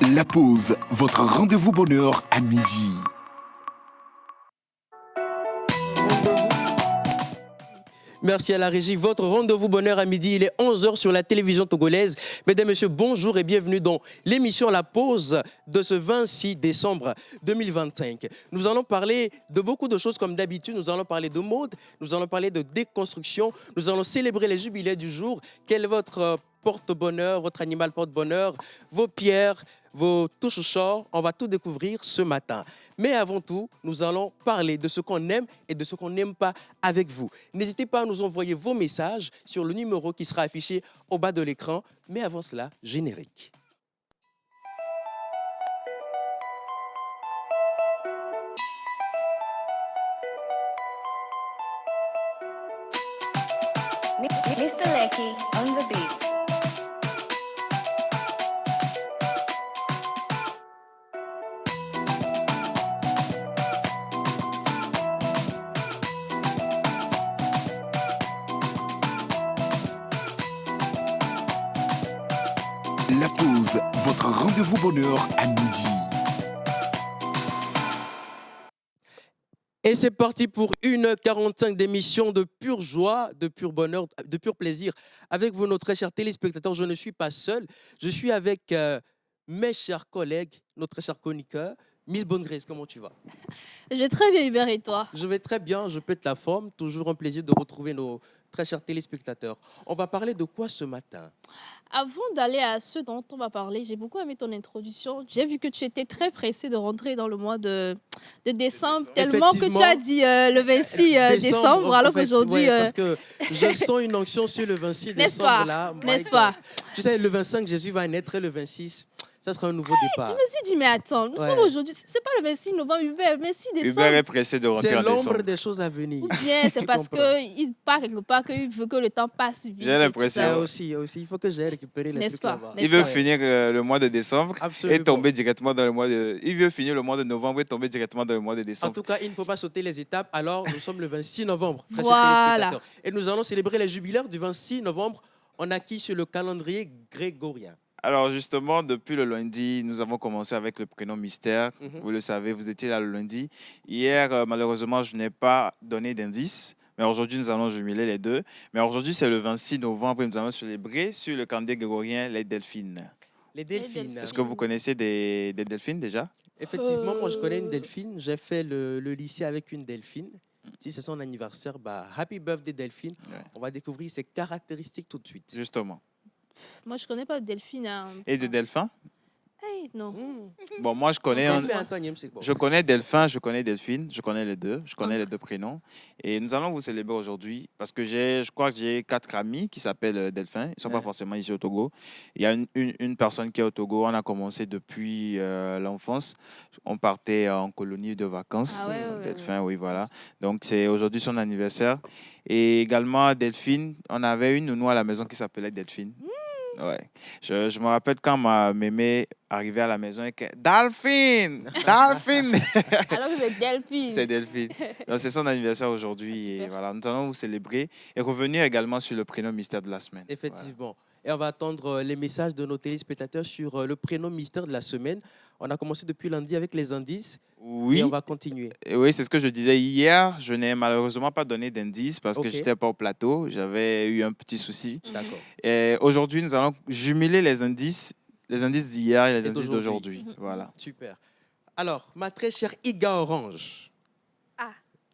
La pause, votre rendez-vous bonheur à midi. Merci à la régie. Votre rendez-vous bonheur à midi, il est 11h sur la télévision togolaise. Mesdames, Messieurs, bonjour et bienvenue dans l'émission La Pause de ce 26 décembre 2025. Nous allons parler de beaucoup de choses comme d'habitude. Nous allons parler de mode, nous allons parler de déconstruction, nous allons célébrer les jubilés du jour. Quel est votre porte-bonheur, votre animal porte-bonheur, vos pierres, vos touches chors, on va tout découvrir ce matin. Mais avant tout, nous allons parler de ce qu'on aime et de ce qu'on n'aime pas avec vous. N'hésitez pas à nous envoyer vos messages sur le numéro qui sera affiché au bas de l'écran. Mais avant cela, générique. Mr. Lecky on the beat. La pause, votre rendez-vous bonheur à midi. Et c'est parti pour 1h45 d'émission de pure joie, de pur bonheur, de pur plaisir. Avec vous, nos très chers téléspectateurs, je ne suis pas seul. Je suis avec mes chers collègues, nos très chers chroniqueurs. Miss Bonne Grace, comment tu vas? Je vais très bien, Hubert, et toi? Je vais très bien, je pète la forme. Toujours un plaisir de retrouver nos très chers téléspectateurs. On va parler de quoi ce matin? Avant d'aller à ce dont on va parler, j'ai beaucoup aimé ton introduction. J'ai vu que tu étais très pressé de rentrer dans le mois de décembre, tellement que tu as dit le 26 décembre, alors qu'aujourd'hui... Parce que je sens une onction sur le 26 N'est-ce décembre. pas? Là. N'est-ce pas? Tu sais, le 25, Jésus va naître et le 26, ça sera un nouveau départ. Je me suis dit, mais attends, nous sommes aujourd'hui, c'est pas le 26 novembre, Hubert, le 26 décembre. Hubert est pressé de rentrer C'est en décembre. l'ombre des choses à venir. Ou bien c'est Tu parce comprends. qu'il part quelque part qu'il veut que le temps passe vite. J'ai et tout l'impression. ça. Aussi, il faut que j'aille récupérer les N'est-ce trucs pas? là-bas. N'est-ce Il veut pas? finir le mois de décembre Absolument. et tomber directement dans le mois de... Il veut finir le mois de novembre et tomber directement dans le mois de En décembre. tout cas, il ne faut pas sauter les étapes. Alors, nous sommes le 26 novembre. très chers Voilà. téléspectateurs. Et nous allons célébrer les jubilaires du 26 novembre. On a qui sur le calendrier grégorien? Alors justement, depuis le lundi, nous avons commencé avec le prénom mystère. Mhm. Vous le savez, vous étiez là le lundi. Hier, malheureusement, je n'ai pas donné d'indice. Mais aujourd'hui, nous allons jumeler les deux. Mais aujourd'hui, c'est le 26 novembre et nous allons célébrer sur le calendrier grégorien les delphines. Les delphines. delphines. Est-ce que vous connaissez des delphines déjà? Effectivement, moi, je connais une delphine. J'ai fait le lycée avec une delphine. Si c'est son anniversaire, happy birthday Delphine. Ouais. On va découvrir ses caractéristiques tout de suite. Justement. Moi, je connais pas Delphine. Hein. Et de delphins? Hey, non. Bon, moi, je connais... un- Delphine, Antoine, c'est bon. Je connais Delphin, je connais Delphine, je connais les deux, je connais les deux prénoms. Et nous allons vous célébrer aujourd'hui parce que je crois que j'ai 4 amis qui s'appellent Delphin. Ils ne sont pas Ouais. forcément ici au Togo. Il y a une personne qui est au Togo. On a commencé depuis l'enfance. On partait en colonie de vacances. Ah ouais, ouais, Delphin, oui, voilà. Donc, c'est aujourd'hui son anniversaire. Et également, Delphine, on avait une nounou à la maison qui s'appelait Delphine. Ouais. Je me rappelle quand ma mémé arrivait à la maison et que Delphine, Delphine, Alors que c'est Delphine. c'est Delphine. Donc c'est son anniversaire aujourd'hui Ah, et super. voilà, nous allons vous célébrer et revenir également sur le prénom mystère de la semaine. Effectivement. Et on va attendre les messages de nos téléspectateurs sur le prénom mystère de la semaine. On a commencé depuis lundi avec les indices Voilà. Oui, et on va continuer. et oui, c'est ce que je disais hier. Je n'ai malheureusement pas donné d'indice parce Ok. que je n'étais pas au plateau. J'avais eu un petit souci. D'accord. Et aujourd'hui, nous allons jumeler les indices d'hier et les Et indices d'aujourd'hui. d'aujourd'hui. Voilà. Super. Alors, ma très chère Iga Orange.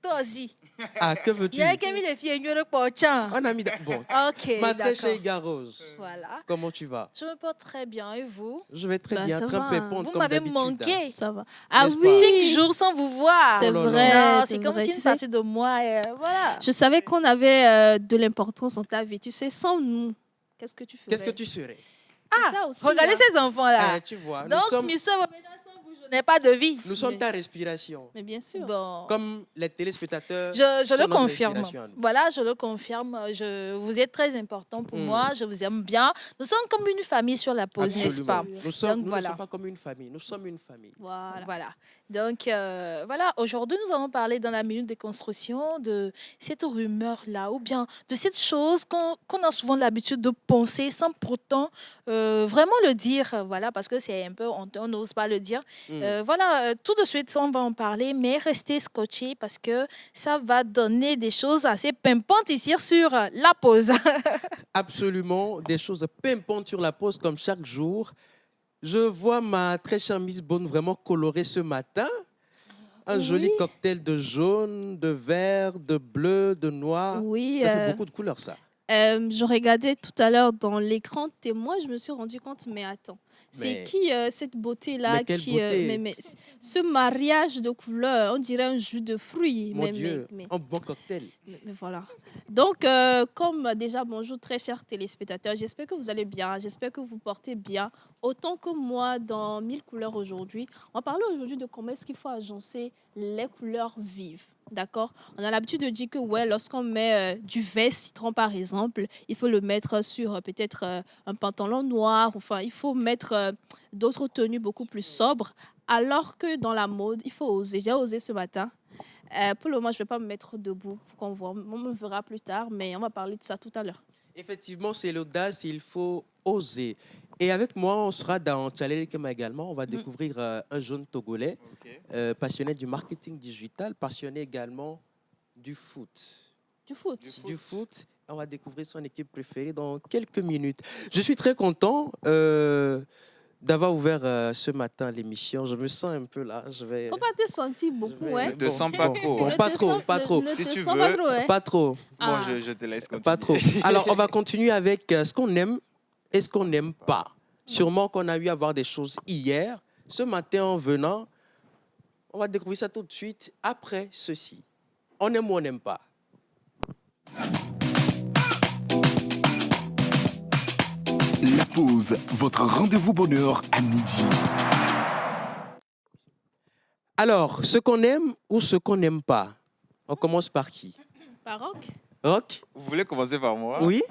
Toi aussi. Ah, que veux-tu? Il y a qui les filles ignorent pas tiens. On a mis... Bon, Ok, ma très chère d'accord. Iga Rose, Voilà. comment tu vas? Je me porte très bien et vous? Je vais très Bah, bien, ça très va. pépante Vous comme m'avez d'habitude, hein. manqué. Ça va. Ah N'est-ce oui. pas? 5 jours sans vous voir. C'est Oh là là. vrai. Non, c'est c'est comme vrai. si Tu une sais, partie de moi, voilà. je savais qu'on avait de l'importance dans ta vie. Tu sais, sans nous, qu'est-ce que tu ferais? Qu'est-ce que tu serais? C'est ça aussi, Regardez hein. ces enfants-là. Ah, tu vois, Donc, mes soeurs, sans vous, je n'ai pas de vie. nous sommes Mais- ta respiration. Mais bien sûr. Bon. Comme les téléspectateurs. Je sont le notre confirme. inspiration à nous. Voilà, je le confirme. Vous êtes très important pour moi. Je vous aime bien. Nous sommes comme une famille sur la pause, n'est-ce pas? Absolument. Nous Donc, ne voilà. sommes pas comme une famille, nous sommes une famille. Voilà. Voilà. Donc, voilà, aujourd'hui, nous allons parler dans la minute de construction de cette rumeur-là, ou bien de cette chose qu'on a souvent l'habitude de penser sans pourtant vraiment le dire, voilà, parce que c'est un peu, on n'ose pas le dire. Voilà, tout de suite, on va en parler, mais restez scotchés parce que ça va donner des choses assez pimpantes ici sur la pause. Absolument, des choses pimpantes sur la pause comme chaque jour. Je vois ma très chère Miss Bone vraiment colorée ce matin. Un joli cocktail de jaune, de vert, de bleu, de noir. Oui, Ça fait beaucoup de couleurs, ça. je regardais tout à l'heure dans l'écran témoin, je me suis rendu compte, mais attends, c'est Mais- qui cette beauté-là Mais quelle beauté. ce mariage de couleurs, on dirait un jus de fruits. Mon Dieu, un bon cocktail. Mais voilà. Donc, comme déjà, bonjour très chers téléspectateurs, j'espère que vous allez bien, j'espère que vous portez bien, autant que moi dans 1000 couleurs aujourd'hui. On va parler aujourd'hui de comment est-ce qu'il faut agencer les couleurs vives. D'accord? On a l'habitude de dire que ouais, lorsqu'on met du vert citron par exemple, il faut le mettre sur peut-être un pantalon noir, enfin il faut mettre d'autres tenues beaucoup plus sobres, alors que dans la mode, il faut oser. J'ai osé ce matin. Pour le moment, je ne vais pas me mettre debout, faut qu'on voit. On me verra plus tard, mais on va parler de ça tout à l'heure. Effectivement, c'est l'audace, il faut oser. Et avec moi, on sera dans Tchalele Kema également. On va découvrir un jeune Togolais, passionné du marketing digital, passionné également du foot. Du foot. Du foot. On va découvrir son équipe préférée dans quelques minutes. Je suis très content d'avoir ouvert ce matin l'émission. Je me sens un peu là. Je vais. Faut pas te sentir beaucoup, ouais. Ne te sens pas trop. Bon, Ne pas te trop, sens- pas ne- trop. Ne Si te tu sens veux. pas trop, ouais. Pas trop. Ah. Bon, je te laisse continuer. Pas trop. Alors, on va continuer avec ce qu'on aime et ce qu'on n'aime pas. Sûrement qu'on a eu à voir des choses hier. Ce matin, en venant, on va découvrir ça tout de suite après ceci. On aime ou on n'aime pas. La pause, votre rendez-vous bonheur à midi. Alors, ce qu'on aime ou ce qu'on n'aime pas. On commence par qui? Baroque. Rock? Vous voulez commencer par moi? Oui?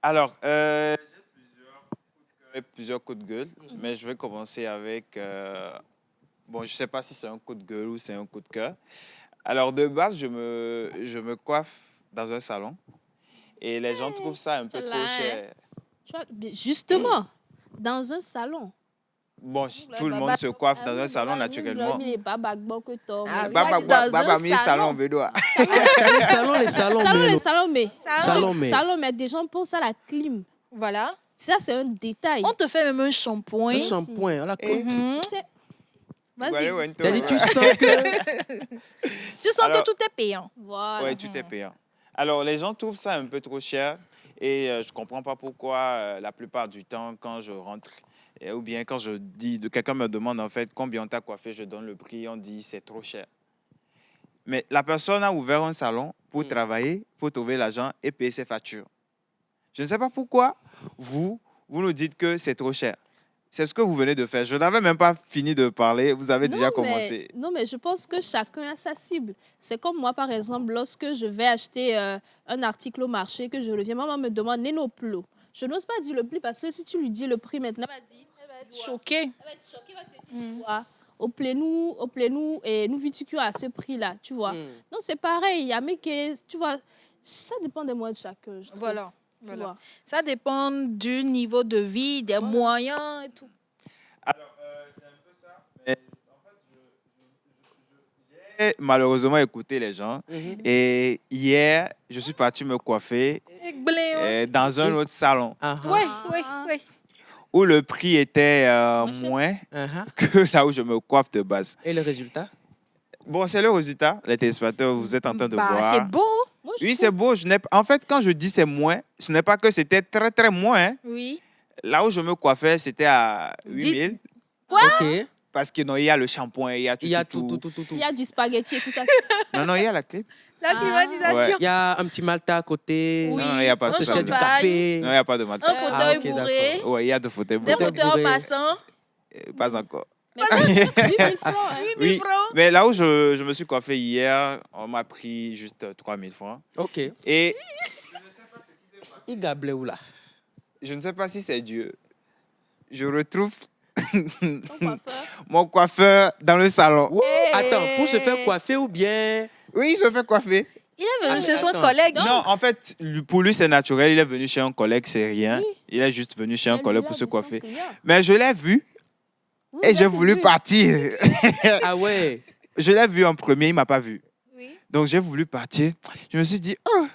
Alors, j'ai plusieurs coups de gueule, mais je vais commencer avec... bon, je ne sais pas si c'est un coup de gueule ou c'est un coup de cœur. Alors, de base, je me coiffe dans un salon et les gens trouvent ça un peu là, trop cher. Tu vois, mais justement, dans un salon. Bon, tout le monde se coiffe dans un salon naturellement. Les babagbo que toi. Ah, mais- Baba, dans un Baba, mi salon, salon. bédois. Les salons, les salons. Salon, mais. Salon, mais. Salon, mais des gens pensent à la clim. Voilà. Ça, c'est un détail. On te fait même un shampoing. Un shampoing, la coque. Mhm. Vas-y. C'est-à-dire, tu sens que... Tu sens Alors- que tout est payant. Voilà. Oui, tout est payant. Alors, les gens trouvent ça un peu trop cher et je ne comprends pas pourquoi la plupart du temps, quand je rentre ou bien quand je dis, quelqu'un me demande en fait combien on t'a coiffé, je donne le prix, on dit c'est trop cher. Mais la personne a ouvert un salon pour travailler, pour trouver l'argent et payer ses factures. Je ne sais pas pourquoi vous nous dites que c'est trop cher. C'est ce que vous venez de faire. Je n'avais même pas fini de parler, vous avez déjà commencé. Non, mais je pense que chacun a sa cible. C'est comme moi, par exemple, lorsque je vais acheter un article au marché, que je reviens, maman me demande Nénoplo. Je n'ose pas dire le prix parce que si tu lui dis le prix maintenant, elle va être Choqué. Elle va être choquée, elle va te dire, quoi, au plénou, et nous vituons à ce prix-là, tu vois. Non, c'est pareil, il y a mais que, tu vois, ça dépend des mois de chacun. je trouve, Voilà. tu Voilà. vois. Ça dépend du niveau de vie, des moyens et tout. Alors, c'est un peu ça. Mais en fait, j'ai malheureusement écouté les gens. Et hier, je suis parti me coiffer dans un autre salon Oui, oui, oui. où le prix était cher. moins que là où je me coiffe de base. Et le résultat? Bon, c'est le résultat. Les téléspectateurs, vous êtes en train de voir. C'est beau. Moi, je Oui, trouve- c'est beau. En fait, quand je dis c'est moins, ce n'est pas que c'était très, très moins. Hein. Oui. Là où je me coiffais, c'était à 8 000. Ok. Parce qu'il y a le shampoing, il y a tout. Il y a tout. tout. Il y a du spaghetti et tout ça. Non, il y a la clé. La climatisation. Il y a un petit malta à côté. Oui. Non, il n'y a pas un tout ça. C'est du champagne, café. Non, il n'y a pas de matin. un fauteuil ok, bourré, d'accord. Oui, il y a de fauteuils des bourrés. fauteuils bourré. passants. Pas encore. Mais 8 000 francs, hein. 8 000 Oui, francs. mais là où je me suis coiffé hier, on m'a pris juste 3 000 francs. Ok. Et Il gablait où là? je ne sais pas si c'est Dieu. Je retrouve... Ton coiffeur. mon coiffeur dans le salon. Wow, Hey. attends, pour se faire coiffer ou bien... Oui, il se fait coiffer. Il est venu Ah, chez son attends. collègue. Non, en fait, pour lui, c'est naturel. Il est venu chez un collègue, c'est rien. Oui. Il est juste venu chez un Même collègue là, pour se de son coiffer. client. Mais je l'ai vu Vous et j'ai l'avez voulu vu. partir. Ah ouais. Je l'ai vu en premier, il ne m'a pas vu. Oui. Donc, j'ai voulu partir. Je me suis dit, oh,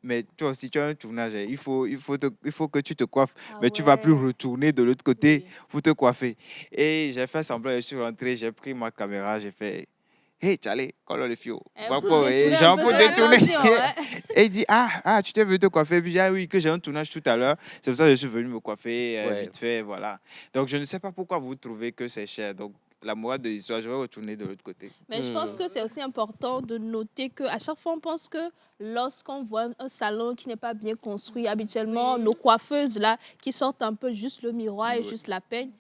mais toi aussi, tu as un tournage. Il faut que tu te coiffes. Ah Mais tu ne vas plus ouais. retourner de l'autre côté Oui. pour te coiffer. Et j'ai fait semblant, je suis rentré, j'ai pris ma caméra, j'ai fait, hey, Charlie, color le fio. Pour détourner un Genre peu pour son détourner. attention, ouais. Et il dit, tu t'es venu te coiffer. Puis j'ai dit, ah oui, que j'ai un tournage tout à l'heure. C'est pour ça que je suis venu me coiffer Ouais. vite fait, voilà. Donc, je ne sais pas pourquoi vous trouvez que c'est cher. Donc, la morale de l'histoire, je vais retourner de l'autre côté. Mais je pense que c'est aussi important de noter qu'à chaque fois, on pense que lorsqu'on voit un salon qui n'est pas bien construit, habituellement, nos coiffeuses, là, qui sortent un peu juste le miroir et Oui. juste la peigne,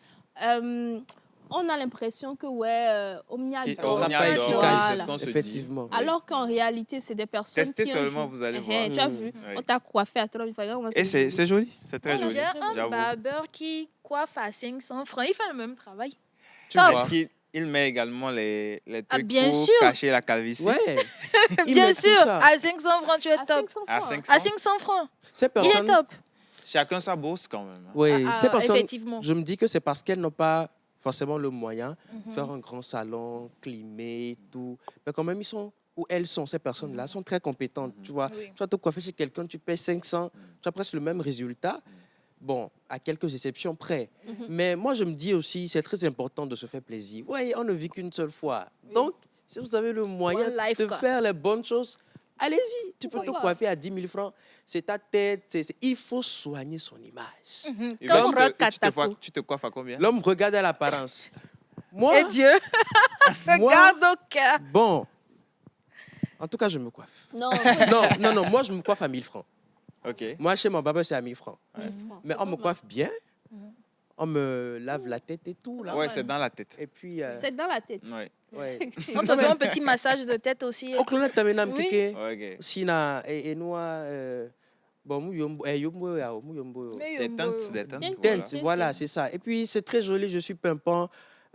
on a l'impression que, on y a Qui- Ça ne sera on y pas adore, efficace, c'est ce qu'on se dit. effectivement. Oui. Alors qu'en réalité, c'est des personnes Testez qui... seulement, vous allez voir. Tu as Mm. vu, Oui. on t'a coiffé à toi. Et c'est joli, c'est très Voilà, joli. J'ai un J'avoue. barbeur qui coiffe à 500 francs. Il fait le même travail. Tu Top. vois. Est-ce qu'il met également les trucs bien pour sûr. cacher la calvitie? Ouais. Il Bien met tout sûr, ça. à 500 francs, tu es À top. 500 À francs. 500. À 500 francs, Ces il est personnes... top. Chacun sa bourse quand même. Hein. Oui, ces personnes... Effectivement. Je me dis que c'est parce qu'elles n'ont pas forcément le moyen de Mhm. faire un grand salon, climé, tout. Mais quand même, ils sont où elles sont, ces personnes-là, sont très compétentes. Tu vois, Oui. tu vas te coiffer chez quelqu'un, tu payes 500, tu as presque le même résultat. Bon, à quelques exceptions près. Mhm. Mais moi, je me dis aussi, c'est très important de se faire plaisir. Oui, on ne vit qu'une seule fois. Donc, si vous avez le moyen One life, de quoi. faire les bonnes choses, allez-y. Tu peux te Pourquoi pas? coiffer à 10 000 francs. C'est ta tête. Il faut soigner son image. Mhm. Et Comme puis, Rock Katako. tu te coiffes à combien? L'homme regarde à l'apparence. Moi, Et Dieu, moi, regarde au cœur. bon, en tout cas, je me coiffe. Non, Non, moi, je me coiffe à 1000 francs. Ok. Moi, chez mon barbeur, c'est à 1000 francs. Ouais. Mais on me coiffe bien. On me lave la tête et tout. Là. Ouais, c'est dans la tête. Et puis, c'est dans la tête. Ouais. ouais. On te fait un petit massage de tête aussi. Au clonat, tu as Oui. Ok. Sina et nous, bon, yombo, Mais Des teintes, Yombo. voilà. Tente, voilà, c'est ça. Et puis, c'est très joli. Je suis pimpant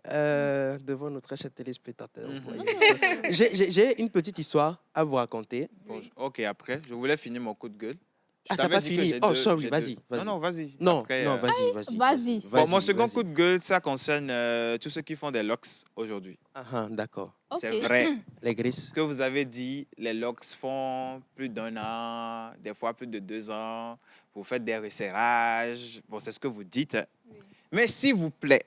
devant nos très chers téléspectateurs. Mhm. vous voyez. J'ai une petite histoire à vous raconter. Bon, ok, après, je voulais finir mon coup de gueule. Je Ah, t'as t'avais pas dit que fini? j'ai Oh, deux- sorry, j'ai vas-y, deux- vas-y. Non, vas-y. Non, Après, non, vas-y. Vas-y. Bon, mon second vas-y. coup de gueule, ça concerne tous ceux qui font des locks aujourd'hui. Ah, d'accord. C'est Ok. vrai. Les grises. Ce que vous avez dit, les locks font plus d'1 an, des fois plus de 2 ans. Vous faites des resserrages. Bon, c'est ce que vous dites. Mais s'il vous plaît,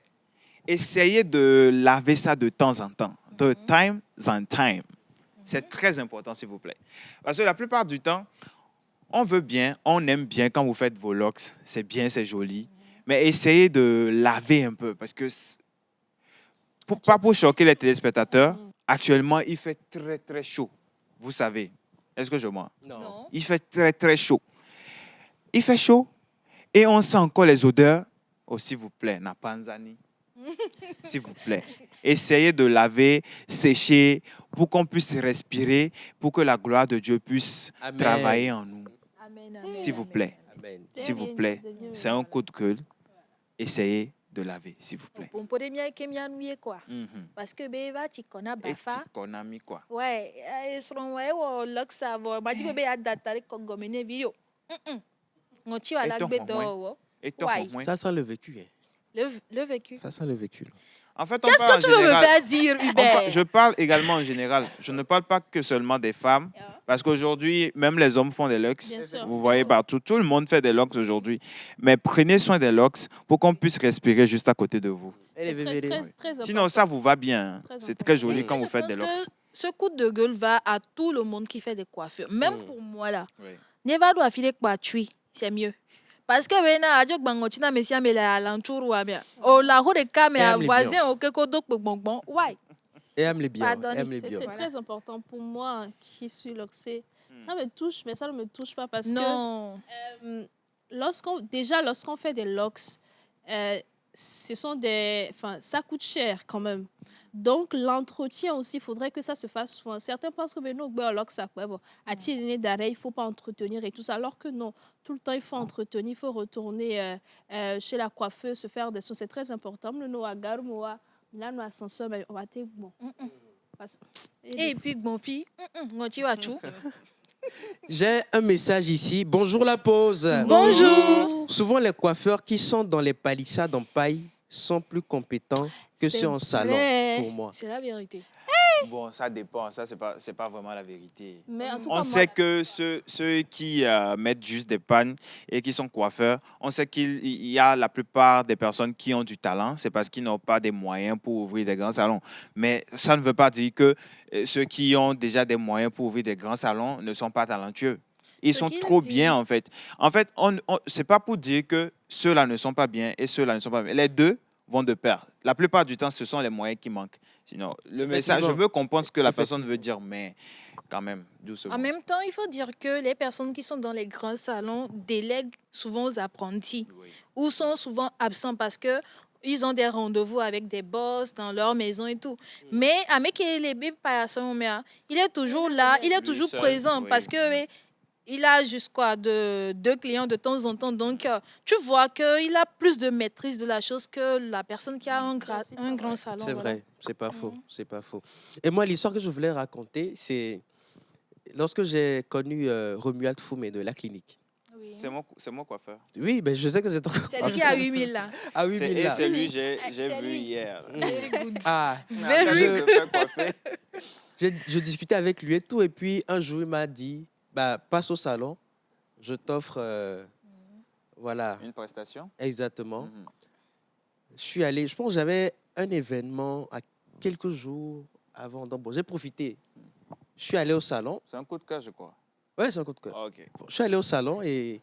essayez de laver ça de temps en temps. De time en time. C'est très important, s'il vous plaît. Parce que la plupart du temps, on veut bien, on aime bien quand vous faites vos locks. C'est bien, c'est joli. Mais essayez de laver un peu. Parce que, pas pour choquer les téléspectateurs, actuellement, il fait très, très chaud. Vous savez. Est-ce que je mens? Non. Il fait très, très chaud. Il fait chaud et on sent encore les odeurs. Oh, s'il vous plaît, Napanzani. S'il vous plaît. Essayez de laver, sécher pour qu'on puisse respirer, pour que la gloire de Dieu puisse Amen. travailler en nous. Amen, amen, S'il vous amen. plaît. Amen. S'il vous plaît. C'est un coup de gueule. Essayez de laver, s'il vous plaît. Pour les miens qui m'y noué quoi. Mhm. Parce que bébé tu connais Et bafa. qu'on a mis quoi? Ouais, ils seront ouais ou loxa bo. M'a dit bébé a datare kongomene vidéo. Ngoti wala Et ton gbedo moins. wo. Et toi, Ouais. au moins. Ça sent le vécu. Hein. Le vécu. Ça sent le vécu. là. En fait, on Qu'est-ce parle que tu en veux me général. faire dire, Hubert? Je parle également en général. Je ne parle pas que seulement des femmes. Parce qu'aujourd'hui, même les hommes font des locks. Bien sûr, Vous bien voyez sûr. partout. Tout le monde fait des locks aujourd'hui. Mais prenez soin des locks pour qu'on puisse respirer juste à côté de vous. Et les C'est bébés. très Sinon, important. ça vous va bien. Très C'est important. très joli Mm. quand vous Je faites des pense locks. que ce coup de gueule va à tout le monde qui fait des coiffures. Même Mm. pour moi là. Oui. Neva doit filer quoi tu c'est mieux. Parce que bena adjok bangotina mesia mele alentour ou bien. Oh la ho de cam Aime les voisin au keko dok bonbon. Why? Et aime les biens. Pardonne. Aime les C'est biens. très important pour moi qui suis loxée. Ça me touche, mais ça ne me touche pas parce Non. que lorsqu'on fait des locks, ce sont ça coûte cher quand même. Donc l'entretien aussi, il faudrait que ça se fasse souvent. Certains pensent que nous locks ça bon, à tirer d'arrêt, il faut pas entretenir et tout ça, alors que non, tout le temps il faut entretenir, il faut retourner chez la coiffeuse, se faire des soins, c'est très important. Nous Là, nous, ascenseur, mais on va être bon. Parce- Et puis, bon, puis, tu vas tout. J'ai un message ici. Bonjour la pause. Bonjour. Souvent, les coiffeurs qui sont dans les palissades en paille sont plus compétents que C'est ceux en salon, vrai. pour moi. C'est la vérité. Bon, ça dépend. Ça, c'est pas vraiment la vérité. Mais en tout cas, On moi, sait que ceux qui mettent juste des pannes et qui sont coiffeurs, on sait qu'il y a la plupart des personnes qui ont du talent, c'est parce qu'ils n'ont pas des moyens pour ouvrir des grands salons. Mais ça ne veut pas dire que ceux qui ont déjà des moyens pour ouvrir des grands salons ne sont pas talentueux. Ils Ce sont qu'il trop dit. bien, en fait. En fait, c'est pas pour dire que ceux-là ne sont pas bien et ceux-là ne sont pas bien. Les deux vont de pair. La plupart du temps, ce sont les moyens qui manquent. Sinon, le message, je veux comprendre ce que la personne veut dire, mais quand même, doucement. En même temps, il faut dire que les personnes qui sont dans les grands salons délèguent souvent aux apprentis Oui. ou sont souvent absents parce que ils ont des rendez-vous avec des boss dans leur maison et tout. Mais avec les bébés il est toujours là, il est Lui toujours seul, présent oui. parce que il a juste quoi, deux clients de temps en temps. Donc, tu vois qu'il a plus de maîtrise de la chose que la personne qui a un grand salon. C'est voilà. vrai, c'est pas faux, c'est pas faux. Et moi, l'histoire que je voulais raconter, c'est lorsque j'ai connu Romuald Foumé de la clinique. Oui. C'est mon coiffeur. Oui, mais je sais que c'est ton C'est lui qui a 8000 là. Ah oui, mais Et là. c'est lui, j'ai C'est vu lui. hier. Very good. Ah, Very Après, je good. me fais coiffer. je discutais avec lui et tout, et puis un jour, il m'a dit, bah, passe au salon, je t'offre, voilà, Une prestation. exactement. Mhm. Je suis allé, je pense que j'avais un événement à quelques jours avant, donc bon, j'ai profité. Je suis allé au salon, C'est un coup de cœur, je crois. ouais, c'est un coup de cœur. Ah, ok. Je suis allé au salon et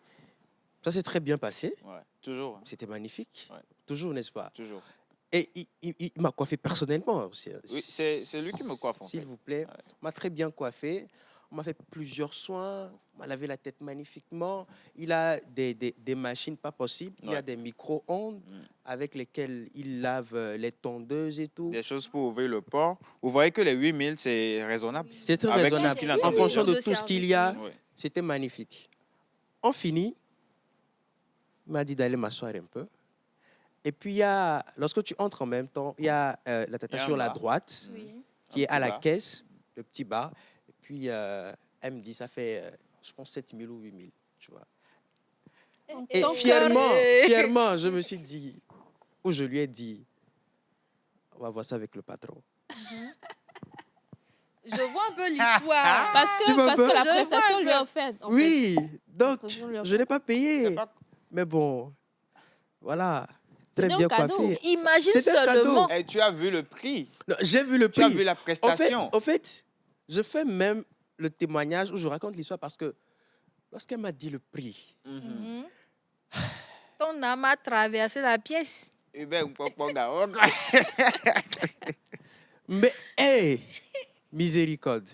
ça s'est très bien passé. Ouais. Toujours. Hein. C'était magnifique. Ouais. Toujours, n'est-ce pas? Toujours. Et il m'a coiffé personnellement aussi. Oui, c'est lui qui me coiffe, en S'il fait. vous plaît. Ouais. Il m'a très bien coiffé. On m'a fait plusieurs soins. On m'a lavé la tête magnifiquement. Il a des machines pas possibles. Il a Ouais. des micro-ondes Mm. avec lesquels il lave les tondeuses et tout. Des choses pour ouvrir le port. Vous voyez que les 8000, c'est raisonnable. C'est très Avec tout raisonnable. ce qu'il a En entendu fonction dire. de tout ce qu'il y a, Oui. c'était magnifique. On finit. Il m'a dit d'aller m'asseoir un peu. Et puis, il y a, lorsque tu entres en même temps, il y a la tata Il y a un sur la bar. droite Oui. qui est Un à petit la bar. caisse, le petit bar. Et puis, elle me dit, ça fait, je pense, 7 000 ou 8 000, tu vois. Et Ton fièrement, cœur. fièrement, je me suis dit, ou je lui ai dit, on va voir ça avec le patron. Je vois un peu l'histoire. parce que, Tu vois parce un peu que la Je vois prestation un lui peu. est offerte. en fait. Oui, donc, Faisons lui je n'ai pas payé. C'est pas- Mais bon, voilà, très C'était un bien cadeau. coiffé. Imagine C'était un seulement. Eh, tu as vu le prix. Non, j'ai vu le Tu as prix. vu la prestation. Au fait, je fais même le témoignage où je raconte l'histoire parce que lorsqu'elle m'a dit le prix, Mhm. Mhm. Ton âme a traversé la pièce. Eh ben, Mpokponga, mais hé, miséricorde.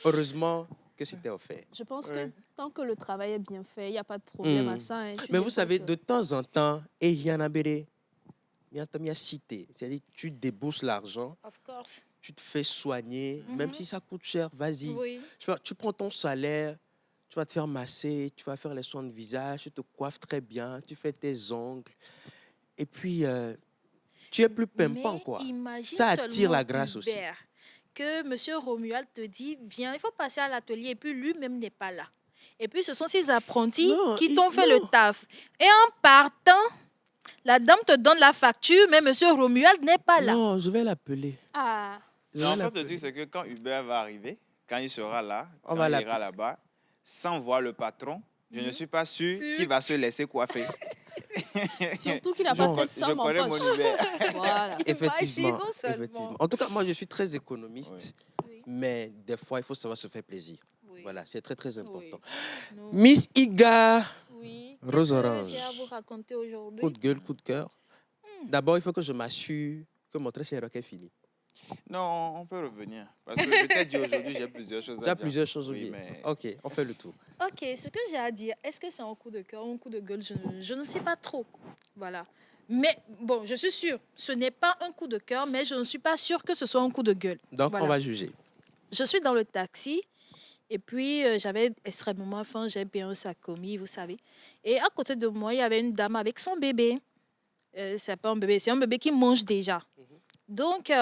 Heureusement que c'était offert. Je pense Ouais. que tant que le travail est bien fait, il n'y a pas de problème Mm. à ça. hein. Tu Mais vous déposes. savez, de temps en temps, et il y en a béré, il y a un cité. C'est-à-dire tu débourses l'argent, Of course. tu te fais soigner, Mhm. même si ça coûte cher, vas-y. Oui. Tu prends ton salaire, tu vas te faire masser, tu vas faire les soins de visage, tu te coiffes très bien, tu fais tes ongles. Et puis, tu es plus pimpant, Mais quoi. imagine Ça attire seulement la grâce aussi. Hubert, que M. Romuald te dit, viens, il faut passer à l'atelier. Et puis lui-même n'est pas là. Et puis ce sont ses apprentis Non, qui t'ont fait non. le taf. Et en partant, la dame te donne la facture, mais M. Romuald n'est pas là. Non, je vais l'appeler. Ah, Je Non, vais en fait, le l'appeler. truc, c'est que quand Hubert va arriver, quand il sera là, On quand va il l'appeler. ira là-bas, sans voir le patron, je ne suis pas sûr Sûr. qu'il va se laisser coiffer. surtout qu'il n'a Jean, pas cette Je somme en connais poche. mon Hubert. Voilà. Effectivement, Imaginons seulement. effectivement. En tout cas, moi, je suis très économiste, Oui. mais des fois, il faut savoir se faire plaisir. Oui. Voilà, c'est très, très important. Non. Miss Iga, Oui. Rose Qu'est-ce que orange. j'ai à vous raconter aujourd'hui? coup de gueule, coup de cœur. D'abord, il faut que je m'assure que mon très cher rock est fini. Non, on peut revenir. Parce que je t'ai dit aujourd'hui, j'ai plusieurs choses Tu à as dire. plusieurs choses Oui, oubliées. mais Ok, on fait le tour. Ok, ce que j'ai à dire, est-ce que c'est un coup de cœur ou un coup de gueule? Je ne sais pas trop. Voilà. Mais bon, je suis sûre, ce n'est pas un coup de cœur, mais je ne suis pas sûre que ce soit un coup de gueule. Donc, Voilà. on va juger. Je suis dans le taxi et puis j'avais extrêmement faim, j'ai bien un sac commis, vous savez. Et à côté de moi, il y avait une dame avec son bébé. C'est pas un bébé, c'est un bébé qui mange déjà. Donc,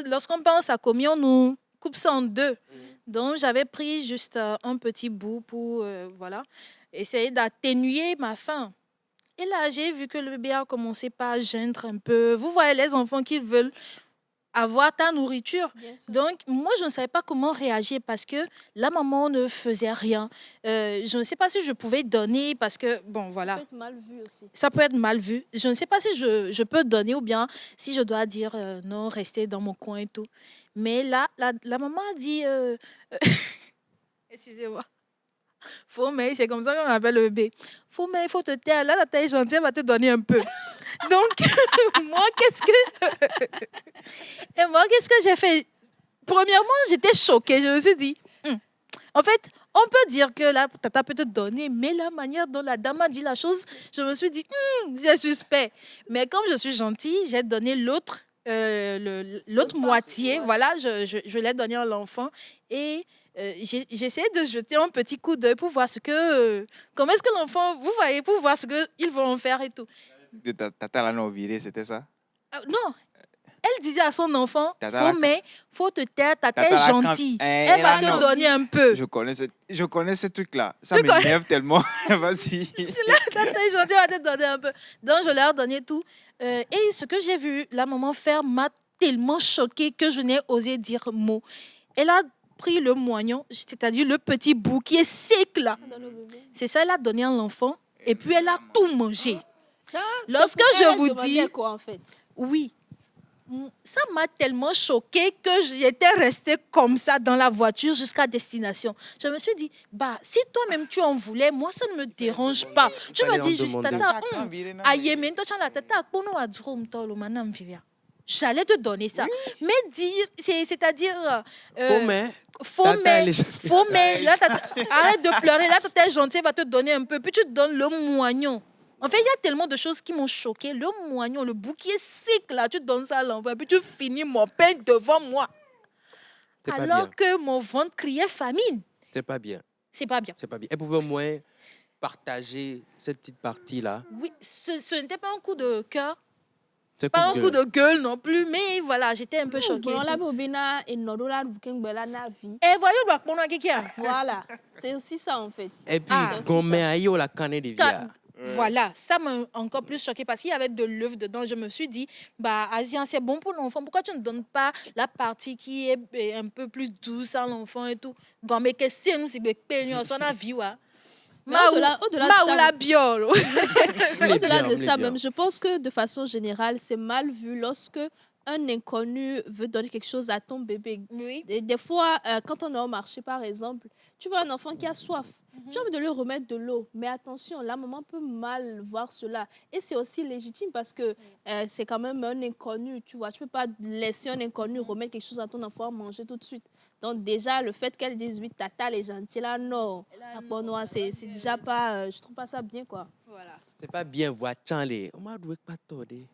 lorsqu'on pense à commis, on nous coupe ça en deux. Donc, j'avais pris juste un petit bout pour voilà, essayer d'atténuer ma faim. Et là, j'ai vu que le bébé a commencé par geindre un peu. Vous voyez les enfants qui veulent avoir ta nourriture. Donc, moi, je ne savais pas comment réagir parce que la maman ne faisait rien. Je ne sais pas si je pouvais donner parce que, bon, voilà. Ça peut être mal vu aussi. Ça peut être mal vu. Je ne sais pas si je peux donner ou bien si je dois dire non, rester dans mon coin et tout. Mais là, la maman a dit... excusez-moi. Mais c'est comme ça qu'on appelle le bébé. Mais il faut te taire. Là, la taille gentille, elle va te donner un peu. Donc, moi, qu'est-ce que j'ai fait? Premièrement, j'étais choquée. Je me suis dit, en fait, on peut dire que la tata peut te donner, mais la manière dont la dame a dit la chose, je me suis dit, c'est suspect. Mais comme je suis gentille, j'ai donné l'autre moitié. Voilà, je l'ai donné à l'enfant. Et j'ai essayé de jeter un petit coup d'œil pour voir comment est-ce que l'enfant, vous voyez, pour voir ce qu'ils vont en faire et tout. Tata la non virée, c'était ça? Non, elle disait à son enfant, Tata faut te taire, tata Tata est la gentille. camp- Elle va te donner un peu. Je connais ce truc-là. Ça m'énerve tellement. Vas-y. Tata est gentille, elle va te donner un peu. Donc, je leur ai donné tout. Et ce que j'ai vu la maman faire m'a tellement choquée que je n'ai osé dire mot. Elle a pris le moignon, c'est-à-dire le petit bout qui est sec là. C'est ça, elle a donné à l'enfant. Et puis, elle a tout mangé. Lorsque je vous dis... quoi, en fait? Oui. Ça m'a tellement choquée que j'étais restée comme ça dans la voiture jusqu'à destination. Je me suis dit, si toi-même tu en voulais, moi ça ne me dérange pas. Tu me dis juste, tata, j'allais te donner ça. Mais dire, c'est-à-dire... Faux mais. Là, arrête de pleurer. Là, t'es gentil, va te donner un peu. Puis tu te donnes le moignon. En fait, il y a tellement de choses qui m'ont choqué. Le moignon, le bout qui est sec, là, tu donnes ça à l'enfant, puis tu finis mon pain devant moi. Alors que mon ventre criait famine. C'est pas bien. C'est pas bien. C'est pas bien. Elle pouvait au moins partager cette petite partie-là. Oui, ce n'était pas un coup de cœur, C'est pas un coup de gueule non plus, mais voilà, j'étais un peu choquée. Bon, la bobina et Norola Bukengbela Navi. Et voyons, doit prendre un kékia. Voilà, c'est aussi ça en fait. Et puis, c'est aussi gomme ça. aïe la canne de viande. Voilà, ça m'a encore plus choquée parce qu'il y avait de l'œuf dedans. Je me suis dit, Asian, c'est bon pour l'enfant. Pourquoi tu ne donnes pas la partie qui est un peu plus douce à l'enfant et tout? Gomme que c'est nous, c'est que son avis, Mais au-delà de ça, la biole. au-delà de ça même, je pense que de façon générale, c'est mal vu lorsque un inconnu veut donner quelque chose à ton bébé. Oui. Des fois, quand on est au marché, par exemple, tu vois un enfant qui a soif. Tu as envie de lui remettre de l'eau. Mais attention, la maman peut mal voir cela. Et c'est aussi légitime parce que c'est quand même un inconnu, tu vois. Tu ne peux pas laisser un inconnu remettre quelque chose à ton enfant à manger tout de suite. Donc déjà, le fait qu'elle dise, oui, tata, les gentils, là, non. C'est déjà pas... je trouve pas ça bien, quoi. Voilà. C'est pas bien voir Chanley. On m'a doué pas tordé.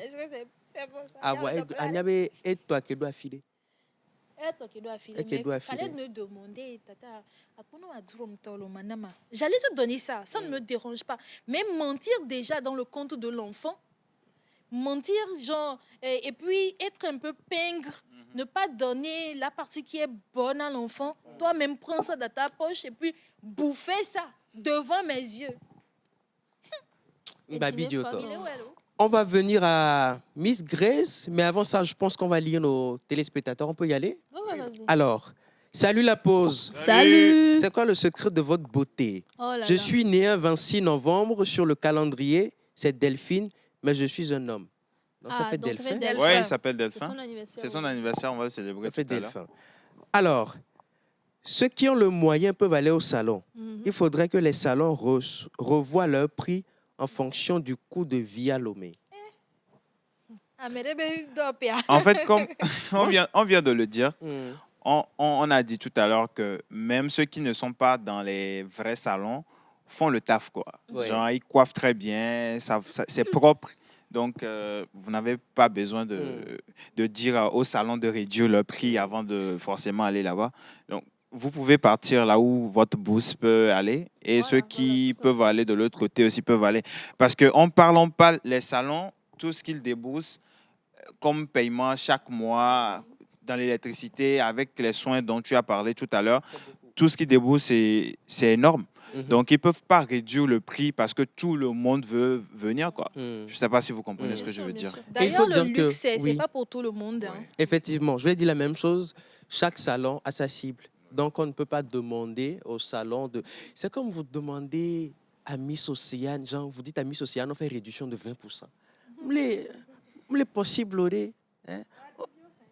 Est-ce que c'est pour ça? Ah ouais, Agnabe et toi qui dois filer. Fallait me demander, tata, j'allais te donner ça, ça ne me dérange pas. Mais mentir déjà dans le compte de l'enfant, mentir genre, et puis être un peu pingre, ne pas donner la partie qui est bonne à l'enfant, toi-même prends ça dans ta poche et puis bouffer ça devant mes yeux. Babi Dioto. Il est où, elle? On va venir à Miss Grace, mais avant ça, je pense qu'on va lire nos téléspectateurs. On peut y aller? Ouais, vas-y. Alors, salut la pause. Salut. C'est quoi le secret de votre beauté? Oh là Je là. suis né un 26 novembre sur le calendrier. C'est Delphine, mais je suis un homme. Donc ça fait donc ça fait Delphin. Delphin. Ouais, il s'appelle C'est Delphin. son anniversaire. C'est son anniversaire, on va le célébrer Ça fait tout à l'heure. Delphin. Alors, ceux qui ont le moyen peuvent aller au salon. Mhm. Il faudrait que les salons revoient leur prix en fonction du coût de vie à Lomé. En fait, comme on vient de le dire, on a dit tout à l'heure que même ceux qui ne sont pas dans les vrais salons font le taf, quoi. Ouais. Genre, ils coiffent très bien, c'est propre. Donc, vous n'avez pas besoin de dire au salon de réduire le prix avant de forcément aller là-bas. Donc, vous pouvez partir là où votre bourse peut aller et Voilà, ceux qui tout ça. peuvent aller de l'autre côté aussi peuvent aller. Parce qu'on ne parle pas, les salons tout ce qu'ils déboursent comme paiement chaque mois dans l'électricité, avec les soins dont tu as parlé tout à l'heure, tout ce qu'ils déboursent, c'est énorme. Donc, ils ne peuvent pas réduire le prix parce que tout le monde veut venir, quoi. Je ne sais pas si vous comprenez ce que je veux dire. D'ailleurs, le dire que- luxe, c'est oui. pas pour tout le monde. Hein. Effectivement, je vais dire la même chose. Chaque salon a sa cible. Donc, on ne peut pas demander au salon de... C'est comme vous demandez à Miss Océane, genre, vous dites à Miss Océane, on fait réduction de 20%. Les possibles, hein?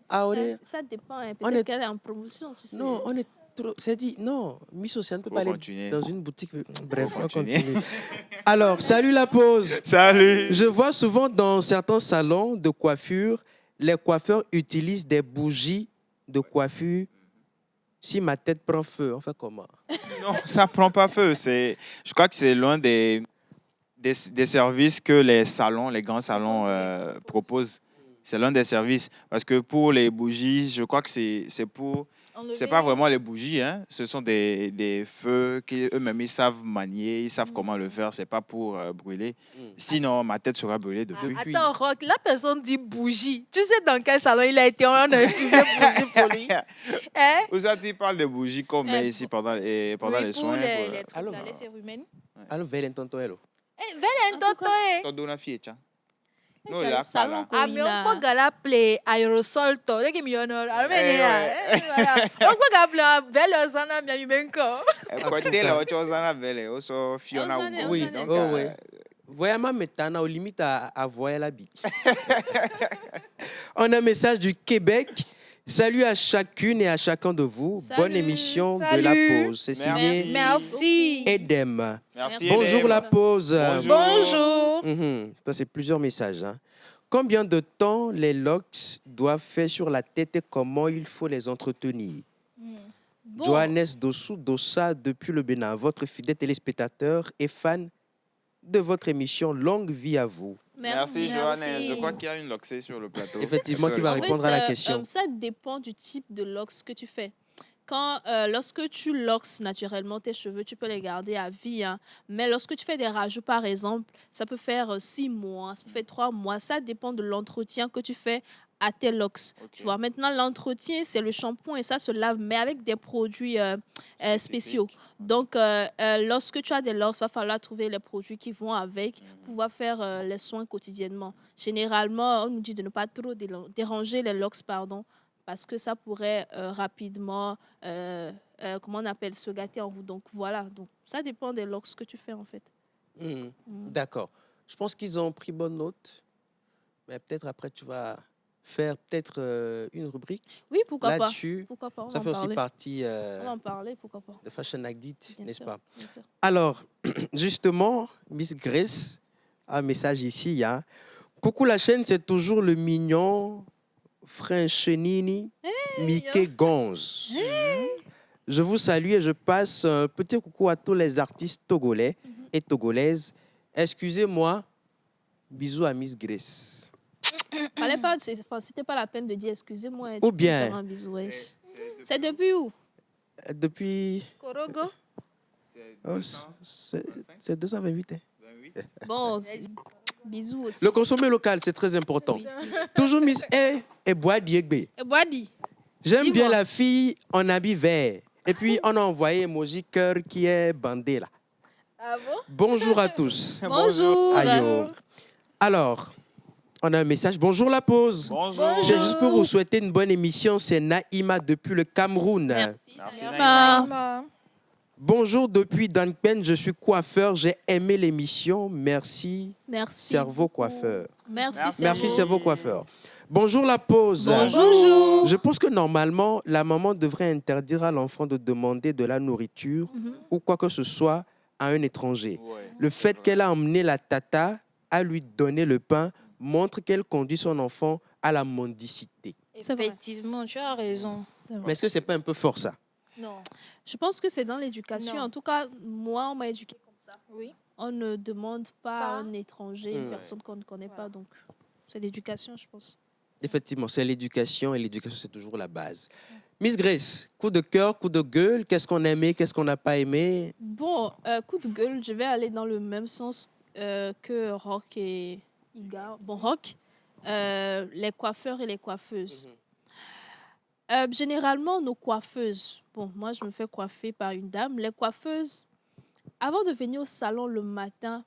Ah, Ça dépend. Hein. On est- Peut-être qu'elle est en promotion. Tu sais. non, on est trop... C'est dit, non, Miss Océane ne peut Faut pas aller continuer. dans une boutique. Bref, on continuer. continue. Alors, salut la pause. Salut! Je vois souvent dans certains salons de coiffure, les coiffeurs utilisent des bougies de coiffure. Si ma tête prend feu, on fait comment? Non, ça ne prend pas feu. Je crois que c'est l'un des services que les salons, les grands salons proposent. C'est l'un des services. Parce que pour les bougies, je crois que c'est pour... C'est pas vraiment les bougies, hein. Ce sont des feux qu'eux-mêmes ils savent manier, ils savent comment le faire. C'est pas pour brûler. Sinon, ma tête sera brûlée depuis. Depuis- Attends, Rock, la personne dit bougie. Tu sais dans quel salon il a été? On a utilisé bougie pour lui. Hein? Aujourd'hui, ils parlent de bougies qu'on met ici pendant les Oui, soins. les trucs, Allô? là, les cérémonies. Alors, Velen Tontoelo. Eh, Velen, toto, eh. Todo na ficha. Eh, Non, tu as là, le salon pas là. Ah, mais on peut gala play aérosol to. Le qui millionnaire. Ah, mais voilà. On peut gala play Velen zana bien benko. Côté là, autre chose en belle, aussi Fiona Ozane, Ugo. Oui, Ozane, Donc, oh, oui. Vraiment, maintenant, au limite à voir la bite. On a un message du Québec. Salut à chacune et à chacun de vous. Salut. Bonne émission de Salut. la pause. C'est signé Merci. Edem. Merci. Bonjour Hélène. la pause. Bonjour. Bonjour. Ça, c'est plusieurs messages. Hein. Combien de temps les locks doivent faire sur la tête et comment il faut les entretenir? Bon, Johannes Dossou Dossa depuis le Bénin, votre fidèle téléspectateur et fan de votre émission. Longue vie à vous. Merci, merci. Johannes. Je crois qu'il y a une loxée sur le plateau. Effectivement, qui va En fait, répondre à la question. ça dépend du type de locks que tu fais. Lorsque tu locks naturellement tes cheveux, tu peux les garder à vie. Hein. Mais lorsque tu fais des rajouts, par exemple, ça peut faire 6 mois, ça peut faire 3 mois. Ça dépend de l'entretien que tu fais à tes locks. Ok. Tu vois, maintenant, l'entretien, c'est le shampoing et ça se lave, mais avec des produits spéciaux. Donc, lorsque tu as des locks, il va falloir trouver les produits qui vont avec pour pouvoir faire les soins quotidiennement. Généralement, on nous dit de ne pas trop déranger les locks, pardon, parce que ça pourrait rapidement, comment on appelle, se gâter en vous. Donc, voilà. Donc, ça dépend des locks que tu fais, en fait. D'accord. Je pense qu'ils ont pris bonne note. Mais peut-être après, tu vas faire peut-être une rubrique Oui, pourquoi pas. là-dessus. Pourquoi pas, on Ça va fait en aussi parler. partie On va en parler, pourquoi pas. de Fashion Addict, Bien n'est-ce sûr, pas? bien sûr. Alors, justement, Miss Grace a un message ici. Hein. Coucou la chaîne, c'est toujours le mignon Franchenini Mickey Gonz. Je vous salue et je passe un petit coucou à tous les artistes togolais et togolaises. Excusez-moi, bisous à Miss Grace. Fallait pas, c'était pas la peine de dire excusez-moi. Ou tu peux bien- faire un bisou, wesh. C'est depuis où? Depuis... Korogo. oh, c'est 228. Hein. Bon, bisous aussi. Le consommer local, c'est très important. Oui. Toujours Miss et bois Diegbe. Et Boadi, J'aime Dis-moi. bien la fille en habit vert. Et puis, on a envoyé emoji cœur qui est bandé là. Ah bon? Bonjour à tous. bonjour. Aïe, oh. Alors, on a un message. Bonjour la pause. Bonjour. C'est juste pour vous souhaiter une bonne émission. C'est Naïma depuis le Cameroun. Merci, Naïma. Bonjour depuis Dankpen. Je suis coiffeur. J'ai aimé l'émission. Merci, Merci. cerveau coiffeur. Merci, Merci, cerveau. cerveau coiffeur. Bonjour la pause. Bonjour. Je pense que normalement, la maman devrait interdire à l'enfant de demander de la nourriture ou quoi que ce soit à un étranger. Ouais. Le fait qu'elle a emmené la tata à lui donner le pain montre qu'elle conduit son enfant à la mendicité. C'est vrai. Effectivement, tu as raison. Mais est-ce que c'est pas un peu fort ça? Non. Je pense que c'est dans l'éducation. Non. En tout cas, moi, on m'a éduqué comme ça. Oui. On ne demande pas à Pas. un étranger, une Mm. personne qu'on ne connaît Voilà. pas. Donc, c'est l'éducation, je pense. Effectivement, c'est l'éducation et l'éducation, c'est toujours la base. Miss Grace, coup de cœur, coup de gueule, qu'est-ce qu'on a aimé, qu'est-ce qu'on n'a pas aimé? Bon, coup de gueule, je vais aller dans le même sens que Rock et Iga, bon, Rock, les coiffeurs et les coiffeuses. Généralement, nos coiffeuses, bon, moi je me fais coiffer par une dame, les coiffeuses, avant de venir au salon le matin,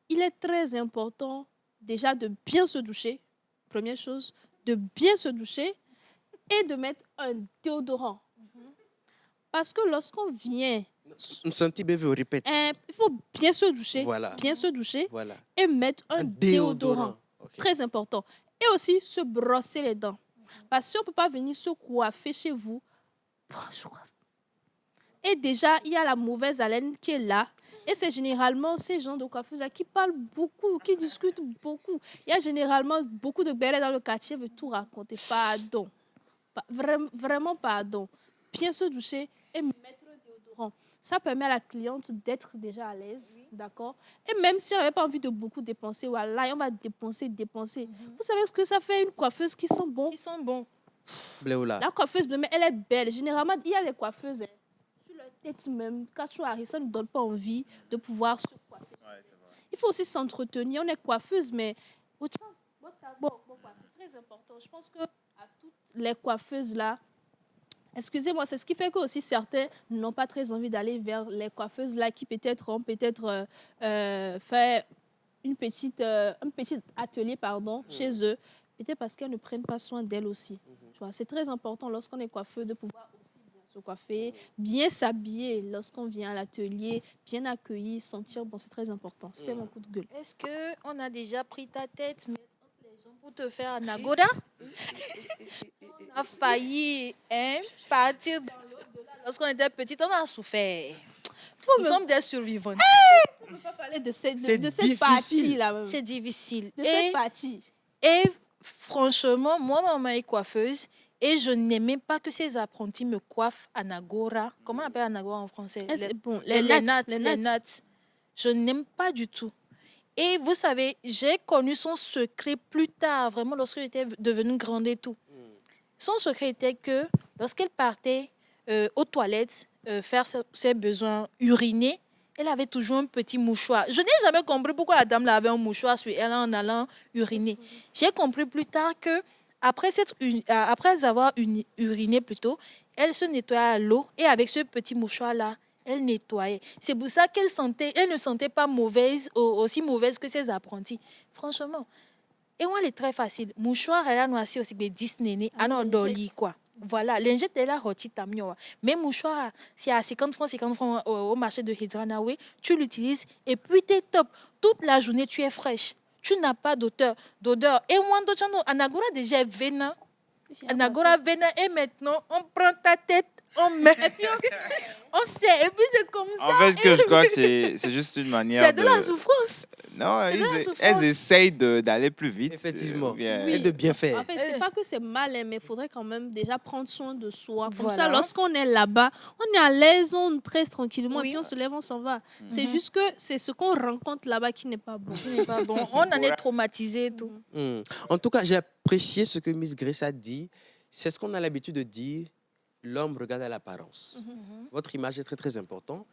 il est très important déjà de bien se doucher, première chose, de bien se doucher et de mettre un déodorant. Parce que lorsqu'on vient, Msanti BV répète. il faut bien se doucher, Voilà. bien se doucher Voilà. et mettre un déodorant. Ok. Très important. Et aussi se brosser les dents. Parce qu'on ne peut pas venir se coiffer chez vous. Et déjà, il y a la mauvaise haleine qui est là. Et c'est généralement ces gens de coiffeuses-là qui parlent beaucoup, qui discutent beaucoup. Il y a généralement beaucoup de bérets dans le quartier, veut tout raconter. Pardon. Vraiment pardon. Bien se doucher et mettre le déodorant. Ça permet à la cliente d'être déjà à l'aise, d'accord? Et même si on n'avait pas envie de beaucoup dépenser, voilà, on va dépenser. Vous savez ce que ça fait une coiffeuse qui sent bon? Ils sont bons. Bléoula. La coiffeuse, mais elle est belle. Généralement, il y a des coiffeuses, sur leur tête même, quand tu arrives, ça ne donne pas envie de pouvoir se coiffer. Il faut aussi s'entretenir. On est coiffeuse, mais c'est très important. Je pense que à toutes les coiffeuses là, excusez-moi, c'est ce qui fait que aussi certains n'ont pas très envie d'aller vers les coiffeuses là qui peut-être ont fait un petit atelier chez eux, peut-être parce qu'elles ne prennent pas soin d'elles aussi. Tu vois, c'est très important lorsqu'on est coiffeur de pouvoir aussi bien se coiffer, bien s'habiller lorsqu'on vient à l'atelier, bien accueilli, sentir bon, c'est très important. C'était mon coup de gueule. Est-ce qu'on a déjà pris ta tête, mais entre les gens pour te faire un agoda? On a failli partir dans l'au-delà. Lorsqu'on était petite, on a souffert. Nous sommes des survivantes. On ne peut pas parler de cette difficile. partie-là. Même. C'est difficile. De cette partie. Et franchement, moi, maman est coiffeuse et je n'aimais pas que ces apprentis me coiffent à Nagora. Comment on appelle Nagora en français? Les nattes. Je n'aime pas du tout. Et vous savez, j'ai connu son secret plus tard, vraiment, lorsque j'étais devenue grande et tout. Son secret était que lorsqu'elle partait aux toilettes faire ses besoins urinés, elle avait toujours un petit mouchoir. Je n'ai jamais compris pourquoi la dame là avait un mouchoir sur elle en allant uriner. J'ai compris plus tard que après avoir uriné plutôt, elle se nettoyait à l'eau et avec ce petit mouchoir là, elle nettoyait. C'est pour ça qu'elle ne sentait pas aussi mauvaise que ses apprentis. Franchement. Et moi, elle est très facile. Mouchoir, elle a noissé aussi, mais 10 nénés, alors doli quoi. Voilà, l'ingénieur elle a rôti tamio. Mais mouchoir, c'est à 50 francs au marché de Hidranawe, tu l'utilises et puis tu es top. Toute la journée, tu es fraîche. Tu n'as pas d'odeur. Et moi, Anagora déjà est vénin. Anagora vénin et maintenant, on prend ta tête, on met. Et puis on sait. Et puis c'est comme ça. En fait, je crois que c'est juste une manière C'est de la souffrance. Non, elles essayent d'aller plus vite. Effectivement. Et de bien faire. En fait, c'est pas que c'est mal, mais il faudrait quand même déjà prendre soin de soi. Comme Voilà. ça, lorsqu'on est là-bas, on est à l'aise, on tresse tranquillement, Oui. et puis on se lève, on s'en va. C'est juste que c'est ce qu'on rencontre là-bas qui n'est pas bon. Ce n'est pas bon. On en est traumatisé et tout. En tout cas, j'ai apprécié ce que Miss Grace a dit. C'est ce qu'on a l'habitude de dire. L'homme regarde à l'apparence. Votre image est très, très importante.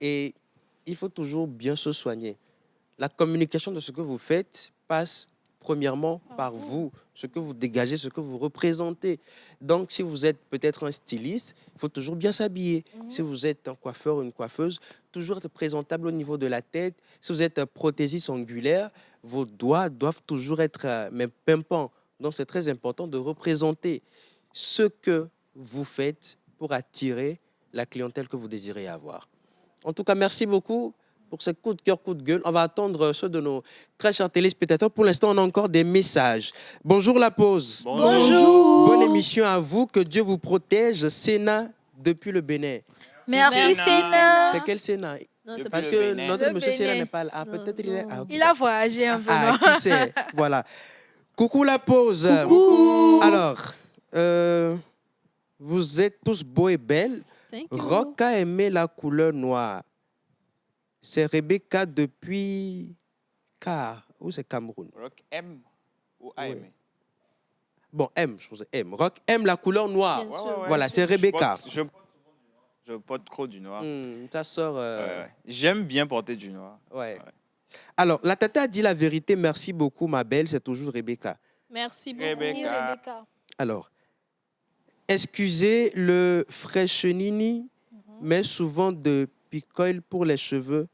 Et il faut toujours bien se soigner. La communication de ce que vous faites passe premièrement par vous, ce que vous dégagez, ce que vous représentez. Donc, si vous êtes peut-être un styliste, il faut toujours bien s'habiller. Si vous êtes un coiffeur ou une coiffeuse, toujours être présentable au niveau de la tête. Si vous êtes un prothésiste ongulaire, vos doigts doivent toujours être même pimpants. Donc, c'est très important de représenter ce que vous faites pour attirer la clientèle que vous désirez avoir. En tout cas, merci beaucoup pour ce coup de cœur, coup de gueule. On va attendre ceux de nos très chers téléspectateurs. Pour l'instant, on a encore des messages. Bonjour la pause. Bonjour. Bonne émission à vous. Que Dieu vous protège. Sénat depuis le Bénin. Merci, Sénat. C'est quel Sénat? Non, c'est Parce le que Bénin. notre Le monsieur Sénat Bénin. n'est pas là. Ah, peut-être il est... Ah, ok. Il a voyagé un peu. Ah, non? qui sait? Voilà. Coucou la pause. Coucou. Alors, vous êtes tous beaux et belles. Thank you. Rock a aimé la couleur noire. C'est Rebecca depuis Car. Où c'est Cameroun? Rock M ou AM? Oui. Bon, M, je pense. M. Rock aime la couleur noire. Bien sûr. Voilà, c'est Rebecca. Je porte trop du noir. Ça sort. Ouais. J'aime bien porter du noir. Ouais. Alors, la tata a dit la vérité. Merci beaucoup, ma belle. C'est toujours Rebecca. Merci beaucoup. Rebecca. Merci, Rebecca. Alors, excusez le freshenini, mais souvent de picoil pour les cheveux.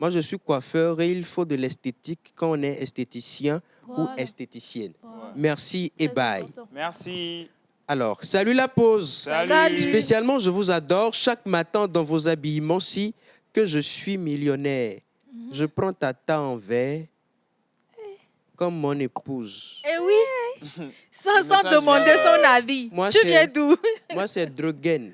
Moi, je suis coiffeur et il faut de l'esthétique quand on est esthéticien ou Voilà. esthéticienne. Voilà. Merci et Très bye. important. Merci. Alors, salut la pause. Salut. Spécialement, je vous adore chaque matin dans vos habillements si que je suis millionnaire. Je prends tata en verre comme mon épouse. Eh oui, sans message demander vient de- son avis. Moi, Tu c'est- viens d'où? Moi, c'est Drogen.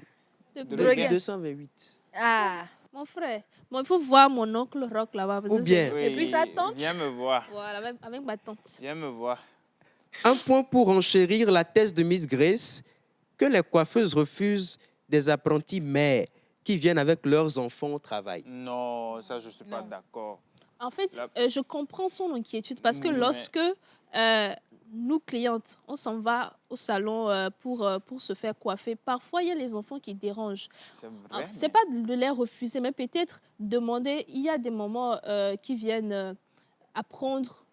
De- 228. Ah, Mon frère, bon, il faut voir mon oncle Rock là-bas. parce Ou que bien. c'est- Et puis sa tante. Viens me voir. Voilà, avec ma tante. Viens me voir. Un point pour enchérir la thèse de Miss Grace, que les coiffeuses refusent des apprentis mères qui viennent avec leurs enfants au travail. Non, ça, je ne suis pas Non. d'accord. En fait, La- je comprends son inquiétude parce que Mais- lorsque nous, clientes, on s'en va au salon pour se faire coiffer, parfois il y a les enfants qui dérangent. C'est Alors, vrai. c'est pas de les refuser, mais peut-être demander. Il y a des moments qui viennent apprendre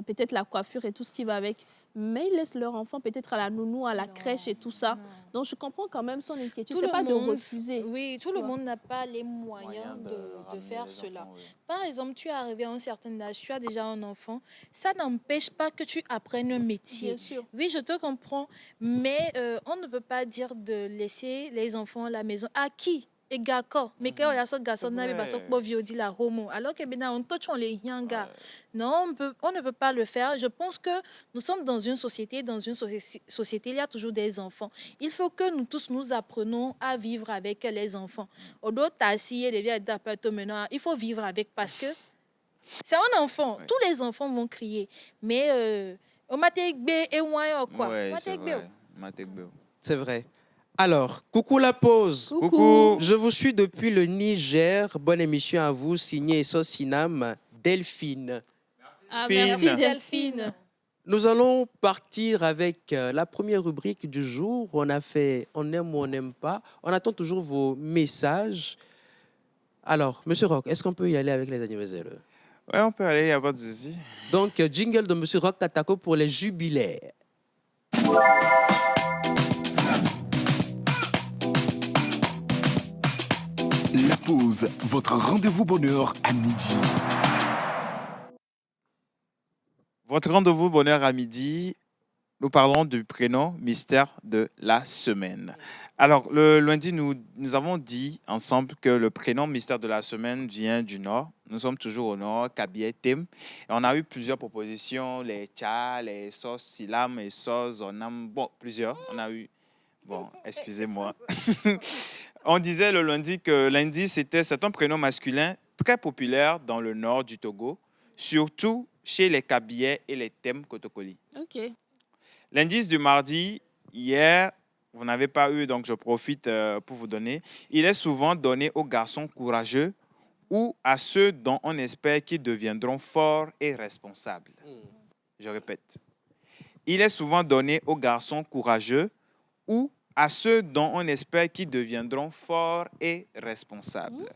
peut-être la coiffure et tout ce qui va avec, mais ils laissent leur enfant peut-être à la nounou, à la non, crèche et tout ça. non. Donc je comprends quand même son inquiétude. Tout C'est le pas de monde- refuser. Oui, tout tu le vois. monde n'a pas les moyens de ramener faire les cela. enfants, oui. Par exemple, tu es arrivé à un certain âge, tu as déjà un enfant. Ça n'empêche pas que tu apprennes un métier. Bien sûr. Oui, je te comprends, mais on ne peut pas dire de laisser les enfants à la maison. À qui? Et d'accord, mais quand il y a ce garçon, C'est il y a vrai. ce vieux dit la homo. Alors que maintenant, on touche les yanga. Ouais. Non, on ne peut pas le faire. Je pense que nous sommes dans une société, il y a toujours des enfants. Il faut que nous tous nous apprenons à vivre avec les enfants. Au-delà maintenant, il faut vivre avec parce que c'est un enfant. Ouais. Tous les enfants vont crier. Mais au mategbe et moi quoi. Ouais, c'est Mategbe. vrai. Mategbe. C'est vrai. Alors, coucou la pause. Coucou. Je vous suis depuis le Niger. Bonne émission à vous. Signé Sosinam Delphine. Ah, Fine. merci Delphine. Nous allons partir avec la première rubrique du jour. On a fait on aime ou on n'aime pas. On attend toujours vos messages. Alors, Monsieur Rock, est-ce qu'on peut y aller avec les anniversaires? Ouais, on peut aller, il n'y a pas de souci. Donc, jingle de Monsieur Rock Katako pour les jubilaires. La pause, votre rendez-vous bonheur à midi. Votre rendez-vous bonheur à midi, nous parlons du prénom mystère de la semaine. Alors, le lundi, nous avons dit ensemble que le prénom mystère de la semaine vient du Nord. Nous sommes toujours au Nord, Kabylie, Tem. Et on a eu plusieurs propositions, les Tcha, les Sos, Silam et Sos, Onam, bon, plusieurs. On a eu, bon, excusez-moi. On disait le lundi que c'est un prénom masculin très populaire dans le Nord du Togo, surtout chez les Kabylie et les Tem Kotokoli. Ok. L'indice du mardi, hier, vous n'avez pas eu, donc je profite pour vous donner. Il est souvent donné aux garçons courageux ou à ceux dont on espère qu'ils deviendront forts et responsables. Je répète. Il est souvent donné aux garçons courageux ou à ceux dont on espère qu'ils deviendront forts et responsables.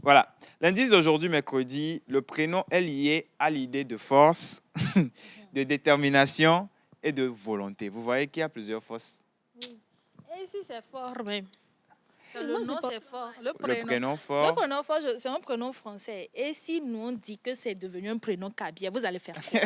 Voilà. L'indice d'aujourd'hui, mercredi, le prénom est lié à l'idée de force, de détermination et de volonté. Vous voyez qu'il y a plusieurs forces. Et si c'est fort même. C'est Moi, le je nom, pense- c'est fort. Le Le prénom. prénom Le fort. prénom fort, c'est un prénom français. Et si nous on dit que c'est devenu un prénom Kabylie, vous allez faire quoi?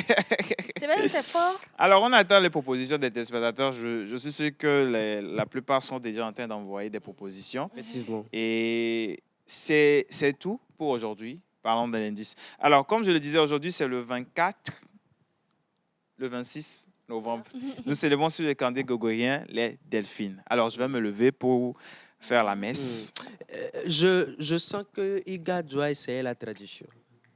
C'est vrai que c'est fort. Alors, on attend les propositions des téléspectateurs. Je suis sûr que la plupart sont déjà en train d'envoyer des propositions. Effectivement. Et c'est tout pour aujourd'hui. Parlons de l'indice. Alors, comme je le disais, aujourd'hui, c'est le 24, le 26 novembre. Nous célébrons sur le calendrier grégorien les delphines. Alors, je vais me lever pour faire la messe. Je sens que Iga doit essayer la traduction.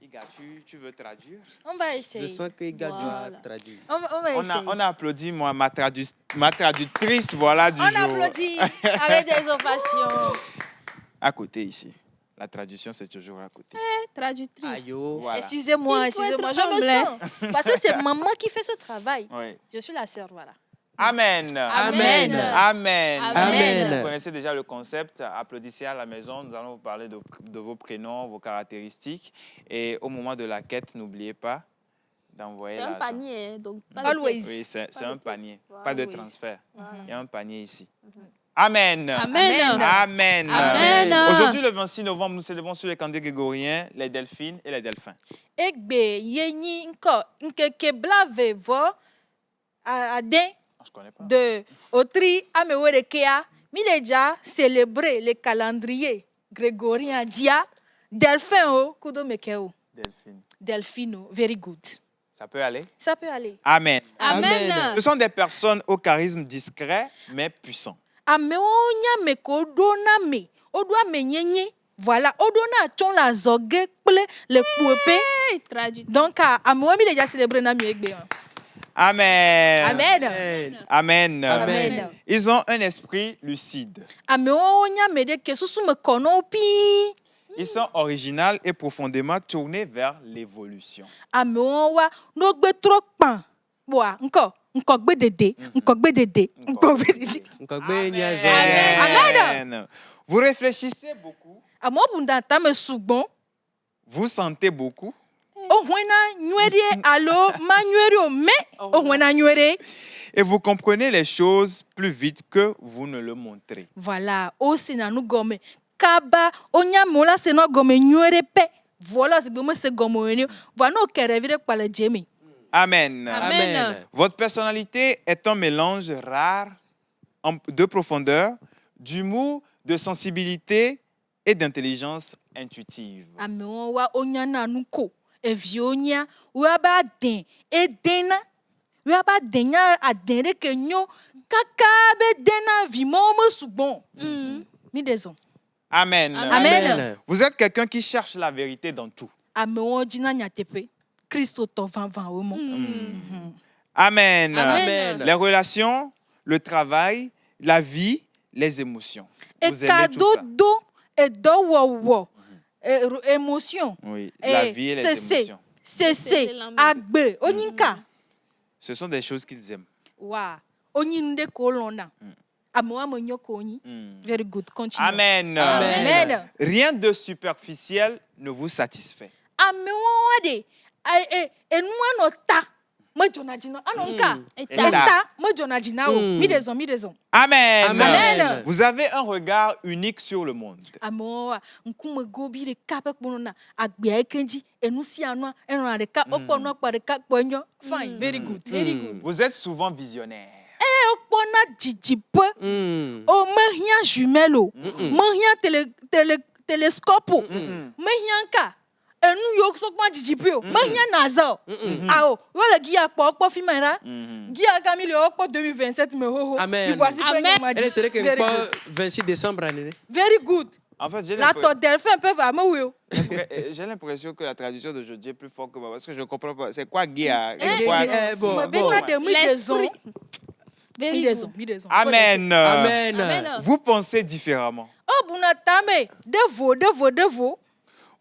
Iga, tu veux traduire? On va essayer. Je sens que Iga Voilà. doit traduire. On va essayer. On a applaudi ma traductrice voilà, du On jour. applaudit avec des ovations. À côté ici. La traduction, c'est toujours à côté. Traductrice. Aïe, oh. Voilà. Excusez-moi, Il faut excusez-moi, être je me humble, sens. Parce que c'est maman qui fait ce travail. Ouais. Je suis la sœur, voilà. Amen. Amen. Amen. Amen. Vous connaissez déjà le concept. Applaudissez à la maison. Nous allons vous parler de vos prénoms, vos caractéristiques. Et au moment de la quête, n'oubliez pas d'envoyer C'est un l'argent. panier, hein, donc pas Always. Oui, c'est Pas un de panier, pièces. pas de Always. transfert. Voilà. Il y a un panier ici. Amen. Amen. Amen. Amen. Aujourd'hui, le 26 novembre, nous célébrons sur les calendriers grégoriens les delphines et les delphins. Egbe yenyi nko nkeke blave vo aden Ah, je connais pas. de Otri Amewerekea Mileja célébrer le calendrier grégorien dia Delphin o kudo mekeo Delphine. Delphino very good. Ça peut aller? Ça peut aller. Amen. Amen. Ce sont des personnes au charisme discret mais puissant. Ameonya meko dona me odwa menyenye voilà odona ton la zoge ple le kuepe Hey, traduit. donc amewa Mileja célébrer na miegbe. Amen. Amen. Amen. Amen. Ils ont un esprit lucide. Ameonya me de ke susu me kono pi. Ils sont originaux et profondément tournés vers l'évolution. Amewo wa no gbe tro pan boa nko gbe dede Nkogbe nyazo. Amen. Vous réfléchissez beaucoup, amo bunda ta me sugbon vous sentez beaucoup o hwena nwere alo ma nwere o me o hwena nwere et vous comprenez les choses plus vite que vous ne le montrez. voilà o sina nu gome kaba onya mola se no gome nwere pe voilà se gbe se gome oni voilà no kere vire pale jemi. Amen. Amen. Votre personnalité est un mélange rare de profondeur, d'humour, de sensibilité et d'intelligence intuitive. Amewo wa onya na nu ko evi onya wa ba den e dena wa ba denya adere ke nyo kaka be dena vi mo mo sugbon mi deson. Amen. Amen. Vous êtes quelqu'un qui cherche la vérité dans tout. Amewo jina nyatepe Christo to van o mo. Amen. Amen. Les relations, le travail, la vie, les émotions. E Vous aimez tout kado ça. do e do wo émotion Oui, la vie et les émotions. c'est agbe onyinka Ce sont des choses qu'ils aiment. wa onyinde ko lona amewa mo nyoko onyi. Very good, continue. Amen. Amen. Rien de superficiel ne vous satisfait. Amewa de enua no ta mo jona jina anonka Eta. eta mo jona jina o mi deson. Amen. Amen. Vous avez un regard unique sur le monde. Amewa nkume gobi de kape kponona agbe ekenji enusi anwa enra de ka opo no pa de ka ponyo. Fine, very good. Very good. Vous êtes souvent visionnaire. Opona jijipe o mahia jumelle o mahia télescope o mahia ka enu yo sokma jijipe o mahia nasa o ao wala gia po fi mara gia Camille o 2027 me ho ho. Amen. Voici Amen. Elle serait que Very pas good. 26 décembre année. Very good. En fait, La to delphin peuvent amo oui. j'ai l'impression que la traduction d'aujourd'hui est plus forte que moi parce que je ne comprends pas. C'est quoi Guia? Bon. Mais ben na de mi raison. Very good. Mi raison. Amen. Amen. Amen. Vous pensez différemment. Oh buna tame devo.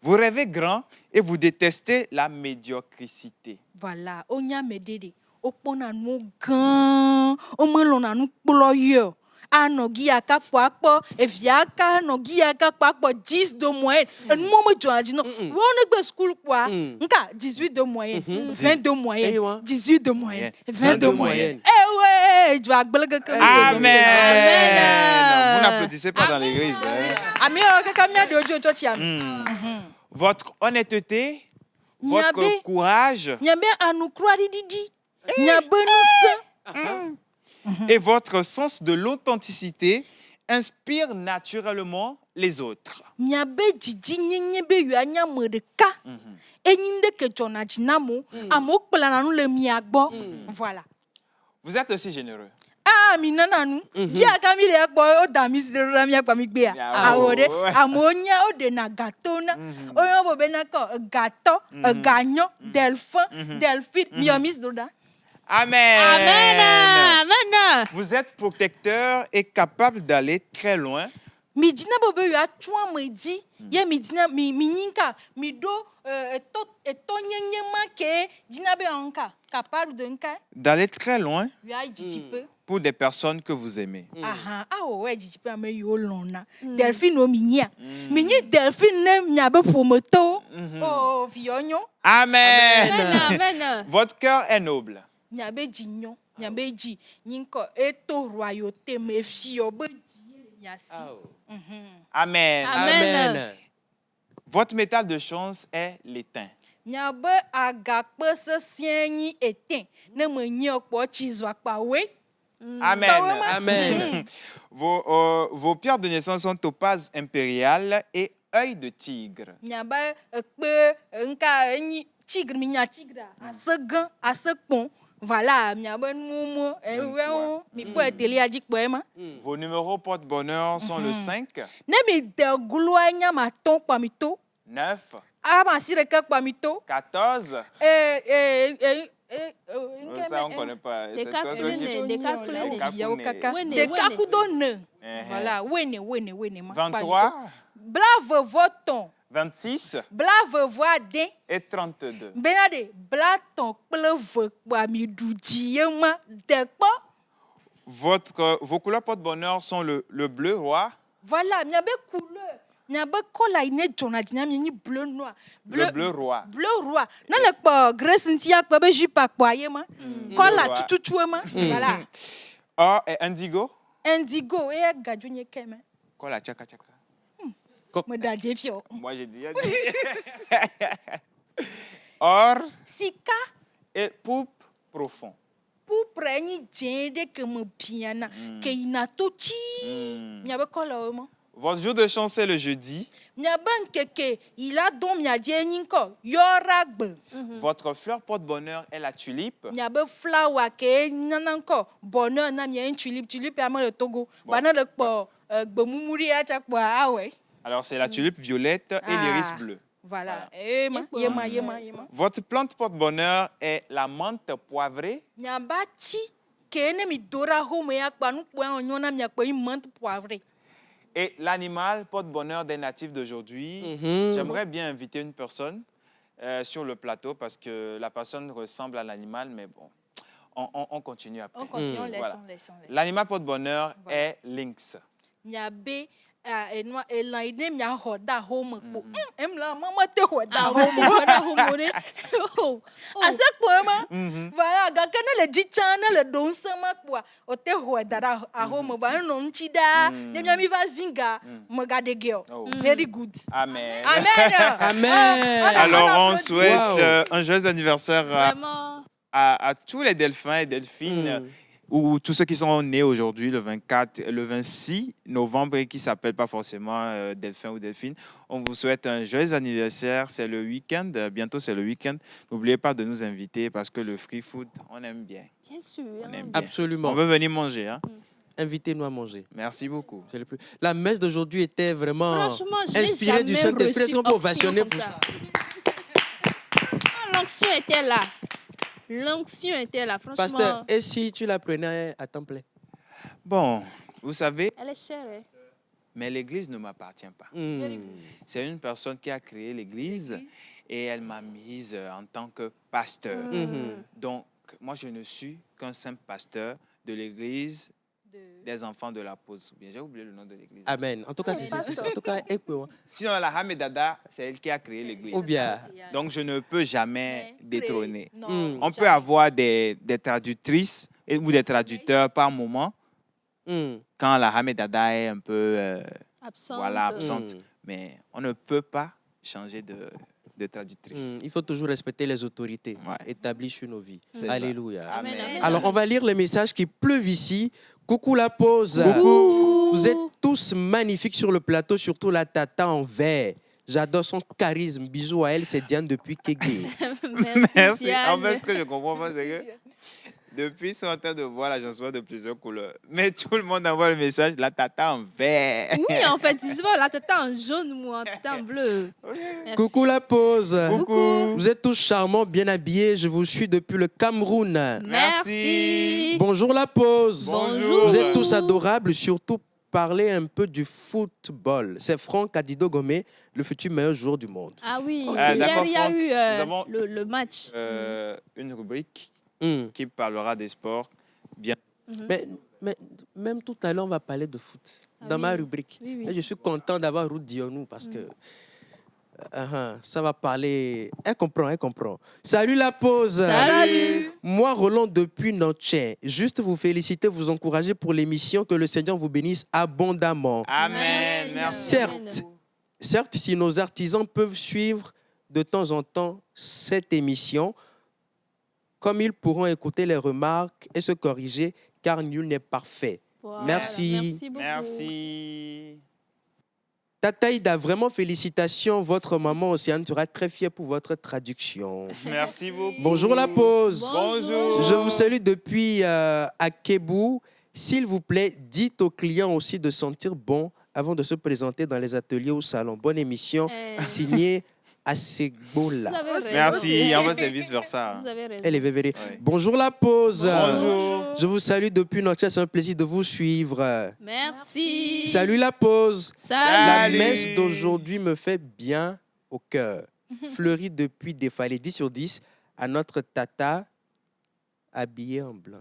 Vous rêvez grand et vous détestez la médiocrité. Voilà, onya medede. Opona no gan. O mo lo na nu kplo yo. Anogi aka papo, eviaka anogi aka papo 10 de moyenne. En momo joaji no. Won gbe school kwa. Nka 18 de moyenne, 20 de moyenne, 18 de moyenne, 20 de moyenne. Eh ouais, je vais agbelega que Amen. Amen. Vous n'applaudissez pas dans l'église. Hein? Ami o ka kamia de ojo church ya. Votre honnêteté, Nyabe. votre courage Nyame anu kura didi. Nyabenu se. et votre sens de l'authenticité inspirent naturellement les autres. Nyabe jiji nyenye be yu anya mereka. Enyinde ke jona jinamo, amo kpela na nu le miagbo. Voilà. Vous êtes aussi généreux. Ah, mi nana nu. Dia Camille e gbo o da mi sire ra mi agba mi gbe Yeah, a. Awore, oh, ouais. amonya o de na gato na. O yo bo be na ko gato, ganyo, delphin, delphine, mi o mi sire da. Amen. Amen. Amen. Vous êtes protecteur et capable d'aller très loin mi dina bobe yo atwa me di ye mi dina mi nyinka mi do eto nyenye make dina be onka capable de nka D'aller très loin yo a jijipe pour des personnes que vous aimez. aha ouais jijipe ame yo lona Delphine o minya minyi Delphine ne nyabe promoto oh vionyo Amen. Amen. Votre cœur est noble. nyabe jinyo nyabe ji nyinko eto royauté me fio be ji nyasi Amen. Amen. Votre métal de chance est l'étain. nyabe agakpe se sienyi etin ne me nyi okpo chizo akpa we Amen. Amen. Vos pierres de naissance sont topaz impérial et œil de tigre. nyabe ekpe nka enyi tigre mi nya tigre asegan asekpon voilà nyabe numo ewe mi po eteli aji po ema Vos numéros porte-bonheur sont le 5, ne mi de gloa nya ma ton pa mi to 9, ama sire ka pa mi to 14. Ça, on ne connaît pas. Des C'est quatre toi clés, qui- des quatre clés. de Wene. kakudone Eh, voilà wene ma pa mi to. 23, Blave voton 26 blave voade et 32. benade blaton pleve pa mi duji yema de po Vos couleurs porte-bonheur sont le bleu roi, voilà nyabe couleur nyabe kola ine jona dina mi ni bleu noir le bleu roi. bleu roi na le po grace ntia po be jupa po yema kola Bleu roi. tututu ma voilà Or et indigo, indigo e gadunye keme kola tchaka tchaka. me da jefio Moi, j'ai déjà dit. Or sika et poupe profond. pour prendre jende que me piana que ina tochi nyabe kola o mo Votre jour de chance, c'est le jeudi. nyabe nkeke il a don mia je nyinko yoragbe Votre fleur porte-bonheur est la tulipe. nyabe flower ke nananko bonheur na mia tulipe ama le Togo bana le po gbemumuri acha po awe Alors, c'est la tulipe violette et l'iris bleu. voilà yema Votre plante porte-bonheur est la menthe poivrée. nyabachi ke ne mi dora home ya pa nu po onyo na mia po menthe poivrée Et l'animal porte-bonheur des natifs d'aujourd'hui. J'aimerais bien inviter une personne sur le plateau parce que la personne ressemble à l'animal, mais bon, on continue après. on continue Voilà. laissons L'animal porte-bonheur Voilà. est lynx. nyabe enwa elaine mia hoda home po emla mama te hoda home ase po ma voilà ga kana le dichana le don sama po o te hoda a home ba no nchida ne mia mi va zinga mo ga de girl Oh. very good Amen. amen Amen. Alors, on applaudit. souhaite Wow. un joyeux anniversaire Vraiment. à tous les delphins et delphines ou tous ceux qui sont nés aujourd'hui, le 24, le 26 novembre, et qui ne s'appellent pas forcément delphin ou delphine. On vous souhaite un joyeux anniversaire. C'est le week-end. Bientôt, c'est le week-end. N'oubliez pas de nous inviter parce que le free food, on aime bien. Bien sûr. On aime bien. Absolument. On veut venir manger. Hein? Invitez-nous à manger. Merci beaucoup. C'est le plus. La messe d'aujourd'hui était vraiment Franchement, je l'ai inspirée du jamais Saint-Esprit. Est-ce qu'on peut reçu ovationner onction pour comme ça? Franchement, l'onction était là. L'onction était là. Franchement, Pasteur, et si tu la prenais à temps plein? Bon, vous savez, elle est chère. Hein? mais l'Église ne m'appartient pas. C'est une personne qui a créé l'Église et elle m'a mise en tant que pasteur. Donc, moi, je ne suis qu'un simple pasteur de l'Église des enfants de la pause. Bien, j'ai oublié le nom de l'Église. Amen. En tout cas, c'est en tout cas, Sinon, la Hamedada, c'est elle qui a créé l'Église. ou bien. Donc, je ne peux jamais détrôner. non On peut avoir des traductrices ou des traducteurs par moment quand la Hamedada est un peu Absente. voilà, absente. Mais on ne peut pas changer de traductrice. Il faut toujours respecter les autorités Ouais. établies sur nos vies. C'est ça. Alléluia. Amen, amen. Alors, on va lire les messages qui pleuvent ici. Coucou la pause. Coucou. Vous êtes tous magnifiques sur le plateau, surtout la tata en vert. J'adore son charisme. Bisous à elle, c'est Diane depuis Kégué. Merci. Diane. En fait, ce que je comprends pas, c'est que depuis, ils sont en train de voir l'agencement de plusieurs couleurs. Mais tout le monde envoie le message, la tata en vert. Oui, en fait, tu vois, là, t'étais en jaune ou en teint bleu. Merci. Coucou la pause. Coucou. Vous êtes tous charmants, bien habillés. Je vous suis depuis le Cameroun. Merci. Bonjour la pause. Bonjour. Vous êtes tous adorables, surtout parler un peu du football. C'est Franck Adido Gomé, le futur meilleur joueur du monde. Ah oui, Ah, hier, d'accord, il y a Franck. eu Nous avons- le match. Une rubrique Hmm. qui parlera des sports. Bien. Mais même tout à l'heure, on va parler de foot Ah dans oui. ma rubrique. Oui, oui. Et je suis content d'avoir Ruth Dionou parce que ça va parler. Elle comprend. Salut la pause. Salut. Moi, Roland, depuis Noche, juste vous féliciter, vous encourager pour l'émission, que le Seigneur vous bénisse abondamment. Amen. Merci. Merci. Certes, si nos artisans peuvent suivre de temps en temps cette émission, comme ils pourront écouter les remarques et se corriger, car nul n'est parfait. Voilà, Merci. Merci beaucoup. Merci. Tata Ida, vraiment félicitations. Votre maman Océane sera très fière pour votre traduction. Merci beaucoup. Bonjour la pause. Bonjour. Je vous salue depuis Akebou. S'il vous plaît, dites aux clients aussi de sentir bon avant de se présenter dans les ateliers ou salons. Bonne émission. Signée Asegbola. Vous avez raison. Merci. En fait, c'est vice-versa. Vous avez raison. Elle est vérée. Ouais. Bonjour la pause. Bonjour. Je vous salue depuis notre c'est un plaisir de vous suivre. Merci. Salut la pause. Salut. La Salut. messe d'aujourd'hui me fait bien au cœur. Fleurie depuis Défalé, 10 sur 10 à notre tata habillée en blanc.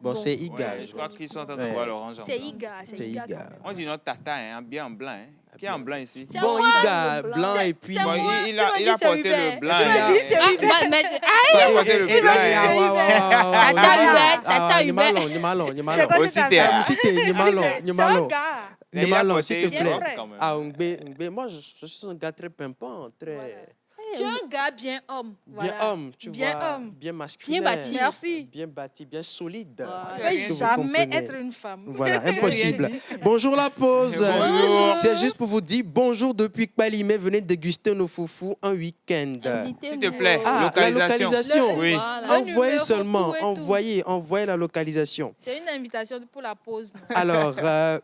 Bon, Bon. c'est Iga. Ouais, je crois qu'ils sont en train de Ouais. voir l'orange en C'est blanc. Iga. C'est Iga. On dit notre tata, hein, bien en blanc. Hein. Qui est en blanc ici? C'est Bon, moi, Iga, le blanc. blanc C'est- et puis. c'est Bon, moi. il Tu a, m'as il dit a c'est porté Hubert. le blanc. Tu m'as dit c'est Ah, Hubert. mais- Il a porté le Il blanc. m'a dit hein. c'est Hubert. Tata Hubert, Tata Ni Hubert. malon, ni malon, ni C'est malon. quoi Aussi, cette t'es- affaire? Si t'es ni malon, ni C'est malon. un gars. Ni Il a malon, porté s'il te une plaît. robe quand même. Ah, Ngbe, moi, je suis un gars très pimpant, très. Tu es un gars bien homme. Bien Voilà. homme, tu Bien vois. homme. Bien masculin. Bien bâti. Merci. Bien bâti, bien solide. Voilà. Je Rien ne dit. vais jamais comprenez. être une femme. Voilà, impossible. Bonjour la pause. Bonjour. C'est juste pour vous dire bonjour depuis Kpalimé. Venez déguster nos foufous un week-end. S'il te plaît. Ah, la Localisation. localisation. Oui. Voilà. Le Envoyez numéro, seulement, tout et tout. envoyez la localisation. C'est une invitation pour la pause. Alors,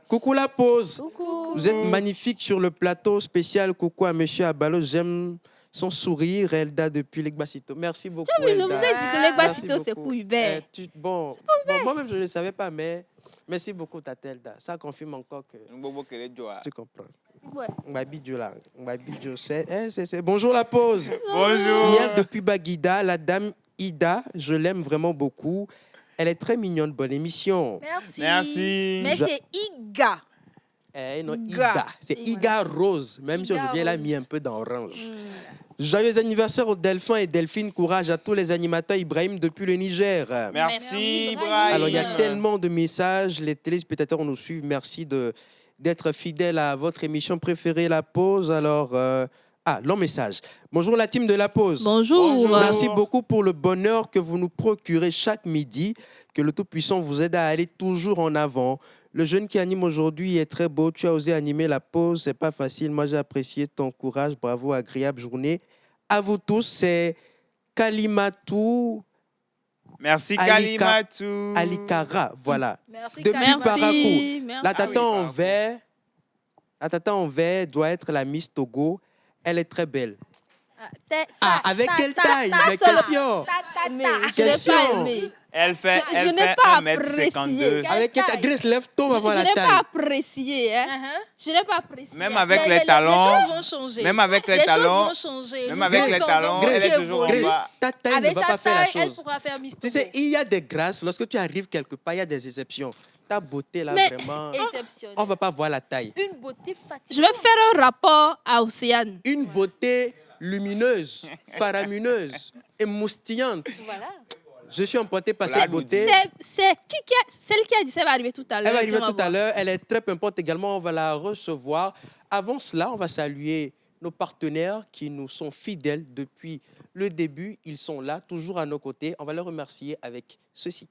coucou la pause. Coucou. Vous êtes magnifique sur le plateau spécial. Coucou à Monsieur Abalo. J'aime son sourire, Elda, depuis l'Egbacito. Merci beaucoup. Mais Elda. je vous ai dit que les Merci Bassito, c'est beaucoup. pour Hubert. Bon, moi-même, je ne le savais pas, mais merci beaucoup, Tata Elda. Ça confirme encore que tu comprends. Ouais. C'est bonjour la pause. Bonjour. Nia depuis Baguida, la dame Ida, je l'aime vraiment beaucoup. Elle est très mignonne. Bonne émission. Merci. Merci. Mais Je- c'est Iga. Non, Iga. Ida. C'est Iga. Iga Rose, même si Iga aujourd'hui elle a Rose. mis un peu d'orange. Hmm. Joyeux anniversaire aux Delphins et Delphine. Courage à tous les animateurs. Ibrahim depuis le Niger. Merci, Merci, Ibrahim. Alors, il y a tellement de messages. Les téléspectateurs nous suivent. Merci d'être fidèles à votre émission préférée, La Pause. Alors, long message. Bonjour la team de La Pause. Bonjour. Bonjour. Merci beaucoup pour le bonheur que vous nous procurez chaque midi. Que le Tout-Puissant vous aide à aller toujours en avant. Le jeune qui anime aujourd'hui est très beau. Tu as osé animer La Pause. C'est pas facile. Moi, j'ai apprécié ton courage. Bravo, agréable journée. À vous tous, c'est Kalimatou Merci, Alika- Kalimatu. Alikara. Voilà. Merci, Depuis Karima. Baracou. Merci. La Merci. tata oui, en bravo. vert. La tata en vert doit être la Miss Togo. Elle est très belle. Avec quelle taille? Mais question. Mais je n'ai Question. pas aimé. Elle fait, Je elle n'ai fait pas 1m52. Avec quelle taille? Grace, lève-toi, on va voir Je la n'ai taille. pas apprécié. Hein. Je n'ai pas apprécié. Même avec Les les talons, choses vont changer. même avec les Les choses talons, vont changer. même Nous avec sommes les dans talons, un elle est monde toujours en évolué. Grace, bas. ta taille Avec ne va sa pas faire la taille, elle chose. pourra faire Miss Tu sais, Togo. il y a des grâces. Lorsque tu arrives quelque part, il y a des exceptions. Ta beauté, là, Mais- vraiment, Exceptionnel. on ne va pas voir la taille. Une beauté fatigante. Je vais faire un rapport à Océane. Une beauté lumineuse, faramineuse, émoustillante. Voilà. Je suis emporté par Voilà, cette beauté. C'est celle qui a dit ça va arriver tout à l'heure. Elle va arriver On tout à voir. l'heure. Elle est très pimpante également. On va la recevoir. Avant cela, on va saluer nos partenaires qui nous sont fidèles depuis le début. Ils sont là, toujours à nos côtés. On va les remercier avec ceci.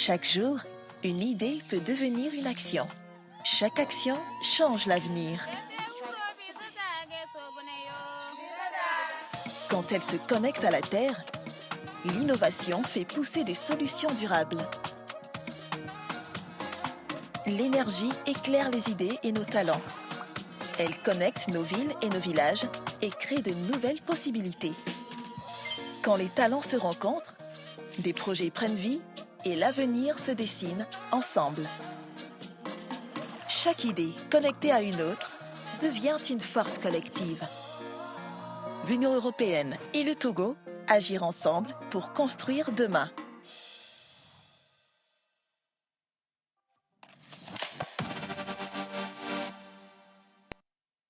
Chaque jour, une idée peut devenir une action. Chaque action change l'avenir. Quand elle se connecte à la Terre, l'innovation fait pousser des solutions durables. L'énergie éclaire les idées et nos talents. Elle connecte nos villes et nos villages et crée de nouvelles possibilités. Quand les talents se rencontrent, des projets prennent vie et l'avenir se dessine ensemble. Chaque idée connectée à une autre devient une force collective. L'Union européenne et le Togo agir ensemble pour construire demain.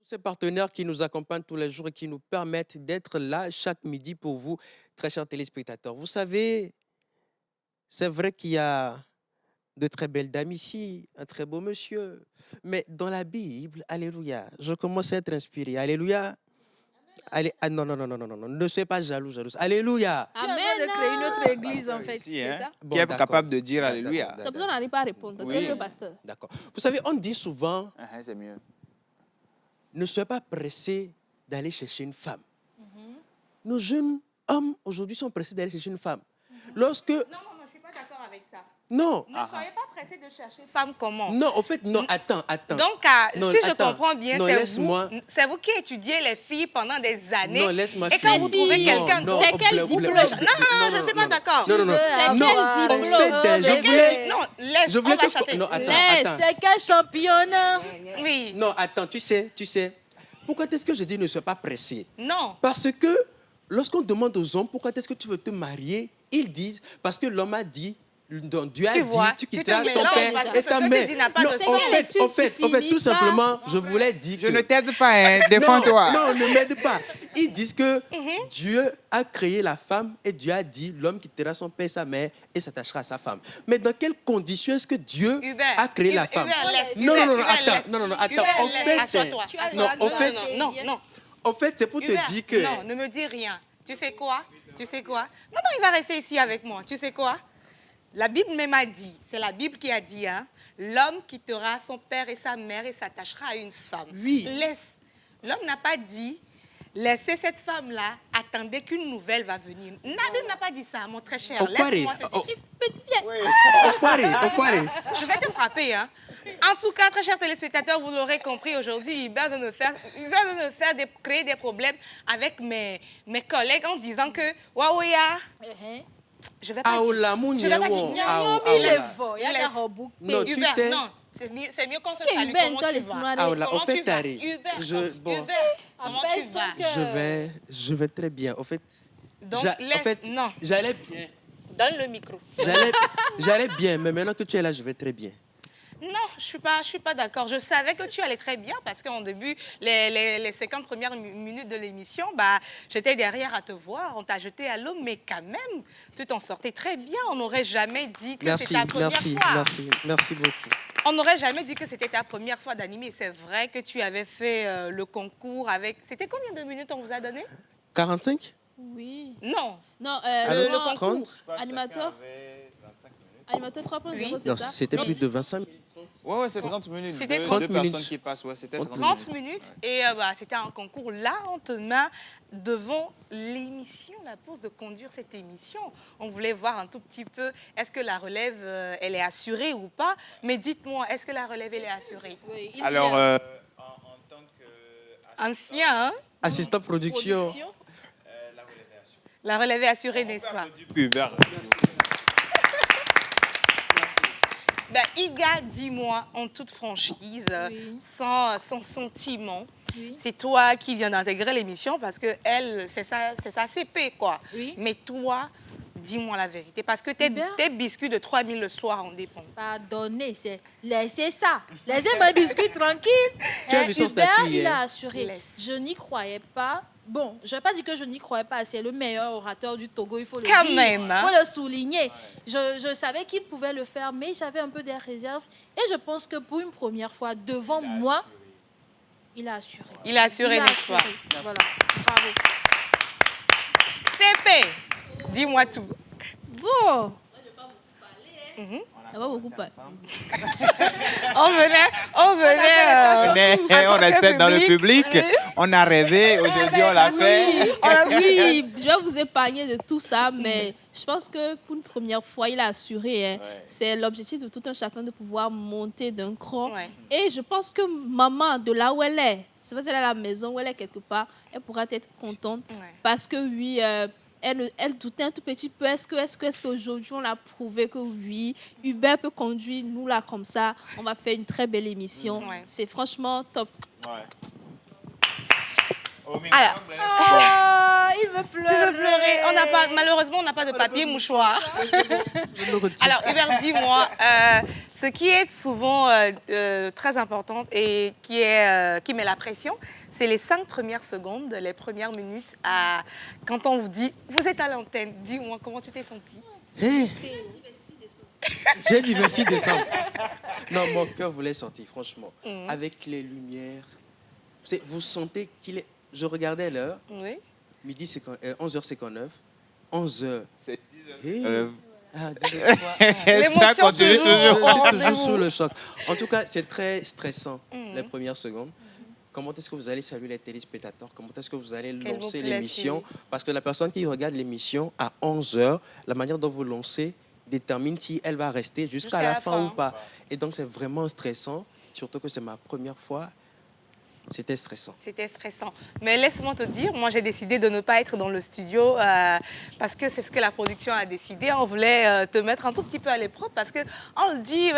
Ces partenaires qui nous accompagnent tous les jours et qui nous permettent d'être là chaque midi pour vous, très chers téléspectateurs. Vous savez, c'est vrai qu'il y a de très belles dames ici, un très beau monsieur. Mais dans la Bible, alléluia, je commence à être inspiré. Alléluia. Allez, ah, non, ne soyez pas jalouse. Alléluia. Tu es en train de créer une autre église, en fait, Ici, c'est hein, ça? qui est d'accord. capable de dire Alléluia. C'est pour ça qu'on n'arrive pas à répondre. C'est Oui. le pasteur. D'accord. Vous savez, on dit souvent, C'est mieux. ne soyez pas pressé d'aller chercher une femme. Nos jeunes hommes aujourd'hui sont pressés d'aller chercher une femme. Lorsque... Non, je ne suis pas d'accord avec ça. Non. Ne soyez pas pressés de chercher femme comment. Non, en fait, non, attends. Donc, Non, si je attends. comprends bien, Non, laisse-moi. c'est vous qui étudiez les filles pendant des années. Non, laisse-moi Et quand vous finir. trouvez quelqu'un Non, c'est non, quel on diplôme? plaît. Non, je ne suis pas d'accord. Non. C'est Non, quel en diplôme? fait, je voulais... Non, laisse, Je on voulais va te... chanter. Non, Laisse. attends. C'est quelle championne? Oui, Non, attends, tu sais. Pourquoi est-ce que je dis ne sois pas pressé? non. Parce que lorsqu'on demande aux hommes pourquoi est-ce que tu veux te marier, ils disent parce que l'homme a dit, donc Dieu a Tu dit, vois, tu tu te quitteras ton mélanges père parce que et ce ta que tu mère. dis n'a pas Non, de en sens. fait, Tu finis tout pas. simplement, je voulais dire Je que... ne t'aide pas, hein. Défends-toi. Non, ne m'aide pas. Ils disent que Dieu a créé la femme et Dieu a dit l'homme quittera son père et sa mère et s'attachera à sa femme. Mais dans quelles conditions est-ce que Dieu Hubert, a créé la femme? Non, attends. Hubert, En laisse, fait, assois-toi. Tu as non, en fait, Non. en fait, c'est pour te Hubert, dire que... non, ne me dis rien. Tu sais quoi? Non, il va rester ici avec moi. Tu sais quoi? La Bible même a dit, c'est la Bible qui a dit, hein, l'homme quittera son père et sa mère et s'attachera à une femme. Oui. Laisse. L'homme n'a pas dit, laissez cette femme-là, attendez qu'une nouvelle va venir. La Bible n'a pas dit ça, mon très cher. Laisse-moi te dire. Je vais te frapper, hein. En tout cas, très chers téléspectateurs, vous l'aurez compris aujourd'hui, Hubert veut me faire créer des problèmes avec mes collègues en disant que Waouya, je vais pas dire. Non, tu Hubert, sais... non, c'est mieux qu'on se Ok, salue. Hubert, Comment toi, tu les vas? fumades. En fait, tu vas? Harry, Hubert, bon, Hubert, comment tu Apaise ton vas? cœur. je vais très bien. En fait, Donc, non, j'allais bien. donne le micro. J'allais bien, mais maintenant que tu es là, je vais très bien. Non, je suis pas d'accord. Je savais que tu allais très bien parce qu'en début, les 50 premières minutes de l'émission, j'étais derrière à te voir, on t'a jeté à l'eau, mais quand même, tu t'en sortais très bien. On n'aurait jamais dit que c'était ta première fois. Merci beaucoup. On n'aurait jamais dit que c'était ta première fois d'animer. C'est vrai que tu avais fait le concours avec... C'était combien de minutes on vous a donné? 45? Oui. Non. Non, Alors, le concours. 30? Animateur 3.0, Non, c'est ça? c'était plus de 25 minutes. Ouais, c'est 30 minutes. C'était Deux 30 personnes minutes. qui passent, ouais, c'était 30 30 minutes. Et c'était un concours. Là, on te met devant l'émission, la pause de conduire cette émission. On voulait voir un tout petit peu, est-ce que la relève, elle est assurée ou pas? Mais dites-moi, est-ce que la relève, elle est assurée? Oui, il Alors, gère. en tant que... Ancien, hein? Assistant production. La relève est assurée, n'est-ce pas? Hubert, s'il vous plaît. Iga, dis-moi en toute franchise, Oui. sans sentiment, Oui. c'est toi qui viens d'intégrer l'émission parce que elle, c'est sa CP, quoi. Oui. Mais toi, dis-moi la vérité, parce que tes Hubert? biscuits de 3 000 le soir en dépendent. Pardonnez, c'est laissez ça. Laissez mes biscuits tranquilles. Tu as vu son Hubert, statut il hier? a assuré. Laisse. Je n'y croyais pas. Bon, je ne vais pas dire que je n'y croyais pas. C'est le meilleur orateur du Togo, il faut le Quand dire. même, hein? Il faut le souligner. Je savais qu'il pouvait le faire, mais j'avais un peu des réserves. Et je pense que pour une première fois, devant moi, il a assuré. Il a assuré, Il a n'est-ce pas? assuré. Voilà, bravo. CP, dis-moi tout. Bon. Ça va beaucoup pas. On venait. On restait dans le public. On a rêvé. Aujourd'hui, on l'a fait. Oui, je vais vous épargner de tout ça, mais je pense que pour une première fois, il a assuré. C'est l'objectif de tout un chacun de pouvoir monter d'un cran. Ouais. Et je pense que maman, de là où elle est, je sais pas si elle est à la maison ou elle est quelque part, elle pourra être contente parce que oui, elle doutait un tout petit peu. Est-ce qu'aujourd'hui, on a prouvé que oui, Hubert peut conduire nous là comme ça. On va faire une très belle émission. C'est franchement top. Alors, il veut tu veux pleurer? Malheureusement, on n'a pas de papier mouchoir. Alors, Hubert, dis-moi, ce qui est souvent très important et qui met la pression, c'est les 5 premières secondes, les premières minutes, quand on vous dit, vous êtes à l'antenne. Dis-moi, comment tu t'es sentie? J'ai dit 26 décembre. Non, mon cœur voulait sortir, franchement. Avec les lumières. Vous sentez qu'il est... Je regardais l'heure. Oui. Midi, 11h59. 11h. C'est 10h. 10h. Ça continue toujours. Je suis toujours sous le choc. En tout cas, c'est très stressant, les premières secondes. Comment est-ce que vous allez saluer les téléspectateurs? Comment est-ce que vous allez lancer l'émission? Parce que la personne qui regarde l'émission à 11h, la manière dont vous lancez détermine si elle va rester jusqu'à la fin ou pas. Et donc, c'est vraiment stressant, surtout que c'est ma première fois. C'était stressant. C'était stressant. Mais laisse-moi te dire, moi j'ai décidé de ne pas être dans le studio parce que c'est ce que la production a décidé. On voulait te mettre un tout petit peu à l'épreuve parce qu'on le dit,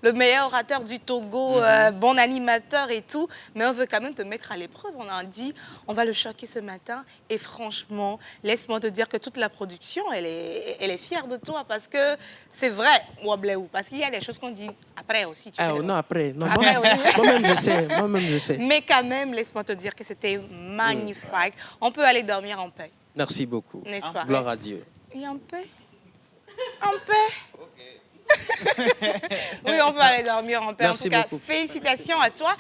le meilleur orateur du Togo, bon animateur et tout, mais on veut quand même te mettre à l'épreuve. On a dit, on va le choquer ce matin et franchement, laisse-moi te dire que toute la production, elle est fière de toi parce que c'est vrai, Wableou, parce qu'il y a des choses qu'on dit après aussi. Tu sais, non, après. Non, après moi-même, je sais. Mais quand même, laisse-moi te dire que c'était magnifique. On peut aller dormir en paix. Merci beaucoup. N'est-ce pas? Gloire à Dieu. Et en paix? En paix? Oui, on peut aller dormir en paix. Merci en tout cas, beaucoup. Félicitations à toi.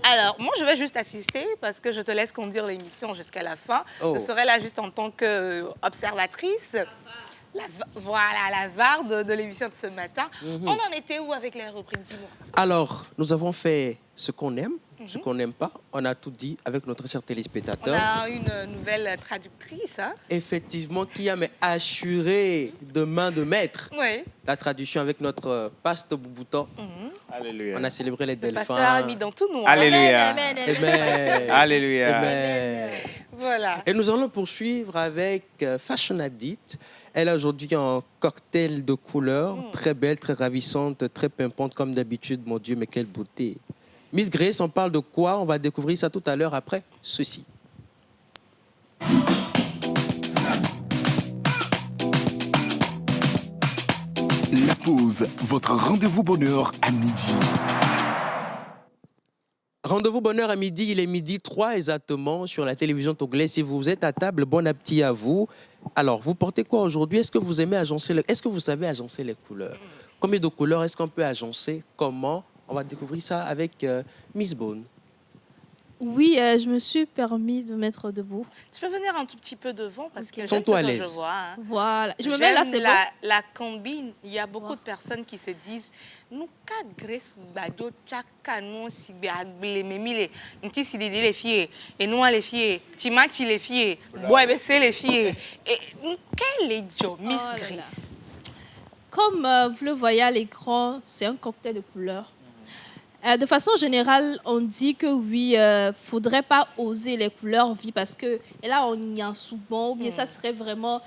Alors, moi, je vais juste assister parce que je te laisse conduire l'émission jusqu'à la fin. Je serai là juste en tant qu'observatrice. Voilà, la VAR de l'émission de ce matin. On en était où avec les rubriques? Dis-moi. Alors, nous avons fait ce qu'on aime, ce qu'on n'aime pas. On a tout dit avec notre cher téléspectateur. On a une nouvelle traductrice. Effectivement, qui a assuré de main de maître la traduction avec notre pasteur Bouboutan. Alléluia. On a célébré les Le Delphins. pasteur a mis dans tout noir. Alléluia. Amen. Alléluia. Amen. Voilà. Et nous allons poursuivre avec Fashion Addict. Elle a aujourd'hui un cocktail de couleurs, très belle, très ravissante, très pimpante comme d'habitude. Mon Dieu, mais quelle beauté. Miss Grace, on parle de quoi? On va découvrir ça tout à l'heure après ceci. La pause, votre rendez-vous bonheur à midi. Rendez-vous bonheur à midi, il est midi 3 exactement sur la télévision togolaise. Si vous êtes à table, bon appétit à vous. Alors, vous portez quoi aujourd'hui? Est-ce que vous aimez agencer Est-ce que vous savez agencer les couleurs? Combien de couleurs est-ce qu'on peut agencer? Comment? On va découvrir ça avec Miss Bone. Oui, je me suis permise de me mettre debout. Tu peux venir un tout petit peu devant parce que Sens-toi à je l'aise. vois. Hein. Voilà. Je me mets là, c'est bon. La combine. Il y a beaucoup de personnes qui se disent nous ka Grace bado chaka non si bagle memile nti si les filles et nous les filles timati les filles boy c'est les filles et quel est job Miss Grace? Comme vous le voyez à l'écran, c'est un cocktail de couleurs. De façon générale, on dit que oui, faudrait pas oser les couleurs vives parce que et là, on y a un souvent, ou bien ça serait vraiment,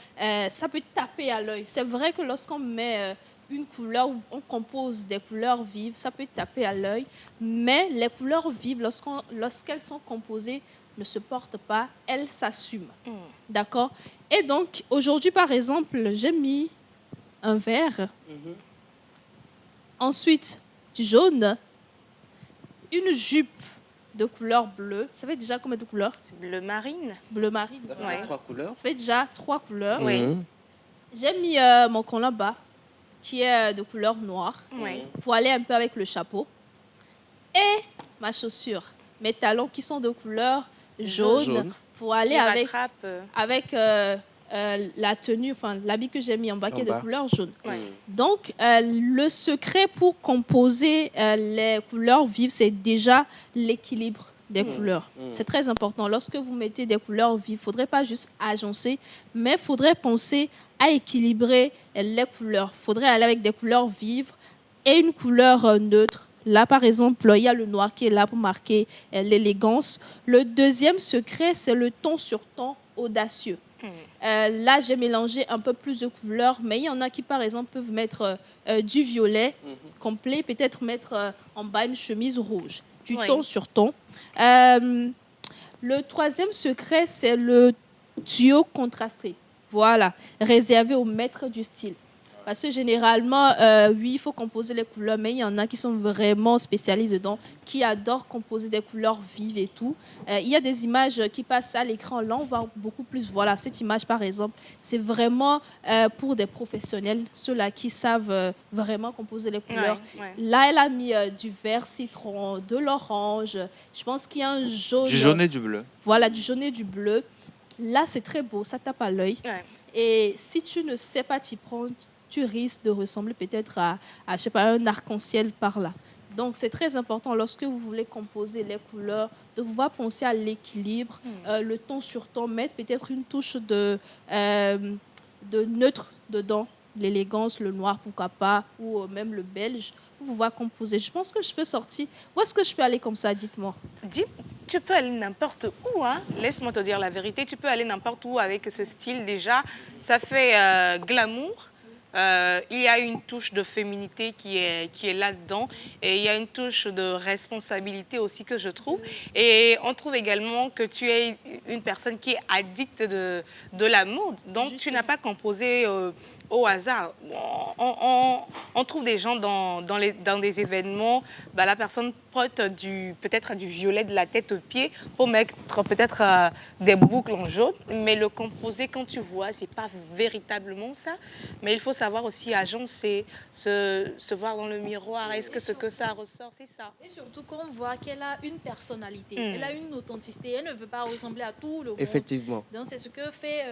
ça peut taper à l'œil. C'est vrai que lorsqu'on met une couleur ou on compose des couleurs vives, ça peut taper à l'œil, mais les couleurs vives, lorsqu'elles sont composées, ne se portent pas, elles s'assument. D'accord? Et donc, aujourd'hui, par exemple, j'ai mis un vert, ensuite du jaune, une jupe de couleur bleue. Ça fait déjà combien de couleurs? C'est bleu marine. Bleu marine. Ouais. 3 couleurs. Ça fait déjà 3 couleurs. Oui. J'ai mis mon collant bas, qui est de couleur noire, Oui. pour aller un peu avec le chapeau. Et ma chaussure, mes talons qui sont de couleur jaune, Jaune. pour aller Qui avec rattrape, avec la tenue, enfin l'habit que j'ai mis en bas qui est de couleur jaune. Ouais. Donc, le secret pour composer les couleurs vives, c'est déjà l'équilibre des couleurs. C'est très important. Lorsque vous mettez des couleurs vives, il ne faudrait pas juste agencer, mais il faudrait penser à équilibrer les couleurs. Il faudrait aller avec des couleurs vives et une couleur neutre. Là, par exemple, il y a le noir qui est là pour marquer l'élégance. Le deuxième secret, c'est le ton sur ton audacieux. Là, j'ai mélangé un peu plus de couleurs, mais il y en a qui, par exemple, peuvent mettre du violet complet, peut-être mettre en bas une chemise rouge, du ton sur ton. Le troisième secret, c'est le duo contrasté. Voilà, réservé aux maîtres du style. Parce que généralement, oui, il faut composer les couleurs, mais il y en a qui sont vraiment spécialistes dedans, qui adorent composer des couleurs vives et tout. Il y a des images qui passent à l'écran. Là, on voit beaucoup plus. Voilà, cette image, par exemple, c'est vraiment pour des professionnels, ceux-là qui savent vraiment composer les couleurs. Là, elle a mis du vert citron, de l'orange. Je pense qu'il y a un jaune. Du jaune et du bleu. Voilà, du jaune et du bleu. Là, c'est très beau, ça tape à l'œil. Et si tu ne sais pas t'y prendre, tu risques de ressembler peut-être à je sais pas, un arc-en-ciel par là. Donc, c'est très important lorsque vous voulez composer les couleurs, de pouvoir penser à l'équilibre, le ton sur ton, mettre peut-être une touche de neutre dedans, l'élégance, le noir, pourquoi pas, ou même le belge, pour pouvoir composer. Je pense que je peux sortir. Où est-ce que je peux aller comme ça, dites-moi? Tu peux aller n'importe où, hein. Laisse-moi te dire la vérité. Tu peux aller n'importe où avec ce style déjà. Ça fait glamour. Il y a une touche de féminité qui est là-dedans et il y a une touche de responsabilité aussi que je trouve. Et on trouve également que tu es une personne qui est addicte de la mode. Donc, tu n'as pas composé au hasard. On trouve des gens dans des événements, la personne porte peut-être du violet de la tête aux pieds pour mettre peut-être des boucles en jaune, mais le composer, quand tu vois, c'est pas véritablement ça. Mais il faut savoir aussi agencer, se voir dans le miroir. Est-ce que ce que ça ressort, c'est ça? Et surtout qu'on voit qu'elle a une personnalité, elle a une authenticité, elle ne veut pas ressembler à tout le monde. Effectivement. Donc c'est ce que fait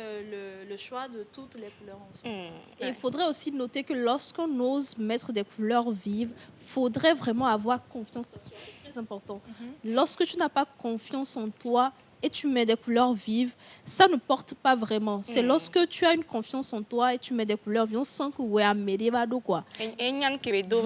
le choix de toutes les couleurs ensemble. Et il faudrait aussi noter que lorsqu'on ose mettre des couleurs vives, il faudrait vraiment avoir confiance en soi. C'est très important. Lorsque tu n'as pas confiance en toi et tu mets des couleurs vives, ça ne porte pas vraiment. C'est lorsque tu as une confiance en toi et tu mets des couleurs vives, on sent que ouais, quoi.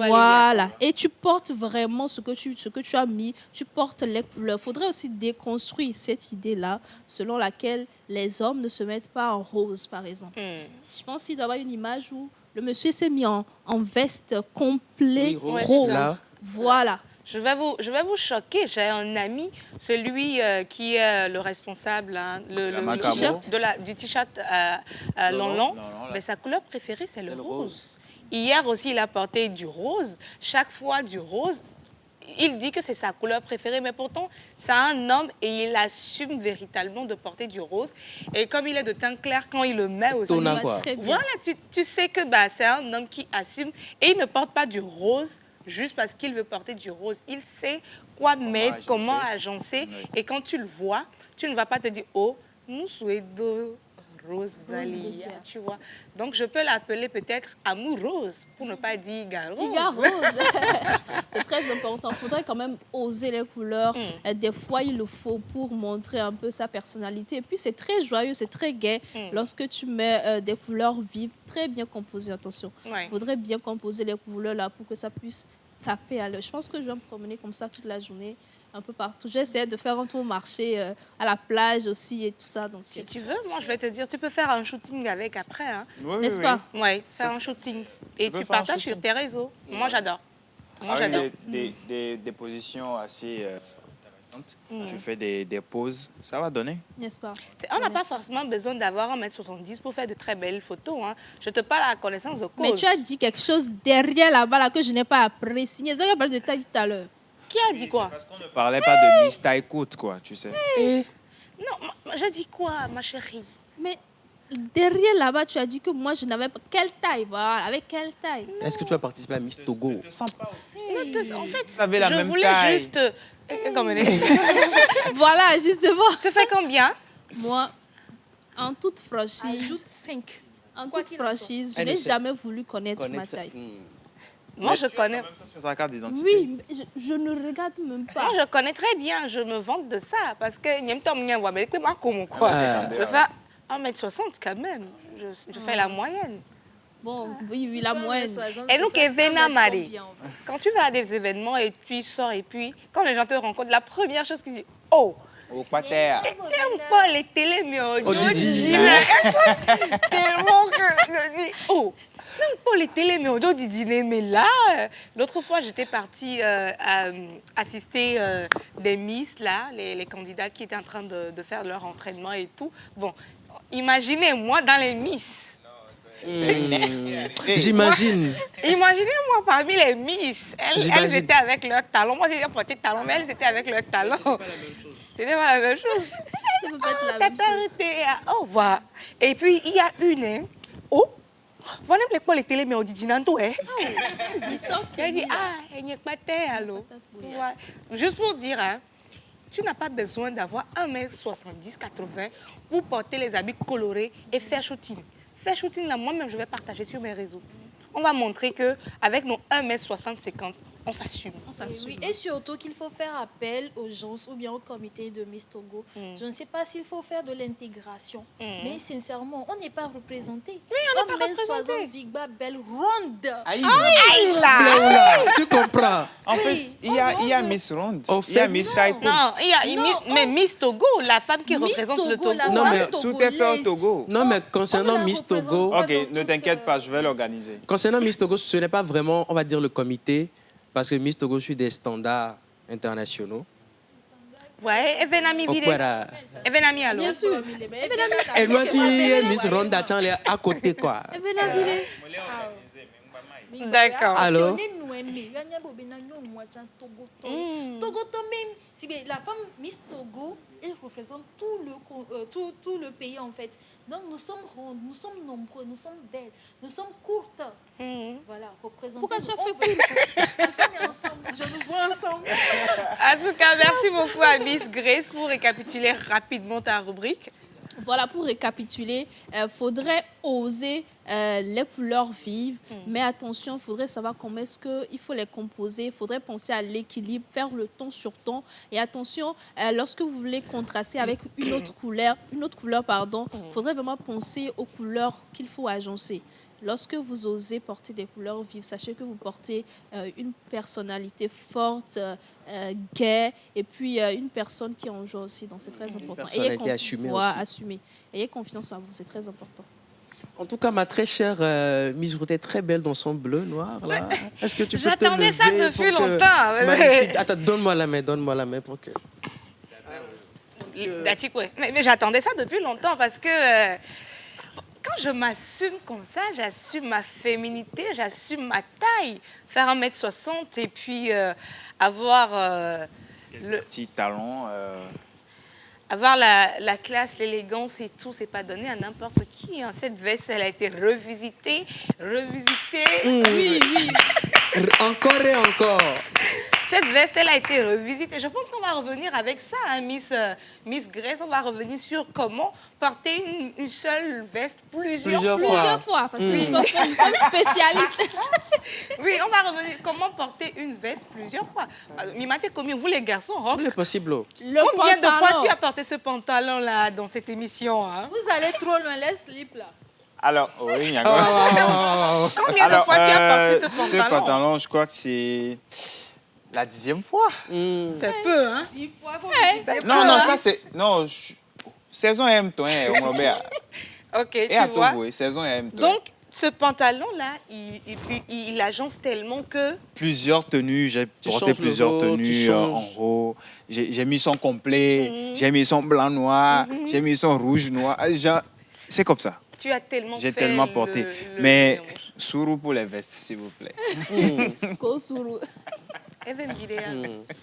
Voilà. Et tu portes vraiment ce que tu as mis, tu portes les couleurs. Il faudrait aussi déconstruire cette idée-là selon laquelle les hommes ne se mettent pas en rose, par exemple. Je pense qu'il doit y avoir une image où le monsieur s'est mis en veste complet rose. Là. Voilà. Je vais vous choquer. J'ai un ami, celui qui est le responsable le t-shirt du t-shirt long. Mais sa couleur préférée, c'est le rose. Hier aussi, il a porté du rose. Chaque fois, du rose. Il dit que c'est sa couleur préférée, mais pourtant, c'est un homme et il assume véritablement de porter du rose. Et comme il est de teint clair, quand il le met aussi... Voilà, tu sais que c'est un homme qui assume et il ne porte pas du rose juste parce qu'il veut porter du rose. Il sait quoi mettre, comment agencer. Et quand tu le vois, tu ne vas pas te dire « Oh, nous souhaitons rose valia », tu vois. Donc, je peux l'appeler peut-être Amour Rose, pour ne pas dire Iga Rose. Iga Rose. C'est très important. Il faudrait quand même oser les couleurs. Des fois, il le faut pour montrer un peu sa personnalité. Et puis, c'est très joyeux, c'est très gai lorsque tu mets des couleurs vives, très bien composées, attention. Il faudrait bien composer les couleurs là pour que ça puisse taper à l'œil. Je pense que je vais me promener comme ça toute la journée, un peu partout. J'ai essayé de faire un tour au marché, à la plage aussi et tout ça. Donc, si tu veux, moi je vais te dire, tu peux faire un shooting avec après. Hein. N'est-ce pas? Oui, faire un shooting. Et tu partages sur tes réseaux. Moi j'adore. Moi j'adore. Des positions assez intéressantes. Tu fais des pauses, ça va donner. N'est-ce pas? On n'a pas forcément besoin d'avoir 1m70 pour faire de très belles photos. Hein. Je te parle à la connaissance de cause. Mais tu as dit quelque chose derrière là-bas là, que je n'ai pas apprécié. C'est ça que j'ai parlé de taille tout à l'heure. Qui a dit quoi? Parce qu'on ne parlait pas de Miss Taille-Côte, quoi, tu sais. Non, j'ai dit quoi, ma chérie? Mais derrière là-bas, tu as dit que moi, je n'avais pas... Quelle taille, voilà, avec quelle taille? Est-ce que tu as participé à Miss Togo? En fait, vous avez la je même voulais taille. juste... Voilà, justement. Tu fais combien? Moi, En toute franchise, Ajoute 5. en Quoi toute qu'il en soit. franchise, je Elle n'ai essaie. jamais voulu connaître ma taille. Moi, je Mais tu as connais. quand même ça sur ta carte d'identité. Oui, mais je ne regarde même pas. Moi, je connais très bien. Je me vante de ça. Parce que quoi. Ah. Je fais 1m60 quand même. Je fais la moyenne. Bon, oui, la moyenne. Et nous, Kevin Marie, quand tu vas à des événements et puis tu sors et puis quand les gens te rencontrent, la première chose qu'ils disent, oh, Au pater. j'aime pas les télé, mais Oh, Didi. tellement que je dis, oh, j'aime pas les télé, mais au dîner. Mais là, l'autre fois, j'étais partie assister des Miss, là, les candidates qui étaient en train de faire leur entraînement et tout. Bon, imaginez-moi dans les Miss. J'imagine. Imaginez-moi parmi les Miss, elles J'imagine. étaient avec leurs talons. Moi, j'ai porté talons, mais elles étaient avec leurs talons. C'était pas la même chose. Ça peut pas être la même chose. Oh, voilà. Et puis, il y a une, hein. Oh, voilà les télé, mais on dit Dinanto, hein. Ils sont Elle dit, connus, là. ah, il n'y a pas de terre, allô. Ouais. Juste pour dire, hein, tu n'as pas besoin d'avoir 1m70, 80 pour porter les habits colorés et faire shooting. Faire shooting, là, moi-même, je vais partager sur mes réseaux. On va montrer qu'avec nos 1m60, 50, on s'assume. Oui, et surtout qu'il faut faire appel aux gens ou bien au comité de Miss Togo. Je ne sais pas s'il faut faire de l'intégration, mais sincèrement, on n'est pas représenté. Oui, on n'est pas représenté. 60 digba belle ronde. Aïe, là. Léola, tu comprends. En fait, Oui. il y a Miss Ronde, Au il y a fait, Miss Taille. Non, il y a une Non, mais Miss Togo, la femme qui Miss représente le Togo, Togo. la Non, femme mais Tout est fait au Togo. Non, mais concernant On la Miss représente Togo, pas. Ok, ne t'inquiète pas, je vais l'organiser. concernant Miss Togo, ce n'est pas vraiment, on va dire, le comité, parce que Miss Togo suit des standards internationaux. Ouais, Evenami Vide. Okwara. Evenami, allô. Bien sûr. Et nous, dit Miss Ronda Chan, elle est à côté, quoi. Eh bien, la ville. D'accord. Alors? Togo même, si la femme Miss Togo, elle représente tout le pays en fait. Donc nous sommes rondes, nous sommes nombreux, nous sommes belles, nous sommes courtes. Voilà, représentons. Pourquoi tu as on fait va- Parce qu'on est ensemble, je nous vois ensemble. En tout cas, merci beaucoup à Miss Grace pour récapituler rapidement ta rubrique. Voilà, pour récapituler, il faudrait oser les couleurs vives, mais attention, il faudrait savoir comment est-ce qu'il faut les composer, il faudrait penser à l'équilibre, faire le ton sur ton. Et attention, lorsque vous voulez contraster avec une autre couleur, il faudrait vraiment penser aux couleurs qu'il faut agencer. Lorsque vous osez porter des couleurs vives, sachez que vous portez une personnalité forte, gaie, et puis une personne qui en joue aussi, donc c'est très important. personnalité assumée Ouais, aussi. assumée. Ayez confiance en vous, c'est très important. En tout cas, ma très chère Miss Routet est très belle dans son bleu noir, là. Est-ce que tu peux te J'attendais lever ça pour depuis que- longtemps. Magnifique. Attends, donne-moi la main pour que... Mais j'attendais ça depuis longtemps parce que quand je m'assume comme ça, j'assume ma féminité, j'assume ma taille. Faire 1m60 et puis avoir, Petit talon. avoir la classe, l'élégance et tout, c'est pas donné à n'importe qui. Hein. Cette veste, elle a été revisitée. Oui, oui. Encore et encore. Cette veste, elle a été revisitée. Je pense qu'on va revenir avec ça, hein, Miss Grace. On va revenir sur comment porter une seule veste plusieurs fois. Plusieurs fois, parce que je pense que nous sommes spécialistes. Oui, on va revenir comment porter une veste plusieurs fois. Mimate combien vous les garçons, hein? Il est possible. Le Combien de fois pantalon. tu as porté ce pantalon-là dans cette émission, hein? Vous allez trop loin, laisse slip là. Alors, oui, il y a Combien de fois tu as porté ce ce pantalon? pantalon, je crois que c'est la 10e fois. C'est peu, hein? 10 fois, Non, ça c'est... Non, saison M, toi, Robert. Ok, Et tu à vois. Togo, saison M, toi. Donc, ce pantalon-là, il agence tellement que... Plusieurs tenues, j'ai Tu porté changes le plusieurs haut, tu tenues changes. en haut. J'ai mis son complet, j'ai mis son blanc-noir, j'ai mis son rouge-noir. C'est comme ça. Tu as tellement J'ai fait tellement porté. le Mais mélange. sourou pour les vestes, s'il vous plaît. Kosuru.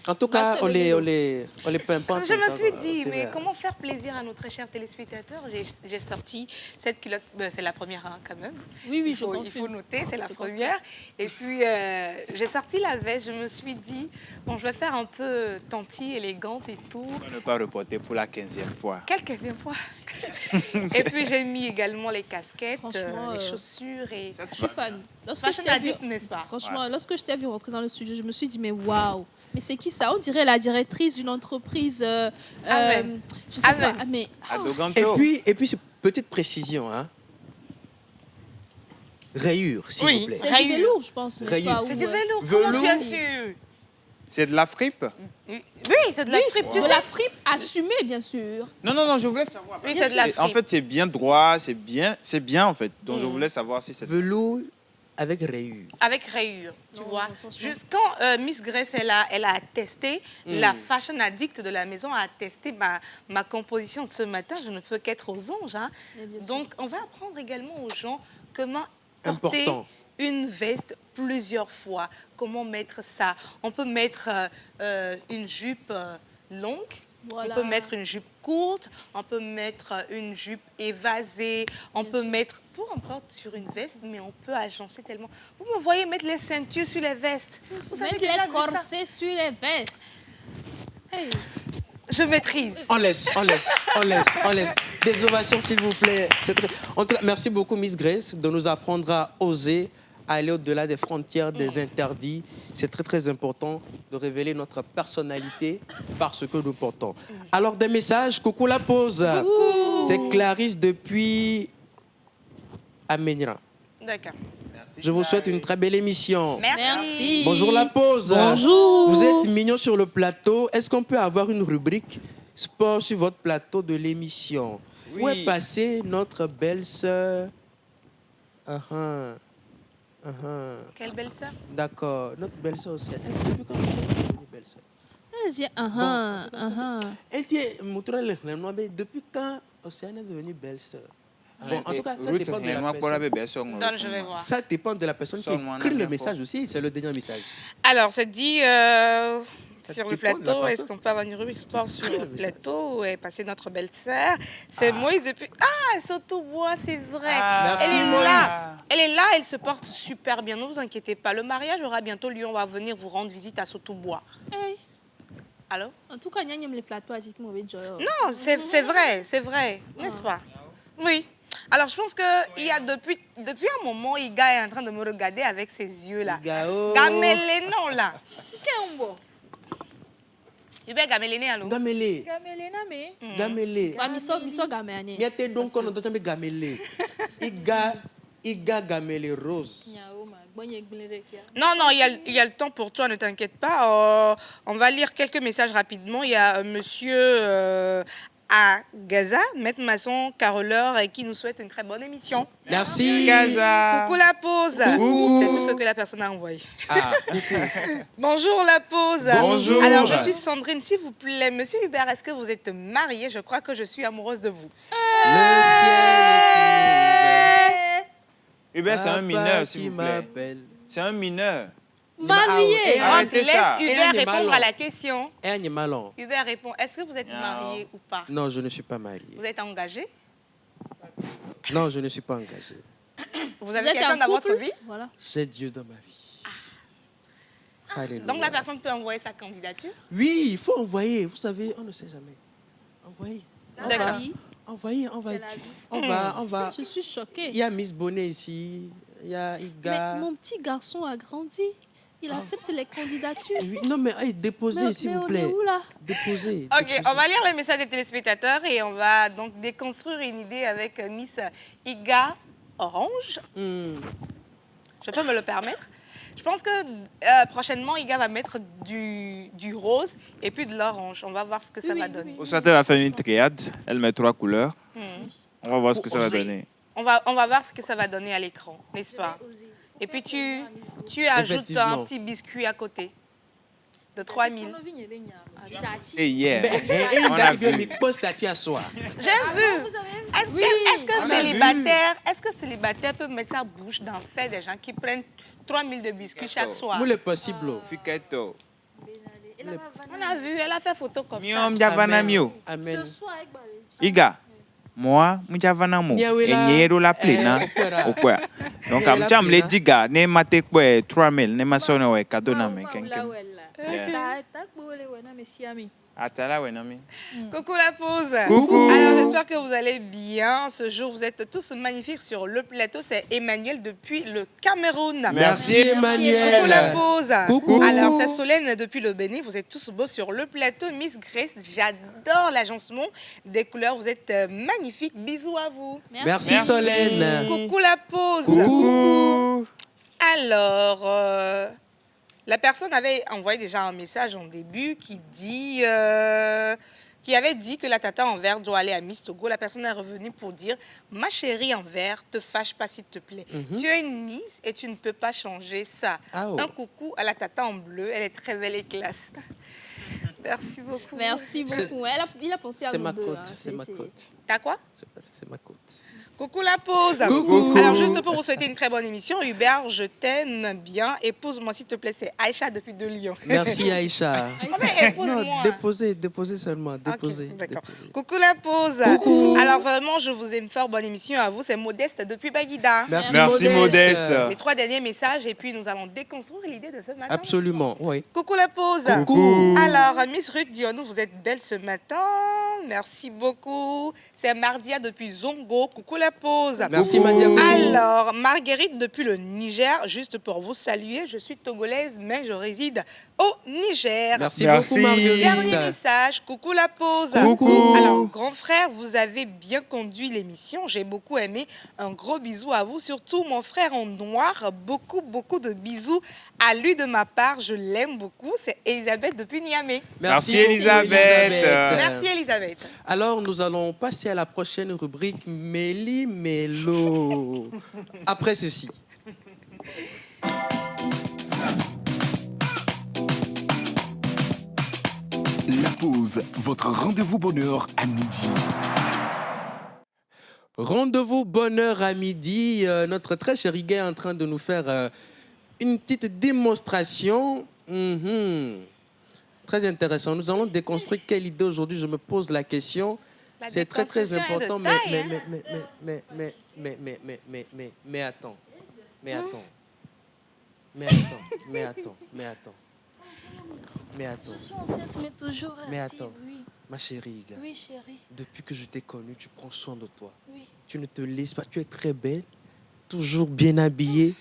En tout cas, on les pimpante. Je me suis dit, mais comment faire plaisir à nos très chers téléspectateurs? J'ai sorti cette culotte, c'est la première hein, quand même. Oui, Il faut noter, c'est la première. Et puis, j'ai sorti la veste, je me suis dit, bon, je vais faire un peu tanti, élégante et tout. On ne pas reporter pour la 15e fois. Quelle 15e fois? Et puis, j'ai mis également les casquettes, les chaussures et... Je suis fan. Fashion addict, n'est-ce pas? Franchement, lorsque je t'ai vu rentrer dans le studio, je me suis dit, mais waouh! Mais c'est qui ça? On dirait la directrice d'une entreprise. Je sais pas. Mais, Et puis, petite précision, hein. Rayures, s'il vous plaît. C'est du velours, je pense. Rayures. C'est du velours, bien sûr. C'est de la fripe? Oui, c'est de la fripe. De la fripe assumée, bien sûr. Non, je voulais savoir. Oui, c'est de la fripe. En fait, c'est bien droit, c'est bien en fait. Donc, je voulais savoir si c'est... Velours avec rayures. Avec rayures, tu vois. Quand Miss Grace, elle a testé, la fashion addict de la maison a testé ma composition de ce matin, je ne peux qu'être aux anges. Hein. Donc, on va apprendre également aux gens comment porter une veste plusieurs fois. Comment mettre ça? On peut mettre une jupe longue. Voilà. On peut mettre une jupe courte, on peut mettre une jupe évasée, on peut mettre, peu importe, sur une veste, mais on peut agencer tellement. Vous me voyez mettre les ceintures sur les vestes. Vous avez mettre les corsets sur les vestes. Hey. Je maîtrise. On laisse. Des ovations, s'il vous plaît. En tout cas, merci beaucoup, Miss Grace, de nous apprendre à oser, à aller au-delà des frontières, des interdits. C'est très, très important de révéler notre personnalité par ce que nous portons. Alors, des messages. Coucou la pause. C'est Clarisse depuis Aménira. D'accord. Je vous souhaite une très belle émission. Merci. Bonjour la pause. Bonjour. Vous êtes mignons sur le plateau. Est-ce qu'on peut avoir une rubrique sport sur votre plateau de l'émission? Où est passée notre belle-sœur? Quelle belle-sœur? D'accord. Notre belle-sœur aussi. Est-ce que depuis quand c'est une belle-sœur? Depuis quand Océane est devenue belle-sœur? Bon, en tout cas, ça dépend de la personne. Non, je vais voir. Ça dépend de la personne qui écrit le message aussi. C'est le dernier message. Alors, c'est dit sur le plateau. Est-ce qu'on peut avoir une rubrique sport sur le plateau? Où est passée notre belle-sœur? C'est Moïse depuis... Ah, elle s'auto-boit, c'est vrai. Merci, elle est Moïse. là. Elle est là, elle se porte super bien. Ne vous inquiétez pas. Le mariage aura bientôt lieu. On va venir vous rendre visite à Soto-Bois. Hey. Alors? En tout cas, il y a les plateaux à dire que non, c'est vrai, n'est-ce pas? Oui. Alors, je pense qu'il y a depuis un moment, Iga est en train de me regarder avec ses yeux-là. Gamele, non, là. Qu'est-ce que c'est? Gamele, allô? Gamele. Gamele. Miso gamene. Il y a des dons qu'on entend Gamele. Iga Gamele Rose. Non, il y a le temps pour toi, ne t'inquiète pas. On va lire quelques messages rapidement. Il y a monsieur... à Gaza, maître maçon, caroleur, et qui nous souhaite une très bonne émission. Merci. Gaza. Coucou la pause. C'est tout ce que la personne a envoyé. Bonjour la pause. Bonjour. Alors, je suis Sandrine, s'il vous plaît. Monsieur Hubert, est-ce que vous êtes marié? Je crois que je suis amoureuse de vous. Le ciel est Hubert, c'est un mineur, s'il vous plaît. C'est un mineur. Marié. Arrêtez ça. Laisse Hubert répondre à la question. Hubert répond, est-ce que vous êtes marié ou pas? Non, je ne suis pas marié. Vous êtes engagé? Non, je ne suis pas engagé. Vous avez quelqu'un dans votre vie? Voilà. J'ai Dieu dans ma vie. Alléluia. Donc la personne peut envoyer sa candidature? Oui, il faut envoyer. Vous savez, on ne sait jamais. Envoyez. D'accord. Envoyez. On va. Je suis choquée. Il y a Miss Bonnet ici. Il y a Iga. Mais mon petit garçon a grandi. Il accepte les candidatures. Oui, non, mais déposez, s'il vous plaît. On est où là? Déposez. Ok, on va lire les messages des téléspectateurs et on va donc déconstruire une idée avec Miss Iga Orange. Je peux me le permettre. Je pense que prochainement, Iga va mettre du rose et puis de l'orange. On va voir ce que ça va donner. Au soit, elle va faire une triade. Elle met 3 couleurs. On va voir ce que ça va donner. On va voir ce que ça va donner à l'écran, n'est-ce pas? Et puis tu ajoutes un petit biscuit à côté de 3000. Et hier, on a vu. J'ai vu. Est-ce que célibataire peut mettre sa bouche dans le fait des gens qui prennent 3000 de biscuits chaque soir? Vous le possible. Fiqueto. On a vu, elle a fait photo comme Mio ça. mjavana mio. Amen. Ce soir, avec Baléji. Iga. Moi, mjavana mo. Nyawela, Enyero la plena. opera. Okwa. Donc Nyawela am le plena. diga ne mate kwe 3000 ne masone we cadeau na me Waouh, kenken. là, ouais, là. Yeah. T'as beau, ouais, non, mais si, ami. Atala we nami. Coucou la pause. Coucou. Alors j'espère que vous allez bien. Ce jour, vous êtes tous magnifiques sur le plateau. C'est Emmanuel depuis le Cameroun. Merci Coucou la Emmanuel. pause. Coucou. Alors c'est Solène depuis le Bénin. Vous êtes tous beaux sur le plateau. Miss Grace, j'adore l'agencement des couleurs. Vous êtes magnifiques. Bisous à vous. Merci Solène. Coucou la pause. Coucou. Alors, la personne avait envoyé déjà un message en début qui avait dit que la tata en vert doit aller à Miss Togo. La personne est revenue pour dire « Ma chérie en vert, te fâche pas s'il te plaît. Tu es une Miss et tu ne peux pas changer ça. Ah oh. Un coucou à la tata en bleu, elle est très belle et classe. » Merci beaucoup. Merci beaucoup. Il a pensé à C'est nous ma deux. côte. hein. C'est ma côte. T'as quoi? C'est ma côte. Coucou la pause. Coucou. Alors juste pour vous souhaiter une très bonne émission, Hubert, je t'aime bien. Épouse-moi s'il te plaît, c'est Aïcha depuis de Lyon. Merci Aïcha. Oh, mais épouse-moi. Non, déposez seulement. Déposez. Ok, d'accord. déposez. Coucou la pause. Coucou. Alors vraiment, je vous aime fort. Bonne émission à vous. C'est Modeste depuis Baguida. Merci Modeste. Les 3 derniers messages et puis nous allons déconstruire l'idée de ce matin. Absolument, oui. Coucou la pause. Coucou. Alors, Miss Ruth Dionou, vous êtes belle ce matin. Merci beaucoup. C'est Mardia depuis Zongo. Coucou la pause. Merci Madia. Alors, Marguerite depuis le Niger, juste pour vous saluer, je suis togolaise, mais je réside au Niger. Merci Merci. beaucoup Marguerite. Dernier message, coucou la pause. Coucou. Alors, grand frère, vous avez bien conduit l'émission, j'ai beaucoup aimé. Un gros bisou à vous, surtout mon frère en noir. Beaucoup, beaucoup de bisous à lui de ma part, je l'aime beaucoup. C'est Elisabeth depuis Niamey. Merci, beaucoup, Elisabeth. Merci Elisabeth. Alors, nous allons passer à la prochaine rubrique Méli Mélo. Après ceci. La pause, votre rendez-vous bonheur à midi. Rendez-vous bonheur à midi. Notre très cher Iguet est en train de nous faire une petite démonstration. Très intéressant. Nous allons déconstruire quelle idée aujourd'hui. Je me pose la question. C'est très très important. Mais attends. Mais attends. Je suis enceinte, mais toujours Mais active, attends. Oui, Ma chérie, Iga, oui, chérie. depuis que je t'ai connue, tu prends soin de toi. Oui. Tu ne te laisses pas. Tu es très belle, toujours bien habillée.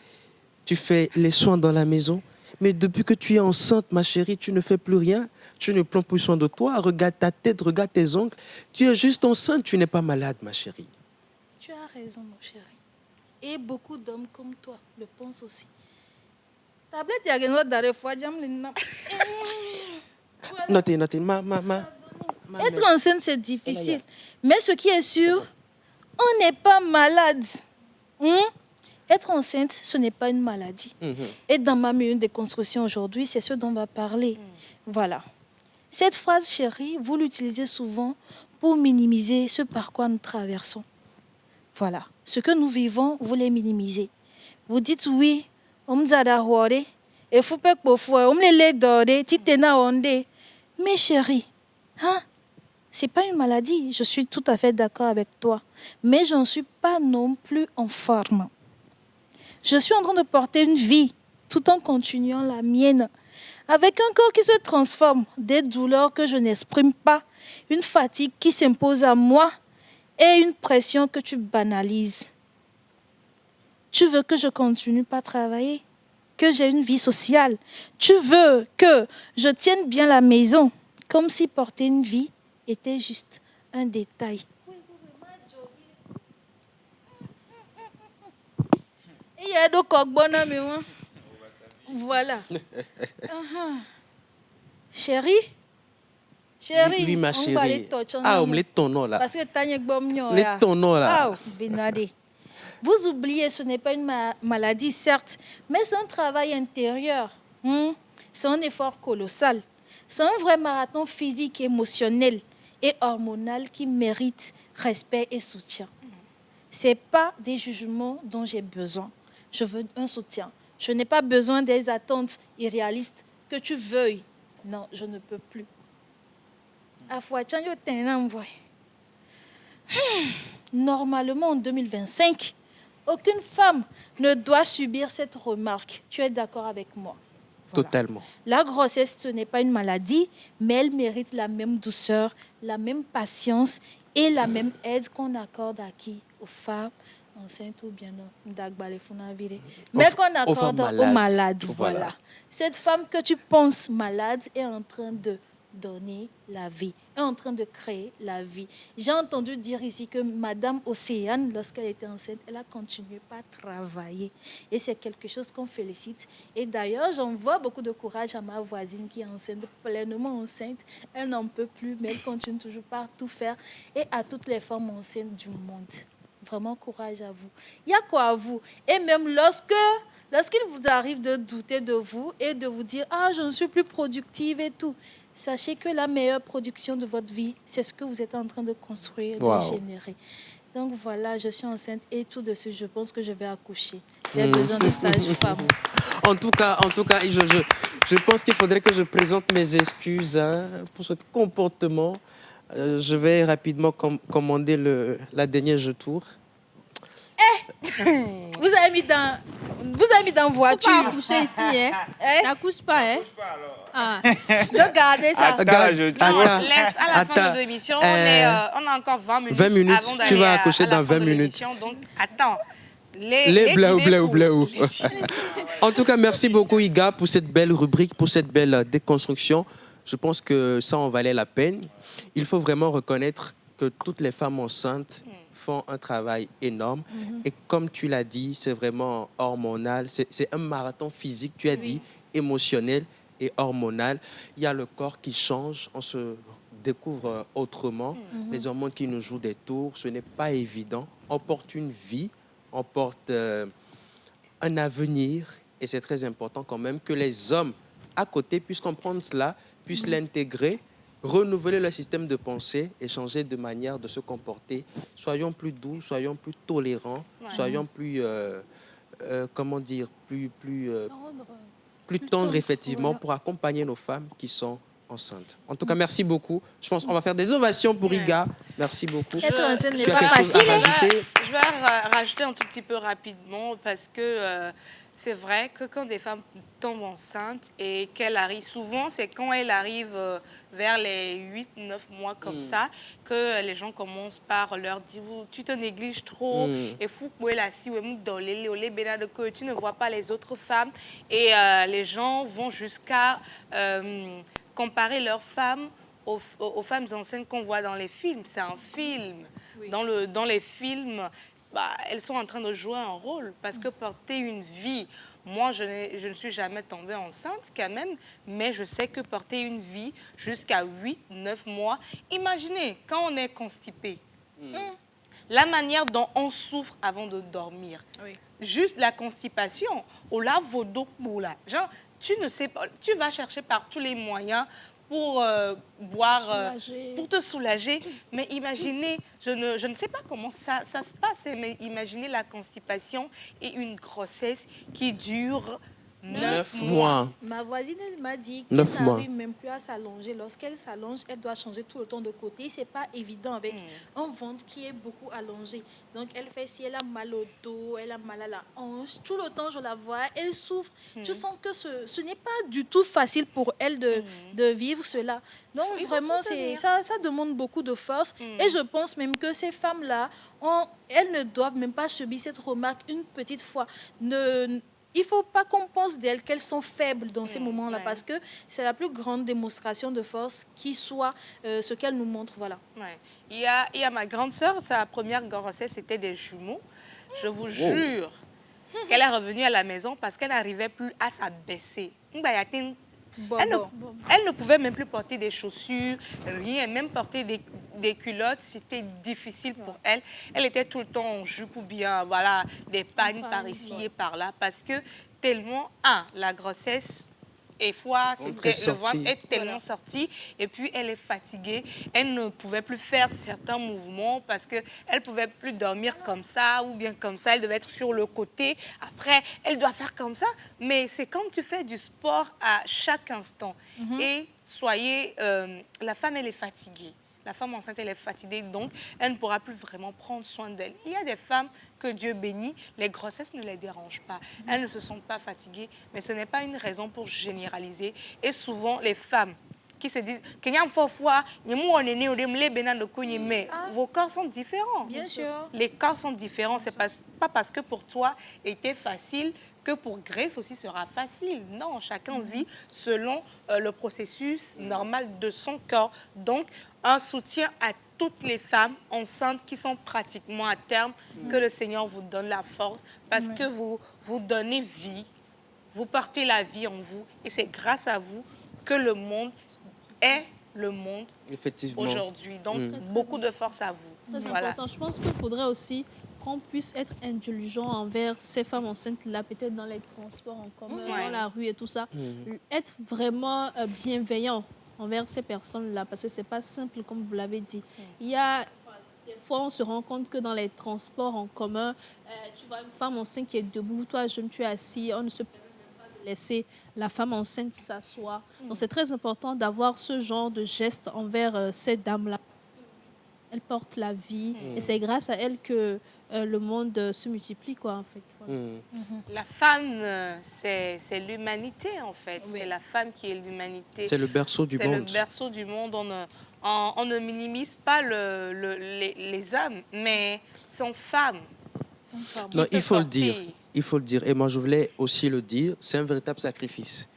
Tu fais les soins dans la maison. Mais depuis que tu es enceinte, ma chérie, tu ne fais plus rien. Tu ne prends plus soin de toi. Regarde ta tête, regarde tes ongles. Tu es juste enceinte, tu n'es pas malade, ma chérie. Tu as raison, mon chéri. Et beaucoup d'hommes comme toi le pensent aussi. Tablette, il y a une autre d'arrêt, fois, j'aime les noms. Notez. Ma Être mère. enceinte, c'est difficile. Mais ce qui est sûr, on n'est pas malade. Être enceinte, ce n'est pas une maladie. Et dans ma minute de construction aujourd'hui, c'est ce dont on va parler. Voilà. Cette phrase, chérie, vous l'utilisez souvent pour minimiser ce par quoi nous traversons. Voilà. Ce que nous vivons, vous les minimisez. Vous dites oui, on me dit et faut pas que on me les donne, titena onde. Mais chérie, c'est pas une maladie. Je suis tout à fait d'accord avec toi. Mais je ne suis pas non plus en forme. Je suis en train de porter une vie tout en continuant la mienne. Avec un corps qui se transforme, des douleurs que je n'exprime pas, une fatigue qui s'impose à moi et une pression que tu banalises. Tu veux que je continue pas travailler, que j'ai une vie sociale. Tu veux que je tienne bien la maison, comme si porter une vie était juste un détail. Il y a deux coques bonnes, mais moi. Voilà. Chérie? Chérie? Oui, ma on va chérie. aller toucher en Ah, on amour. me les tonneaux là. Parce que Tanya Gbom Les tonneaux là. Ah, Benadé. Vous oubliez, ce n'est pas une maladie, certes, mais c'est un travail intérieur. C'est un effort colossal. C'est un vrai marathon physique, émotionnel et hormonal qui mérite respect et soutien. Ce n'est pas des jugements dont j'ai besoin. Je veux un soutien. Je n'ai pas besoin des attentes irréalistes que tu veuilles Non, je ne peux plus. À Fouachan, yo t'en envoie. Normalement, en 2025, aucune femme ne doit subir cette remarque. Tu es d'accord avec moi? Voilà. Totalement. La grossesse, ce n'est pas une maladie, mais elle mérite la même douceur, la même patience et la même aide qu'on accorde à qui? Aux femmes enceintes ou bien mais qu'on accorde aux malades. Voilà. Cette femme que tu penses malade est en train de donner la vie, est en train de créer la vie. J'ai entendu dire ici que Madame Océane, lorsqu'elle était enceinte, elle a continué par travailler. Et c'est quelque chose qu'on félicite. Et d'ailleurs, j'envoie beaucoup de courage à ma voisine qui est enceinte, pleinement enceinte. Elle n'en peut plus, mais elle continue toujours par tout faire. Et à toutes les femmes enceintes du monde, vraiment courage à vous. Il y a quoi à vous? Et même lorsqu'il vous arrive de douter de vous et de vous dire « Ah, je ne suis plus productive et tout », sachez que la meilleure production de votre vie, c'est ce que vous êtes en train de construire, de générer. Donc voilà, je suis enceinte et tout de suite, je pense que je vais accoucher. J'ai besoin de sage-femme. En tout cas, je pense qu'il faudrait que je présente mes excuses pour ce comportement. Je vais rapidement commander la dernière jeu tour. Vous avez mis dans voiture. Faut pas accoucher ici, hein? N'accouche pas, hein? Ah. Regardez ça. Laisse à la fin de l'émission, on a encore 20 minutes. 20 minutes, avant tu vas d'aller accoucher à la dans fin 20 de minutes. l'émission. Donc, attends. Les bléou. En tout cas, merci beaucoup, Iga, pour cette belle rubrique, pour cette belle déconstruction. Je pense que ça en valait la peine. Il faut vraiment reconnaître que toutes les femmes enceintes font un travail énorme. Et comme tu l'as dit, c'est vraiment hormonal. C'est un marathon physique, tu as dit, émotionnel et hormonal. Il y a le corps qui change, on se découvre autrement. Les hormones qui nous jouent des tours, ce n'est pas évident. On porte une vie, on porte un avenir. Et c'est très important quand même que les hommes à côté puissent comprendre cela, puissent l'intégrer, renouveler leur système de pensée et changer de manière de se comporter. Soyons plus doux, soyons plus tolérants, soyons plus, plus tendres, effectivement, pour accompagner nos femmes qui sont enceintes. En tout cas, merci beaucoup. Je pense qu'on va faire des ovations pour Iga. Merci beaucoup. Être enceinte n'est Tu as pas quelque chose à facile. rajouter? Je vais rajouter un tout petit peu rapidement parce que c'est vrai que quand des femmes tombent enceintes et qu'elles arrivent, souvent c'est quand elles arrivent vers les 8-9 mois comme ça, que les gens commencent par leur dire « tu te négliges trop, et fou, tu ne vois pas les autres femmes ». Et les gens vont jusqu'à comparer leurs femmes aux femmes enceintes qu'on voit dans les films. C'est un film. Oui. Dans les films, elles sont en train de jouer un rôle parce que porter une vie, moi je ne suis jamais tombée enceinte quand même, mais je sais que porter une vie jusqu'à 8-9 mois, imaginez quand on est constipé, la manière dont on souffre avant de dormir. Oui. Juste la constipation, au la vaudou boula. Genre, tu ne sais pas, tu vas chercher par tous les moyens pour boire, pour te soulager. Mais imaginez, je ne sais pas comment ça se passe, mais imaginez la constipation et une grossesse qui dure 9 mois. Ma voisine, elle m'a dit qu'elle n'arrive même plus à s'allonger. Lorsqu'elle s'allonge, elle doit changer tout le temps de côté. Ce n'est pas évident avec un ventre qui est beaucoup allongé. Donc, elle fait si elle a mal au dos, elle a mal à la hanche. Tout le temps, je la vois, elle souffre. Tu sens que ce n'est pas du tout facile pour elle de vivre cela. Donc, vraiment, ça demande beaucoup de force. Et je pense même que ces femmes-là, elles ne doivent même pas subir cette remarque une petite fois. Il ne faut pas qu'on pense d'elles qu'elles sont faibles dans ces moments-là parce que c'est la plus grande démonstration de force qui soit ce qu'elles nous montrent. Voilà. Ouais. Il y a ma grande sœur, sa première grossesse, c'était des jumeaux. Je vous jure qu'elle est revenue à la maison parce qu'elle n'arrivait plus à s'abaisser. Elle ne pouvait même plus porter des chaussures, rien, même porter des culottes, c'était difficile pour elle. Elle était tout le temps en jupe ou bien des pagnes par ici et par là parce que tellement, la grossesse et fois, Le le ventre sorti. est tellement sorti et puis elle est fatiguée. Elle ne pouvait plus faire certains mouvements parce qu'elle ne pouvait plus dormir comme ça ou bien comme ça. Elle devait être sur le côté. Après, elle doit faire comme ça. Mais c'est comme tu fais du sport à chaque instant. Et soyez... la femme, elle est fatiguée. La femme enceinte, elle est fatiguée, donc elle ne pourra plus vraiment prendre soin d'elle. Il y a des femmes que Dieu bénit, les grossesses ne les dérangent pas. Elles ne se sentent pas fatiguées, mais ce n'est pas une raison pour généraliser. Et souvent, les femmes qui se disent que mais vos corps sont différents. Bien sûr. Les corps sont différents. C'est pas parce que pour toi était facile que pour Grace aussi sera facile. Non, chacun vit selon le processus normal de son corps. Donc, un soutien à toutes les femmes enceintes qui sont pratiquement à terme, que le Seigneur vous donne la force parce que vous donnez vie, vous portez la vie en vous et c'est grâce à vous que le monde est le monde Effectivement. aujourd'hui. Donc, beaucoup de force à vous. Très Voilà. important. Je pense qu'il faudrait aussi qu'on puisse être indulgent envers ces femmes enceintes-là, peut-être dans les transports en commun, Ouais. dans la rue et tout ça. Être vraiment bienveillant envers ces personnes-là, parce que c'est pas simple, comme vous l'avez dit. Il y a des fois, on se rend compte que dans les transports en commun, tu vois une femme enceinte qui est debout, toi, jeune, tu es assis, on ne se permet même pas de laisser la femme enceinte s'asseoir. Donc, c'est très important d'avoir ce genre de geste envers ces dames-là. Elle porte la vie et c'est grâce à elle que le monde se multiplie, quoi, en fait. Voilà. La femme, c'est l'humanité, en fait. Oui. C'est la femme qui est l'humanité. C'est le berceau du C'est le monde. berceau du monde. On ne minimise pas les hommes, mais sont femmes. Non, Qui il faut le te dire. portent. Il faut le dire. Et moi, je voulais aussi le dire. C'est un véritable sacrifice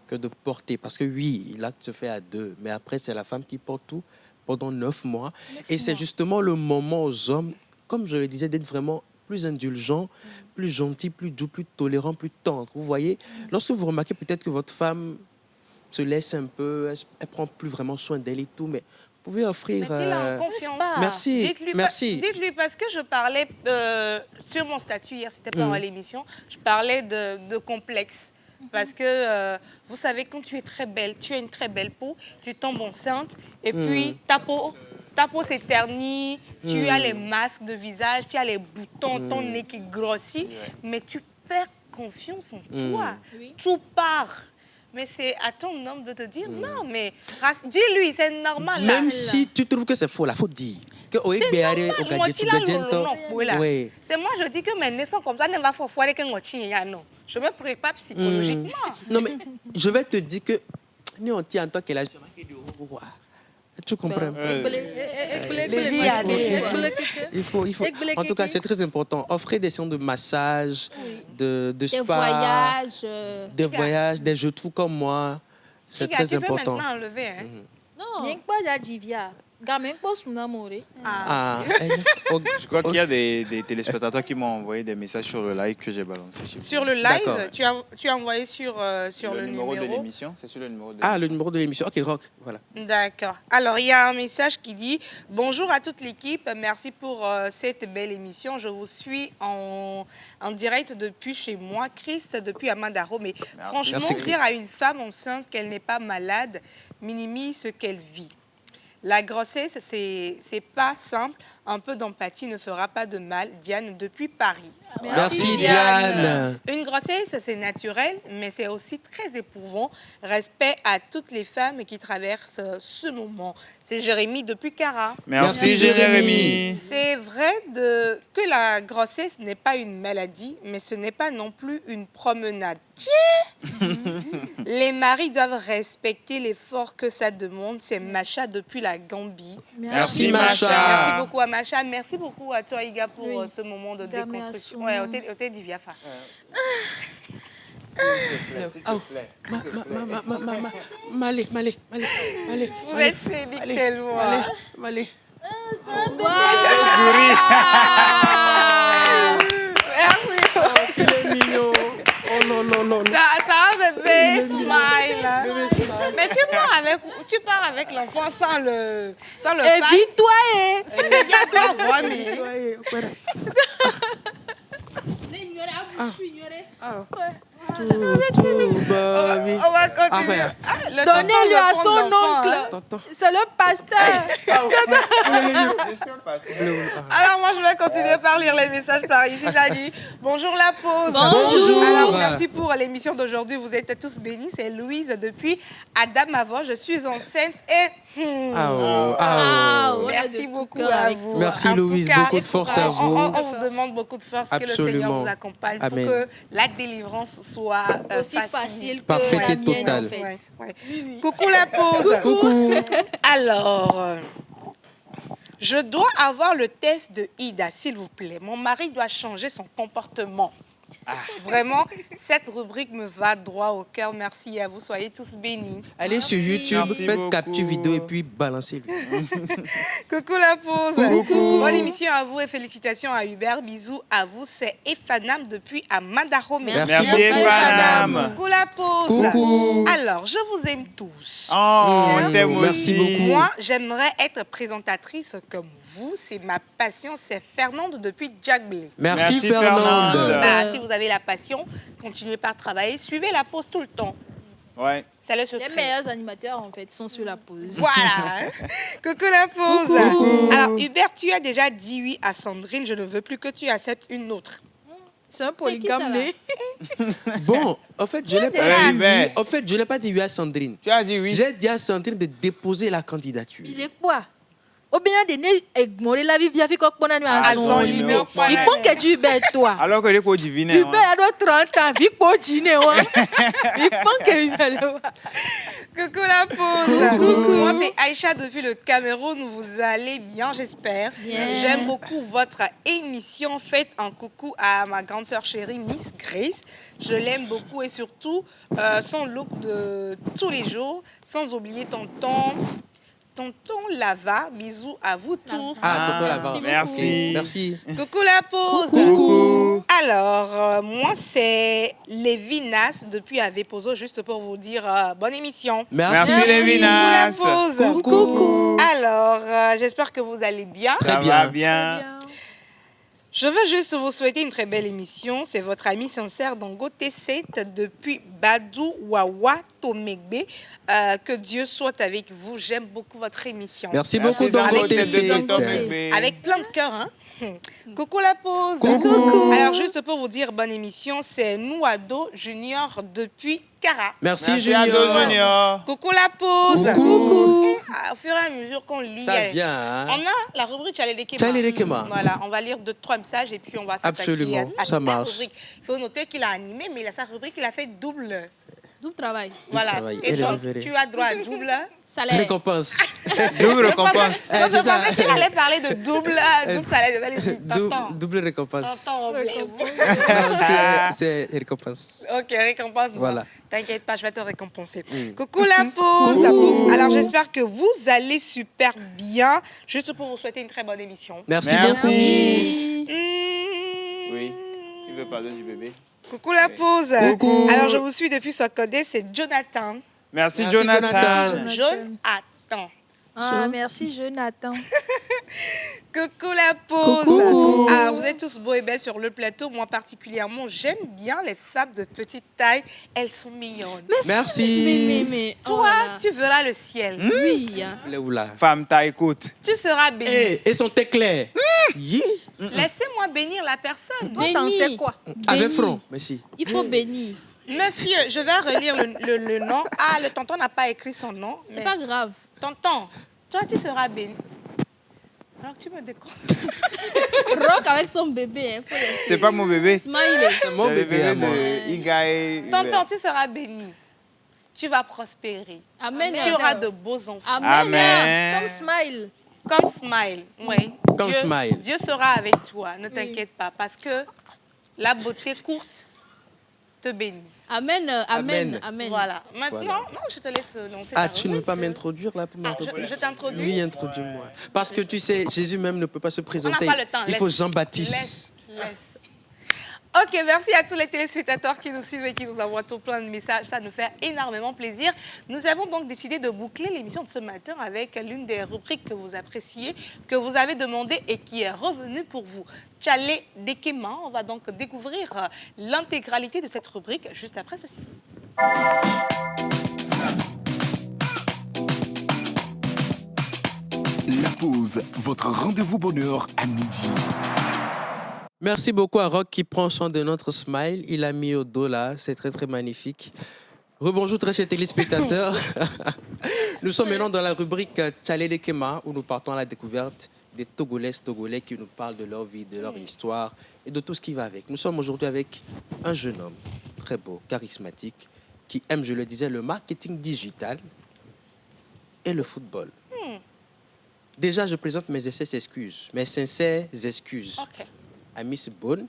que de porter. Parce que oui, l'acte se fait à deux. Mais après, c'est la femme qui porte tout pendant 9 mois. Et c'est justement le moment aux hommes, comme je le disais, d'être vraiment plus indulgents, plus gentils, plus doux, plus tolérants, plus tendres. Vous voyez, lorsque vous remarquez peut-être que votre femme se laisse un peu, elle prend plus vraiment soin d'elle et tout, mais vous pouvez offrir... Mettez-la en confiance. Merci, Dites-lui merci. Dites-lui, parce que je parlais sur mon statut hier, c'était pendant l'émission, je parlais de complexe. Parce que, vous savez, quand tu es très belle, tu as une très belle peau, tu tombes enceinte, et puis ta peau s'éternit, tu as les masques de visage, tu as les boutons, ton nez qui grossit, mais tu perds confiance en toi. Oui. Tout part. Mais c'est à ton homme de te dire, non, mais dis-lui, c'est normal. là. Même si tu trouves que c'est faux, il faut dire. Que C'est normal. Moi, tu l'as le Oui. C'est moi, je dis que mes naissances comme ça, ne va pas foirer que non. Je me prépare psychologiquement. Non, mais je vais te dire que nous, on tient en tant qu'elle a... Tu comprends? Il faut. En tout cas, c'est très important. Offrez des séances de massage, de Des spa, voyages. des voyages, des jeux tout comme moi. C'est Tiga, très tu peux important. maintenant enlever. Hein? Non. Ah, oh, Je crois qu'il y a des téléspectateurs qui m'ont envoyé des messages sur le live que j'ai balancé chez vous. Sur le D'accord. live, tu as envoyé sur le numéro de l'émission. C'est sur le numéro de ah, l'émission. le numéro de l'émission. Ok, Rock, voilà. D'accord. Alors, il y a un message qui dit « Bonjour à toute l'équipe, merci pour cette belle émission. Je vous suis en direct depuis chez moi, Christ, depuis Amadaro. Mais franchement, Merci, Christ. dire à une femme enceinte qu'elle n'est pas malade minimise ce qu'elle vit. La grossesse, c'est pas simple. Un peu d'empathie ne fera pas de mal. Diane, depuis Paris. Merci, Diane. Une grossesse, c'est naturel, mais c'est aussi très éprouvant. Respect à toutes les femmes qui traversent ce moment. C'est Jérémy depuis Cara. Merci, Merci, Jérémy. C'est vrai que la grossesse n'est pas une maladie, mais ce n'est pas non plus une promenade. Les maris doivent respecter l'effort que ça demande. C'est Macha depuis la Gambie. Merci, Macha. Merci beaucoup à Macha. Merci beaucoup à toi, Iga, pour Oui. ce moment de Gamme déconstruction. à Ouais, son- au thé d'Iviafa. Malé. Vous êtes séduite tellement. Malé. Merci. Il est mignon. Oh non. Ça bébé smile. Mais tu pars avec l'enfant sans le pack. Évite-toi, Ah. Tout, baby. On va continuer. Ah, Le Donnez-lui tonton à veut son prendre l'enfant, oncle. hein. Tonton. C'est le pasteur. Alors moi je vais continuer par lire les messages par ici. Ça dit bonjour la pause. Bonjour. Alors merci pour l'émission d'aujourd'hui. Vous êtes tous bénis. C'est Louise depuis Adamavo. Je suis enceinte et Voilà merci de tout beaucoup cœur à avec vous. toi. Merci En tout Louise, cas, beaucoup de force à vous. On vous demande beaucoup de force. Que le Seigneur Absolument. vous accompagne pour Amen. que la délivrance soit Aussi facile que Parfaite la et mienne, totale. en fait. Ouais, ouais. Coucou la pause. Coucou. Alors, je dois avoir le test de Ida, s'il vous plaît. Mon mari doit changer son comportement. Vraiment, cette rubrique me va droit au cœur. Merci à vous. Soyez tous bénis. Allez sur YouTube, Merci faites beaucoup. capture vidéo et puis balancez-le. Coucou la pause. Coucou. Bonne émission à vous et félicitations à Hubert. Bisous à vous. C'est Efanam depuis Amandaro. Merci. Merci, Efanam. Coucou la pause. Coucou. Alors, je vous aime tous. Oh, on t'aime Merci aussi. beaucoup. Moi, j'aimerais être présentatrice comme vous. C'est ma passion. C'est Fernande depuis Jack Blay. Merci, Merci, Fernande. Fernande. Bah, si vous avez la passion, continuez par travailler. Suivez la pause tout le temps. Ouais. C'est le Les secret. meilleurs animateurs, en fait, sont sur la pause. Voilà. Coucou la pause. Coucou. Alors, Hubert, tu as déjà dit oui à Sandrine. Je ne veux plus que tu acceptes une autre. C'est un C'est qui, polygame ça, né. Bon, en fait, je n'ai pas Ouais, dit mais- oui. En fait, je n'ai pas dit oui à Sandrine. Tu as dit oui. J'ai dit à Sandrine de déposer la candidature. Il est quoi? Au bien des nez, egmoré la vie, via fico pona nu Ah, à son lui, limé. mais au point. Il pense que tu Hubert, toi. Alors que les codes divinaires. Hubert a d'autres 30 ans, vic pour dîner, ouais. Il pense que Hubert, Coucou la pause. Coucou. Moi, c'est Aïcha depuis le Cameroun. Vous allez bien, j'espère. Bien. J'aime beaucoup votre émission. Faites un coucou à ma grande sœur chérie, Miss Grace. Je l'aime beaucoup et surtout son look de tous les jours. Sans oublier Tonton Lava. Bisous à vous tous. Ah, tonton Lava. Merci. Merci. Coucou la pause. Coucou. Alors, moi, c'est Lévinas depuis Avepozo, juste pour vous dire bonne émission. Merci. Merci, Lévinas. Coucou la pause. Coucou. Alors, j'espère que vous allez bien. Très Ça bien. va bien. Je veux juste vous souhaiter une très belle émission. C'est votre ami sincère Dango T7 depuis Badou Wawa Tomegbe. Que Dieu soit avec vous. J'aime beaucoup votre émission. Merci Merci, beaucoup, Dango Dango T7. T7. Avec plein de cœur, hein. Coucou la pause. Coucou. Alors, juste pour vous dire, bonne émission, c'est Nouado Junior depuis Cara. Merci, Merci à Junior. Dos Junior. Coucou la pause. Coucou. Au fur et à mesure qu'on lit, Ça vient, hein? on a la rubrique Tchalélekema. Tchalélekema. Voilà, on va lire 2-3 messages et puis on va s'attaquer Absolument, à ça sa marche. rubrique. Il faut noter qu'il a animé, mais il a sa rubrique, il a fait double. Double travail. Voilà. travail. Et Et donc, référé. tu as droit à double. Salaire. Récompense. Double récompense. Donc, je c'est ça. pensais qu'il allait parler de double salaire. Je vais lui dire, t'entends. Double récompense. T'entends, C'est récompense. Ok, récompense. Voilà. T'inquiète pas, je vais te récompenser. Mm. Coucou la pause. Coucou. Alors, j'espère que vous allez super bien. Juste pour vous souhaiter une très bonne émission. Merci, Merci. beaucoup. Oui. Il veut parler du bébé. Coucou la pause. Coucou. Alors, je vous suis depuis Socodé, c'est Jonathan. Merci, Merci, Jonathan. Jonathan. Jonathan. Ah, merci, Jonathan. Coucou la pause. Coucou. Ah, vous êtes tous beaux et belles sur le plateau. Moi particulièrement, j'aime bien les femmes de petite taille. Elles sont mignonnes. Merci. Mais, Toi, oh là. tu verras le ciel. Oui. Le oula. Femme, ta écoute. Tu seras béni. Et son thé clair. Yeah. Laissez-moi bénir la personne. Toi, t'en Béni. sais quoi? Avec Béni. front, merci. Il faut bénir. Monsieur, je vais relire le nom. Ah, le tonton n'a pas écrit son nom. C'est mais- pas grave. Tonton, toi, tu seras béni. Alors que tu me déconnes. Rock avec son bébé. Hein, faut laisser. C'est pas mon bébé. Smiley. C'est mon C'est le bébé à moi. de Igaï. Tonton, tu seras béni. Tu vas prospérer. Amen. Tu auras de beaux enfants. Amen. Amen. Comme Smile. Comme Smile, oui. Comme Smile. Dieu sera avec toi, ne t'inquiète pas, parce que la beauté courte te bénit. Amen. Amen. Amen. Voilà. Maintenant, Voilà. non, je te laisse lancer Ah, ta tu ne veux rubrique. pas m'introduire là pour Ah, je t'introduis. Oui, introduis-moi. Parce que tu sais, Jésus même ne peut pas se présenter. pas le temps, Il faut laisse. Jean-Baptiste. Laisse. Ok, merci à tous les téléspectateurs qui nous suivent et qui nous envoient tout plein de messages. Ça nous fait énormément plaisir. Nous avons donc décidé de boucler l'émission de ce matin avec l'une des rubriques que vous appréciez, que vous avez demandé et qui est revenue pour vous. Tchale Dekema. On va donc découvrir l'intégralité de cette rubrique juste après ceci. La pause, votre rendez-vous bonheur à midi. Merci beaucoup à Rock qui prend soin de notre smile. Il a mis au dos là, c'est très très magnifique. Rebonjour très chers téléspectateurs. Nous sommes maintenant dans la rubrique Tchale Dekema où nous partons à la découverte des Togolais qui nous parlent de leur vie, de leur histoire et de tout ce qui va avec. Nous sommes aujourd'hui avec un jeune homme très beau, charismatique, qui aime, je le disais, le marketing digital et le football. Déjà, je présente mes excuses, mes sincères excuses à Miss Bonne.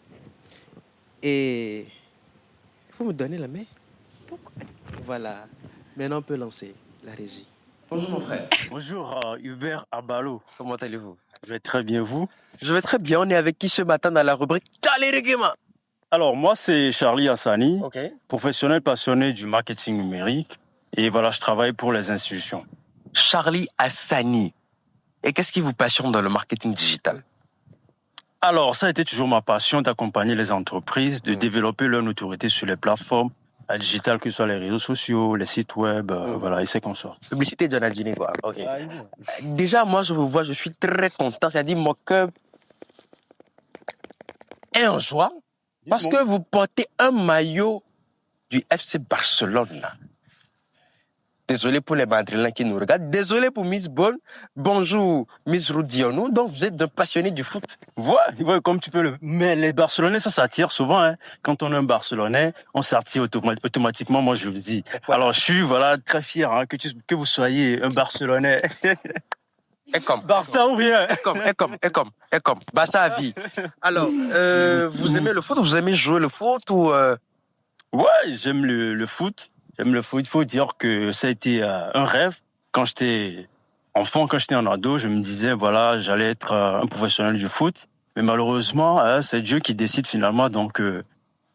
Et il faut me donner la main. Pourquoi? Voilà. Maintenant, on peut lancer la régie. Bonjour mon frère. Bonjour Hubert Arbalo. Comment allez-vous? Je vais très bien, vous? Je vais très bien. On est avec qui ce matin dans la rubrique Tchale Dekema? Alors moi c'est Charlie Hassani, Ok. professionnel passionné du marketing numérique. Et voilà, je travaille pour les institutions. Charlie Hassani. Et qu'est-ce qui vous passionne dans le marketing digital? Alors ça a été toujours ma passion d'accompagner les entreprises, de développer leur notoriété sur les plateformes digitales, que ce soit les réseaux sociaux, les sites web, voilà, et c'est comme ça. Publicité de Nadine, quoi. Ok. Déjà, moi, je vous vois, je suis très content. C'est-à-dire, mon cœur est en joie parce que vous portez un maillot du FC Barcelone. Là. Désolé pour les Madrilènes qui nous regardent. Désolé pour Miss Bonne. Bonjour, Miss Roudiano. Donc, vous êtes un passionné du foot. Ouais, comme tu peux le... Mais les Barcelonais, ça s'attire souvent. Hein. Quand on est un Barcelonais, on s'attire automatiquement, moi je le dis. Alors, je suis très fier hein, que vous soyez un Barcelonais. Et comme. Barça ou rien. Et comme. Barça à vie. Alors, vous aimez le foot? Vous aimez jouer le foot ou Ouais, j'aime le foot. J'aime le foot. Il faut dire que ça a été un rêve. Quand j'étais enfant, quand j'étais en ado, je me disais, voilà, j'allais être un professionnel du foot. Mais malheureusement, c'est Dieu qui décide finalement. Donc,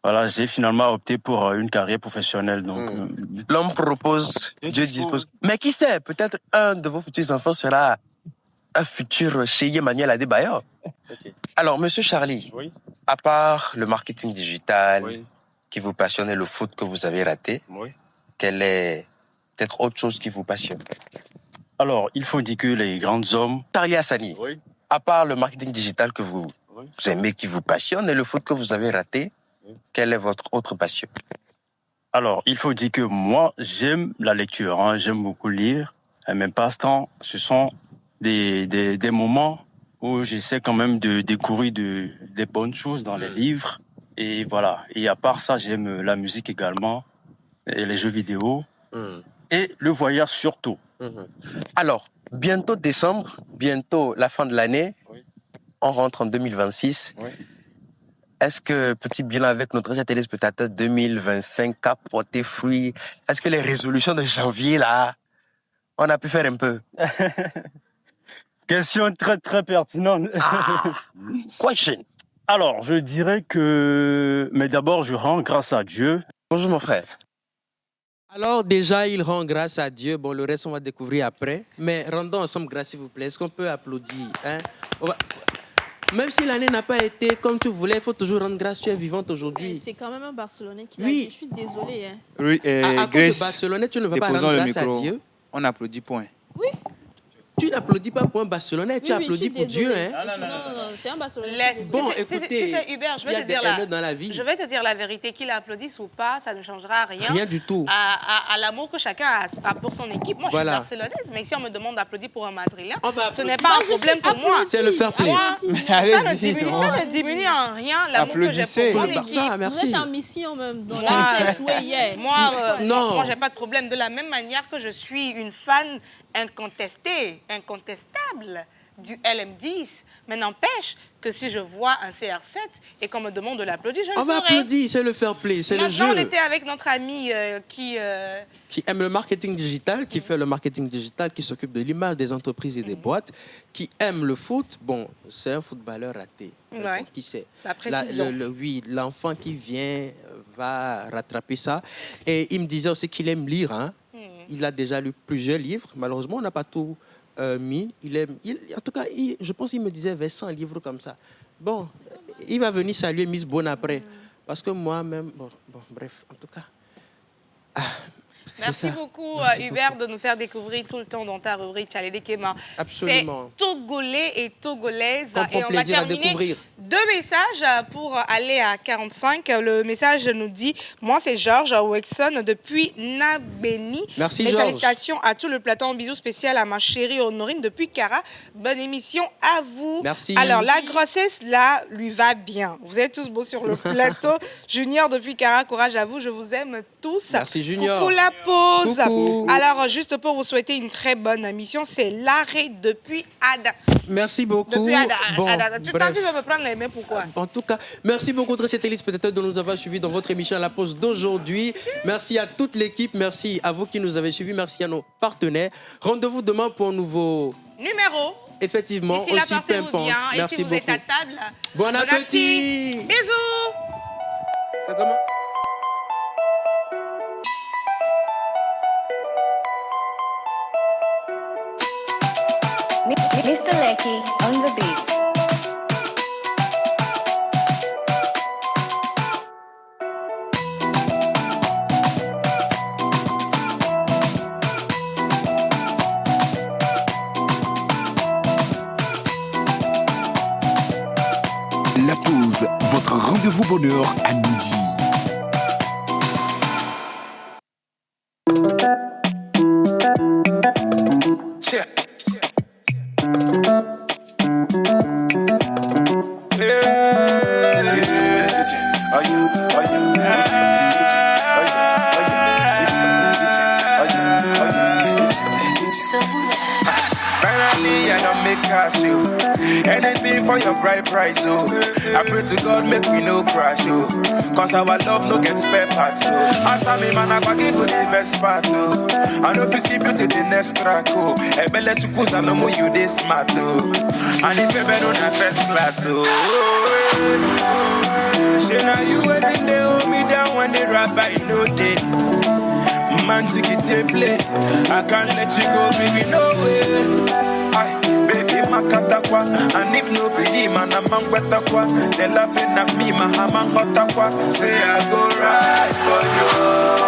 voilà, j'ai finalement opté pour une carrière professionnelle. Donc, l'homme propose, Dieu dispose. Mais qui sait, peut-être un de vos futurs enfants sera un futur chez Emmanuel Adebayor. Okay. Alors, monsieur Charlie, oui. À part le marketing digital Oui. qui vous passionne et le foot que vous avez raté, Oui. quelle est peut-être autre chose qui vous passionne? Alors, il faut dire que les grands hommes... Charlie Hassani, Oui. à part le marketing digital que vous aimez, qui vous passionne, et le foot que vous avez raté, quelle est votre autre passion? Alors, il faut dire que moi, j'aime la lecture. Hein. J'aime beaucoup lire. Et mes passe-temps, ce sont des moments où j'essaie quand même de découvrir des bonnes choses dans les livres. Et voilà. Et à part ça, j'aime la musique également, et les jeux vidéo, et le voyage surtout. Alors, bientôt décembre, bientôt la fin de l'année, on rentre en 2026. Est-ce que, petit bilan avec notre téléspectateur 2025 a porté fruit? Est-ce que les résolutions de janvier, là, on a pu faire un peu? Question très, très pertinente. Question. Alors, je dirais que... Mais d'abord, je rends grâce à Dieu. Bonjour, mon frère. Alors déjà, il rend grâce à Dieu. Bon, le reste, on va découvrir après. Mais rendons ensemble grâce, s'il vous plaît. Est-ce qu'on peut applaudir hein? Même si l'année n'a pas été comme tu voulais, il faut toujours rendre grâce. Tu es vivante aujourd'hui. C'est quand même un Barcelonais qui l'a Oui. dit. Je suis désolée. Hein. Oui, À cause de Barcelonais, tu ne veux pas déposons rendre le grâce à micro. Dieu. On applaudit, point. Oui. Tu n'applaudis pas pour un Barcelonais, tu Oui, je applaudis suis pour Dieu. désolée. Hein? Non, c'est un Barcelonais. Laisse. Bon, Tu sais, écoutez, Hubert, je il y vais a te des dire haineux dans la vie. Je vais te dire la vérité, qu'il applaudisse ou pas, ça ne changera rien. Rien du tout. À l'amour que chacun a pour son équipe. Moi, Voilà. je suis barcelonaise, mais si on me demande d'applaudir pour un Madrilène, On va ce applaudir. n'est pas un Moi, je problème suis pour moi. applaudie. C'est le fair play. Applaudie. Ça Allez-y, ne diminue en rien l'amour que j'ai Applaudissez. pour mon Le équipe. Barça, Vous merci. êtes en mission même. Donc Moi, là, tu as joué hier. Moi, Non. moi, j'ai pas de problème. De la même manière que je suis une fan incontestable du LM10. Mais n'empêche que si je vois un CR7 et qu'on me demande de l'applaudir, je le ferai. On va applaudir, c'est le fair play, c'est le jeu. On était avec notre ami qui aime le marketing digital, qui fait le marketing digital, qui s'occupe de l'image des entreprises et des boîtes, qui aime le foot. Bon, c'est un footballeur raté. Ouais. Qui sait? La précision. Oui, l'enfant qui vient va rattraper ça. Et il me disait aussi qu'il aime lire. Hein. Il a déjà lu plusieurs livres. Malheureusement, on n'a pas tout mis. En tout cas, je pense qu'il me disait vers 100 livres comme ça. Bon, il va venir saluer Miss Bonne après. Parce que moi-même, bref, en tout cas. Merci beaucoup, Hubert, de nous faire découvrir tout le temps dans ta rubrique Tchalele Kema. Absolument. C'est Togolais et Togolaises. Et on va terminer 2 messages pour aller à 45. Le message nous dit, moi c'est Georges Wexon depuis Nabeni. Merci Mes Georges. salutations à tout le plateau. Un bisou spécial à ma chérie Honorine depuis Cara. Bonne émission à vous. Merci. Alors, la grossesse, là, lui va bien. Vous êtes tous beaux sur le plateau. Junior depuis Cara, courage à vous. Je vous aime tous. Merci Junior. Coucou la pause. Coucou. Alors, juste pour vous souhaiter une très bonne émission, c'est l'arrêt depuis Ada. Merci beaucoup. Depuis Ada. Bon, Ada. Tu bref. veux me prendre les mains, pourquoi? En tout cas, merci beaucoup très chers téléspectateurs de nous avoir suivis dans votre émission à la pause d'aujourd'hui. Merci à toute l'équipe, merci à vous qui nous avez suivis, merci à nos partenaires. Rendez-vous demain pour un nouveau numéro. Effectivement, D'ici là, aussi portez-vous pimpante. bien. Et Merci si vous beaucoup. êtes à table, Bon appétit. Bisous. C'est comment? Mr. Lecky on the beat. La pause, votre rendez-vous bonheur à midi. Finally, I don't make cash, you. Anything for your bright price, oh. I pray to God, make me no crash, oh. Cause our love no get spare parts, oh. Answer me, man, I go give you the best part, oh. I know if you see beauty, the next track, oh. Ebele chukus, I know more you this smart, oh. And if you better on a first class, oh. Say now you every day hold me down when they rap, I know they. Man, to get a play. I can't let you go, baby, no way. Aye, baby, makatakwa. And if no be man, I'm on wetakwa. They laughing at me, my hamang otakwa. Say I go right for you.